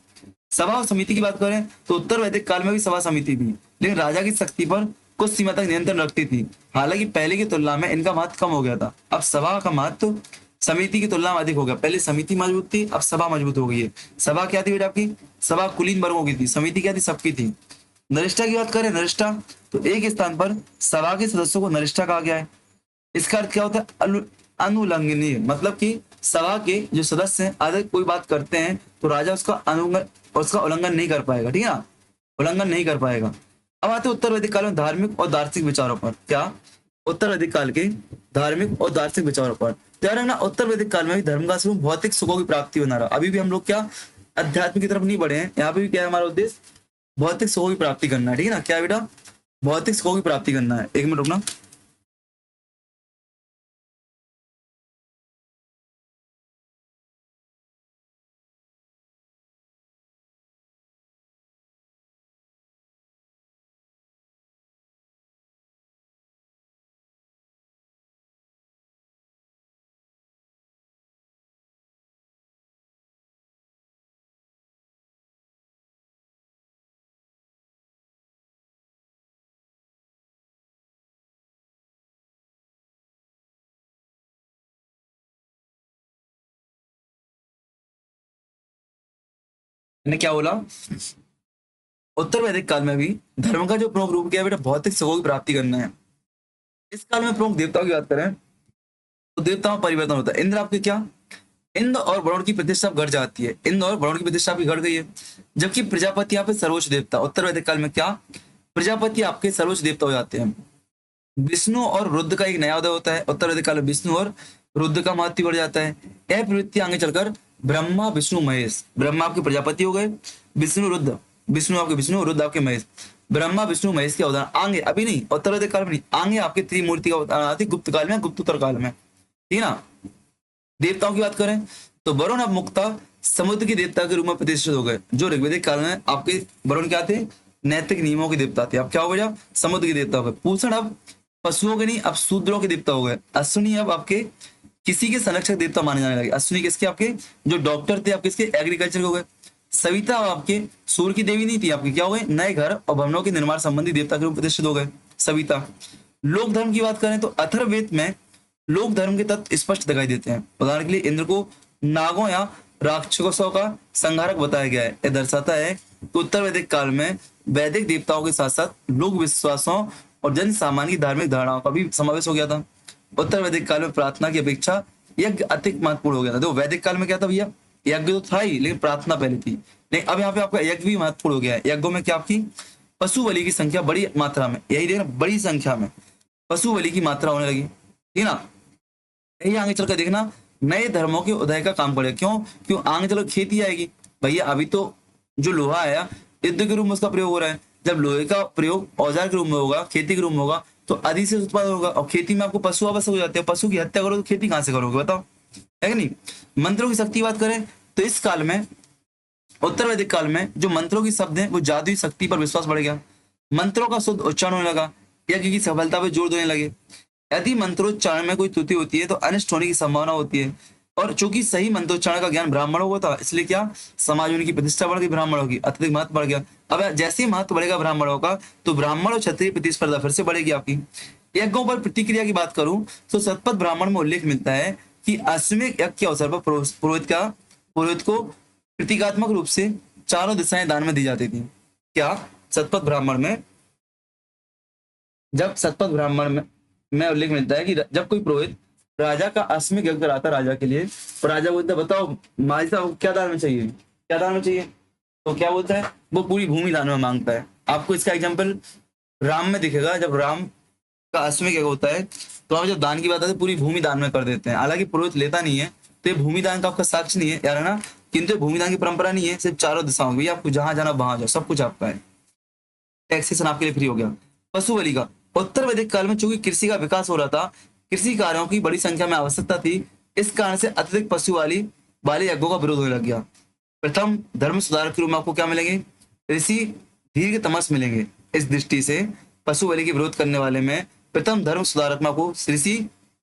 सभा और समिति की बात करें तो उत्तर वैदिक काल में भी सभा समिति थी, लेकिन राजा की शक्ति पर कुछ सीमा तक नियंत्रण रखती थी। हालांकि पहले की तुलना में इनका महत्व कम हो गया था। अब सभा का महत्व समिति की तुलना में अधिक हो गया। पहले समिति मजबूत थी, अब सभा मजबूत हो गई है। सभा क्या थी बेटा आपकी? सभा कुलीन वर्गों की थी। समिति क्या थी? सबकी थी। नरिष्ठा की बात करें, नरिष्ठा तो एक स्थान पर सभा के सदस्यों को नरिष्ठा कहा गया है। इसका अर्थ क्या होता है? अनुल्लंघनीय, मतलब कि सभा के जो सदस्य हैं अगर कोई बात करते हैं तो राजा उसका उल्लंघन नहीं कर पाएगा, ठीक है ना, उल्लंघन नहीं कर पाएगा। अब आते उत्तर वैदिक काल में धार्मिक और दार्शनिक विचारों पर। क्या? उत्तर वैदिक काल के धार्मिक और दार्शनिक विचारों पर। ध्यान रखना, उत्तर वैदिक काल में भी धर्म का स्वरूप भौतिक सुखों की प्राप्ति बना रहा। अभी भी हम लोग क्या अध्यात्म की तरफ नहीं बढ़े हैं। यहाँ पे भी क्या है हमारा उद्देश्य, भौतिक सुखों की प्राप्ति करना है, ठीक है ना। क्या है बेटा, भौतिक सुखों की प्राप्ति करना है। एक मिनट रुकना। मैंने क्या बोला, उत्तर वैदिक काल में भी धर्म का जो प्रमुख रूप क्या है बेटा, भौतिक सुखों की प्राप्ति करना है। इस काल में प्रमुख देवताओं की बात करें तो देवताओं में परिवर्तन होता है। इंद्र आपके क्या, इंद्र और वरुण की प्रतिष्ठा घट जाती है, इंद्र और वरुण की प्रतिष्ठा भी घट गई है। जबकि प्रजापति यहाँ पे सर्वोच्च देवता, उत्तर वैदिक काल में क्या, प्रजापति आपके सर्वोच्च देवता हो जाते हैं। विष्णु और रुद्र का एक नया उदय होता है, उत्तर वैदिक काल में विष्णु और रुद्र का महत्व बढ़ जाता है। यह प्रवृत्ति आगे चलकर ब्रह्मा विष्णु महेश, ब्रह्मा आपके प्रजापति हो गए, विष्णु रुद्र, विष्णु आपके विष्णु, रुद्र आपके महेश, ब्रह्मा विष्णु महेश के अवतार आगे, अभी नहीं उत्तर वैदिक काल में नहीं, आगे आपके त्रिमूर्ति का अवतार आती गुप्त काल में, गुप्तोत्तर काल में, ठीक है ना। देवताओं की बात करें तो वरुण अब मुक्ता समुद्र के देवता के रूप में प्रतिष्ठित हो गए। जो ऋग्वेदिक काल में आपके वरुण क्या थे, नैतिक नियमों के देवता थे। अब क्या हो गया, समुद्र के देवता हो गए। पूषण अब पशुओं के नहीं, अब शूद्रों के देवता हो गए। अश्विनी अब आपके किसी के संरक्षक देवता माने जाने लगे। अश्विनी किसके, आपके जो डॉक्टर थे आपके, इसके एग्रीकल्चर के हो गए। सविता अब आपके सूर्य की देवी नहीं थी, आपके क्या हो गए, नए घर और भवनों के निर्माण संबंधी देवता के रूप में प्रतिष्ठित हो गए सविता। लोक धर्म की बात करें तो अथर्ववेद में लोक धर्म के तत्व स्पष्ट दिखाई देते हैं। उदाहरण के लिए इंद्र को नागों या राक्षसों का संहारक बताया गया है। यह दर्शाता है कि उत्तर वैदिक काल में वैदिक देवताओं के साथ साथ लोक विश्वासों और जन सामान्य की धार्मिक धारणाओं का भी समावेश हो गया था। उत्तर वैदिक काल में प्रार्थना की अपेक्षा यज्ञ अधिक महत्वपूर्ण हो गया था। तो वैदिक काल में क्या था भैया, यज्ञ तो था ही लेकिन प्रार्थना पहले थी। लेकिन अब यहाँ पे आपका यज्ञ भी महत्वपूर्ण हो गया है। यज्ञों में क्या आपकी पशु बलि की संख्या बड़ी मात्रा में, यही देखना बड़ी संख्या में पशु बलि की मात्रा होने लगी, ठीक है ना। यही आगे चलकर देखना नए धर्मों के उदय का काम करेगा। क्यों, क्यों आगे चलो खेती आएगी भैया। अभी तो जो लोहा आया युद्ध के रूप में उसका प्रयोग हो रहा है। जब लोहे का प्रयोग औजार के रूप में होगा, खेती के रूप में होगा, तो अधिक से उत्पादन होगा। और खेती में आपको पशु आवश्यक हो जाते हैं। पशु की हत्या करो तो खेती कहां से करोगे बताओ, है कि नहीं। मंत्रों की शक्ति की बात करें तो इस काल में, उत्तर वैदिक काल में जो मंत्रों की शब्द है वो जादुई शक्ति पर विश्वास बढ़ गया। मंत्रों का शुद्ध उच्चारण होने लगा, यज्ञ की सफलता पर जोर देने लगे। यदि मंत्रोच्चारण में कोई त्रुटि होती है तो अनिष्ट होने की संभावना होती है। और चूंकि सही मंत्रोच्चारण का ज्ञान ब्राह्मणों को था, इसलिए क्या समाज में उनकी प्रतिष्ठा बढ़ गई, ब्राह्मणों की अत्यधिक महत्व बढ़ गया। अब जैसे ही महत्व बढ़ेगा ब्राह्मणों का, तो ब्राह्मण और क्षत्रिय प्रतिस्पर्धा फिर से बढ़ेगी आपकी। यज्ञों पर प्रतिक्रिया की बात करूं तो शतपथ ब्राह्मण में उल्लेख मिलता है कि अश्वमेध यज्ञ के अवसर पर पुरोहित को प्रतीकात्मक रूप से चारों दिशाएं दान में दी जाती थी। क्या शतपथ ब्राह्मण में, जब शतपथ ब्राह्मण में उल्लेख मिलता है कि जब कोई पुरोहित राजा का अश्वमेध यज्ञ कराता राजा के लिए, तो राजा बोलता है बताओ माली साहब क्या दान में चाहिए, क्या दान में चाहिए, तो क्या बोलता है, वो पूरी भूमि दान में मांगता है। आपको इसका एग्जाम्पल राम में दिखेगा। जब राम का अश्वमेध यज्ञ होता है तो आप जब दान की बात आती है पूरी भूमि दान में कर देते हैं। हालांकि पुरोहित लेता नहीं है, तो ये भूमि दान का आपका साक्ष्य नहीं है यार, है ना। किंतु भूमि दान की परंपरा नहीं है, सिर्फ चारों दिशाओं की, आपको जहां जाना वहां जाओ, सब कुछ आपका है, टैक्सेशन आपके लिए फ्री हो गया। पशु बलि का, उत्तर वैदिक काल में चूंकि कृषि का विकास हो रहा था, कृषि कार्यों की बड़ी संख्या में आवश्यकता थी, इस कारण से अत्यधिक पशु वाले यज्ञों का विरोध होने लग गया। प्रथम धर्म सुधारक के रूप में आपको क्या मिलेंगे, ऋषि दीर्घ तमस मिलेंगे। इस दृष्टि से पशु बलि के विरोध करने वाले में प्रथम धर्म सुधारक में आपको ऋषि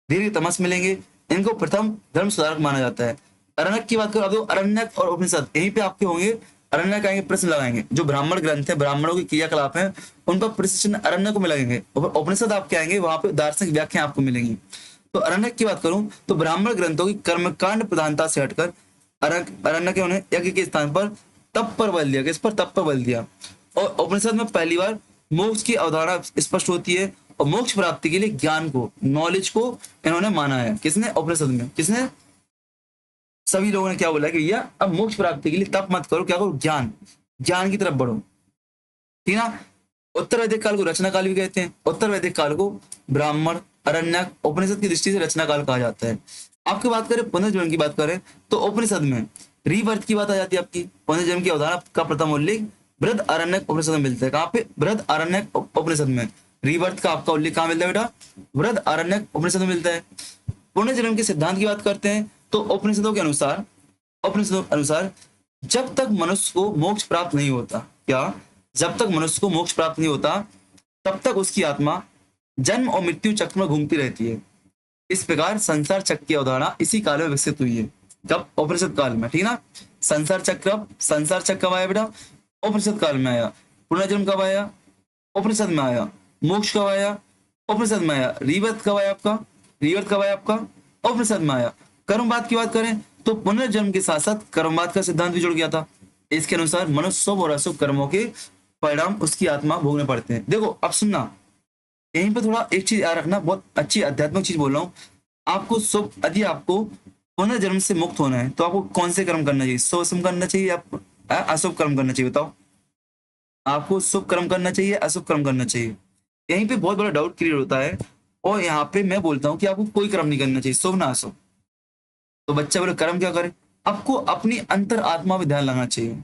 दीर्घ तमस मिलेंगे। इनको प्रथम धर्म सुधारक माना जाता है। अरण्यक की बात करो, अब तो अरण्यक और उपनिषद यहीं पे आपके होंगे। अरण्यक आएंगे, प्रश्न लगाएंगे, जो ब्राह्मण ग्रंथ है, ब्राह्मणों के क्रियाकलाप है, उन पर प्रश्न अरण्यक में लगेंगे। और उपनिषद आपके आएंगे, वहां पे दार्शनिक व्याख्या आपको मिलेंगी। तो अरण्यक की बात करूं तो ब्राह्मण ग्रंथों की कर्मकांड प्रधानता से हटकर अरण्यक ने यज्ञ के स्थान पर तप पर बल दिया। किस पर, तप पर बल दिया। और उपनिषद में पहली बार मोक्ष की अवधारणा स्पष्ट होती है, और मोक्ष प्राप्ति के लिए ज्ञान को, नॉलेज को इन्होंने माना है। किसने, उपनिषद में। किसने, सभी लोगों ने क्या बोला कि भैया अब मोक्ष प्राप्ति के लिए तप मत करो, क्या करो, ज्ञान, ज्ञान की तरफ बढ़ो, ठीक ना। उत्तर वैदिक काल को रचना काल भी कहते हैं। उत्तर वैदिक काल को ब्राह्मण, अरण्यक, उपनिषद की दृष्टि से रचना काल कहा जाता है। आपकी बात करें पुनर्जीवन की बात करें तो उपनिषद में रीबर्थ की बात आ जाती है आपकी। कौन से जन्म की अवधारणा का प्रथम उल्लेख बृहद आरण्यक उपनिषद में मिलता है। कहाँ पे? बृहद आरण्यक उपनिषद में। रीबर्थ का आपका उल्लेख कहाँ मिलता है बेटा? बृहद आरण्यक उपनिषद में मिलता है। पुनर्जन्म के सिद्धांत की बात करते हैं तो उपनिषदों के अनुसार जब तक मनुष्य को मोक्ष प्राप्त नहीं होता, क्या? जब तक मनुष्य को मोक्ष प्राप्त नहीं होता तब तक उसकी आत्मा जन्म और मृत्यु चक्र में घूमती रहती है। इस प्रकार संसार चक्र की अवधारणा इसी काल में विकसित हुई है। कब? उपनिषद काल में, ठीक ना। संसार चक्र कब आया बेटा? उपनिषद काल में आया। पुनर्जन्म कब आया? उपनिषद में आया। मोक्ष कब आया? उपनिषद में आया। रीबर्थ कब आया आपका? उपनिषद में आया। कर्मवाद की बात करें तो पुनर्जन्म के साथ साथ कर्मवाद का सिद्धांत भी जुड़ गया था। इसके अनुसार मनुष्य शुभ और अशुभ कर्मों के परिणाम उसकी आत्मा भोगने पड़ते हैं। देखो अब सुनना, यहीं पे थोड़ा एक चीज याद रखना, बहुत अच्छी आध्यात्मिक चीज बोल रहा हूँ आपको। शुभ, यदि आपको पुनर्जन्म से मुक्त होना है तो आपको कौन से कर्म करना चाहिए? शुभ करना चाहिए या अशुभ कर्म करना चाहिए? बताओ, आपको शुभ कर्म करना चाहिए, अशुभ कर्म करना चाहिए? यहीं पे बहुत बड़ा डाउट क्रिएट होता है। और यहाँ पे मैं बोलता हूँ कि आपको कोई कर्म नहीं करना चाहिए, शुभ ना अशुभ। तो बच्चा बोले कर्म क्या करे? आपको अपनी अंतर आत्मा पे ध्यान लगाना चाहिए,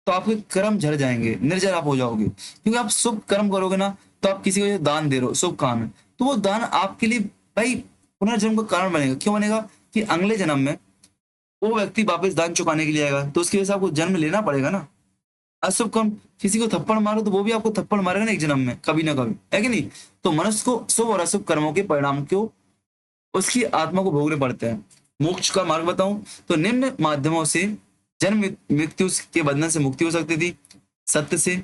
तो आपके कर्म झड़ जाएंगे, निर्जर आप हो जाओगे। क्योंकि आप शुभ कर्म करोगे ना, तो आप किसी को दान दे रहे हो, शुभ काम है, तो वो दान आपके लिए भाई पुनर्जन्म का कारण बनेगा। क्यों बनेगा? कि अगले जन्म में वो व्यक्ति वापस दान चुकाने के लिए आएगा, तो उसकी वजह से आपको जन्म लेना पड़ेगा ना। अशुभ कर्म, किसी को थप्पड़ मारो तो वो भी आपको थप्पड़ मारेगा ना एक जन्म में, कभी ना कभी, है कि नहीं? तो मनुष्य को शुभ और अशुभ कर्मों के परिणाम को उसकी आत्मा को भोगने पड़ते हैं। मोक्ष का मार्ग बताऊं तो निम्न माध्यमों से जन्म मृत्यु के बंधन से मुक्ति हो सकती थी। सत्य से,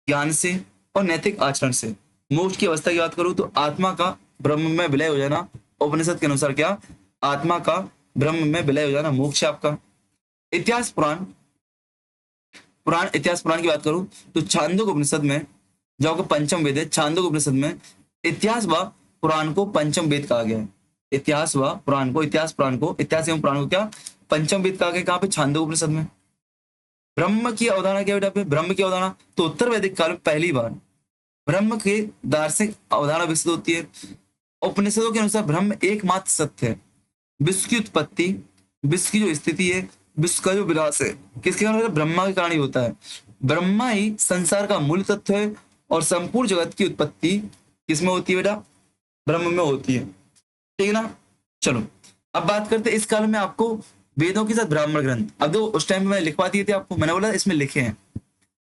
ज्ञान से और नैतिक आचरण से। मोक्ष की अवस्था की बात करूं तो आत्मा का ब्रह्म में विलय हो जाना, उपनिषद के अनुसार क्या? आत्मा का ब्रह्म में विलय हो जाना मोक्ष है आपका। इतिहास पुराण की बात करूं तो छांदोग्य उपनिषद में, जो आपको पंचम वेद है, छांदोग्य उपनिषद में इतिहास व पुराण को पंचम वेद कहा गया है। इतिहास एवं पुराण को क्या? पंचम वेद कहा गया। कहाँ पे? छांदोग्य उपनिषद में। ब्रह्म की अवधारणा क्या बेटा? पे ब्रह्म की अवधारणा तो उत्तर वैदिक काल में पहली बार ब्रह्म के दार्शनिक अवधारणा विकसित होती है। उपनिषदों के अनुसार ब्रह्म एकमात्र सत्य है। विश्व की उत्पत्ति, विश्व की जो स्थिति है, विश्व का जो विनाश है, किसके कारण होता है? ब्रह्मा के कारण ही होता है। ब्रह्मा ही संसार का मूल तत्व है और संपूर्ण जगत की उत्पत्ति किसमें होती है बेटा? ब्रह्म में होती है, ठीक है ना। चलो अब बात करते हैं इस काल में आपको वेदों के साथ ब्राह्मण ग्रंथ। अब देखो उस टाइम में मैंने लिखवा दिए थे आपको, मैंने बोला इसमें लिखे हैं,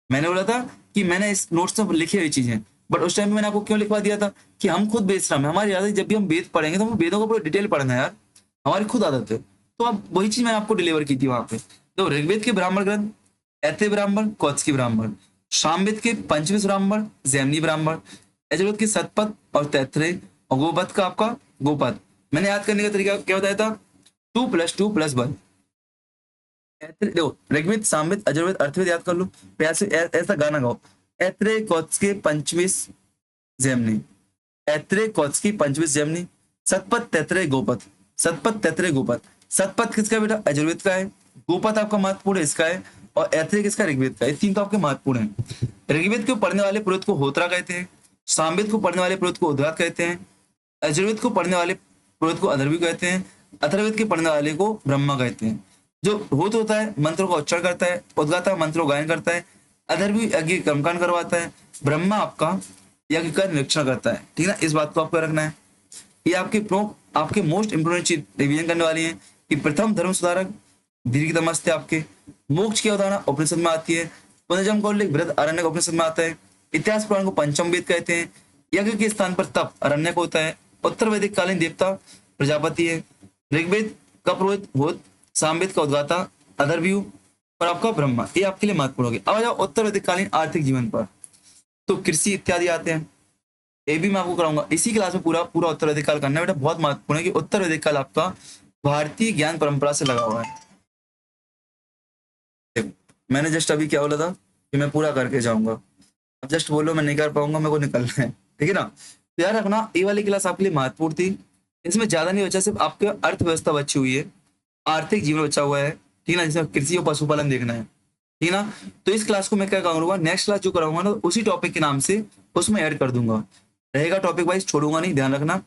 मैंने बोला था कि मैंने इस नोट्स में लिखी हुई चीजें, बट उस टाइम में मैंने आपको क्यों लिखवा दिया था? कि हम खुद बेश्रम है, हमारी आदत जब भी हम वेद पढ़ेंगे तो हम वेदों को पूरा डिटेल पढ़ना है यार, हमारी खुद आदत है। तो अब वही चीज मैंने आपको डिलीवर की थी वहां पे। तो ऋग्वेद के ब्राह्मण ग्रंथ, ऐत्रेय ब्राह्मण, कौत्स्की ब्राह्मण, सामवेद के पंचविश ब्राह्मण, जैमिनी ब्राह्मण, यजुर्वेद के शतपथ और तैत्रेय, और गोपथ का आपका गोपथ। मैंने याद करने का तरीका क्या बताया था? 2+2+1। देखो ऋग्वेद, सामवेद, अजुर्वेद, अर्थवेद याद कर लो, ऐसा गाना गाओ। ऐत्रेय कौत्स्की पंचविश जैमिनी, ऐत्रेय कौत्स्की पंचविश जैमिनी, शतपथ तैत्रेय गोपथ, शतपथ तैत्रेय गोपथ। शतपथ किसका बेटा? अजुर्वेद का है। गोपथ आपका महत्वपूर्ण है, इसका है। और ऐत्रेय किसका? ऋग्वेद का। ये तीन तो आपके महत्वपूर्ण है। ऋग्वेद को पढ़ने वाले पुरोहित को होत्रा कहते हैं, सामवेद को पढ़ने वाले पुरोहित को उद्गात कहते हैं, यजुर्वेद को पढ़ने वाले पुरोहित को अथर्वी कहते हैं, अथर्ववेद के पढ़ने वाले को ब्रह्मा कहते हैं। जो होत होता है मंत्रों का उच्चारण करता है, उद्गाता मंत्रों गायन करता है, अथर्वी यज्ञ कर्मकांड करवाता है, ब्रह्मा आपका यज्ञ का निरीक्षण करता है, ठीक है ना। इस बात को आपको रखना है। ये आपके मोस्ट इंपोर्टेंट चीज रिवीजन करने वाली है कि प्रथम धर्म सुधारक दीर्घतमस्ते आपके। मोक्ष की अवधारणा उपनिषद में आती है। पुनर्जन्म का उल्लेख बृहद आरण्यक उपनिषद में आता है। इतिहास पुराण को पंचम वेद कहते हैं। यज्ञ के स्थान पर तप अरण्यक होता है। उत्तर वैदिक कालीन देवता प्रजापति है। ऋग्वेद का पुरोहित होत, सामवेद का उद्गाता अथर्वयु और आपका ब्रह्मा। ये आपके लिए महत्वपूर्ण होगी। अब आ जाओ उत्तर वैदिक कालीन आर्थिक जीवन पर, तो कृषि इत्यादि आते हैं। ये भी मैं आपको कराऊंगा इसी क्लास में। पूरा उत्तर वैदिक काल करना है बेटा, बहुत महत्वपूर्ण है कि उत्तर वैदिक काल आपका भारतीय ज्ञान परंपरा से लगा हुआ है। देखो मैंने जस्ट अभी क्या बोला था कि मैं पूरा करके जाऊंगा, अब जस्ट बोलो मैं नहीं कर पाऊंगा, मेरे को निकलना है, ठीक है ना। तो याद रखना ये वाली क्लास आपके लिए महत्वपूर्ण थी। इसमें ज्यादा नहीं बचा, सिर्फ आपके अर्थव्यवस्था बची हुई है, आर्थिक जीवन बचा हुआ है, ठीक है ना। जिसमें कृषि और पशुपालन देखना है, ठीक है ना। तो इस क्लास को मैं क्या करूंगा, नेक्स्ट क्लास जो कराऊंगा ना उसी टॉपिक के नाम से उसमें ऐड कर दूंगा, रहेगा टॉपिक वाइज, छोड़ूंगा नहीं, ध्यान रखना।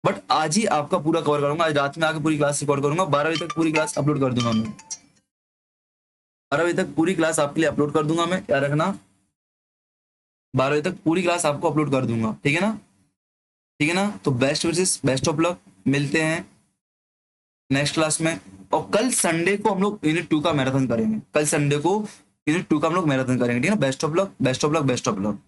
बट आज ही आपका पूरा कवर करूंगा, आज रात में आके पूरी क्लास रिकॉर्ड करूंगा, 12 बजे तक पूरी क्लास अपलोड कर दूंगा मैं। 12 बजे तक पूरी क्लास आपके लिए अपलोड कर दूंगा मैं, क्या रखना, 12 बजे तक पूरी क्लास आपको अपलोड कर दूंगा, ठीक है ना? ठीक है ना? तो best wishes, best of luck, मिलते हैं नेक्स्ट क्लास में। और कल संडे को हम लोग यूनिट 2 का मैराथन करेंगे, कल संडे को यूनिट 2 का हम लोग मैराथन करेंगे, ठीक है ना? Best of luck, best of luck, best of luck.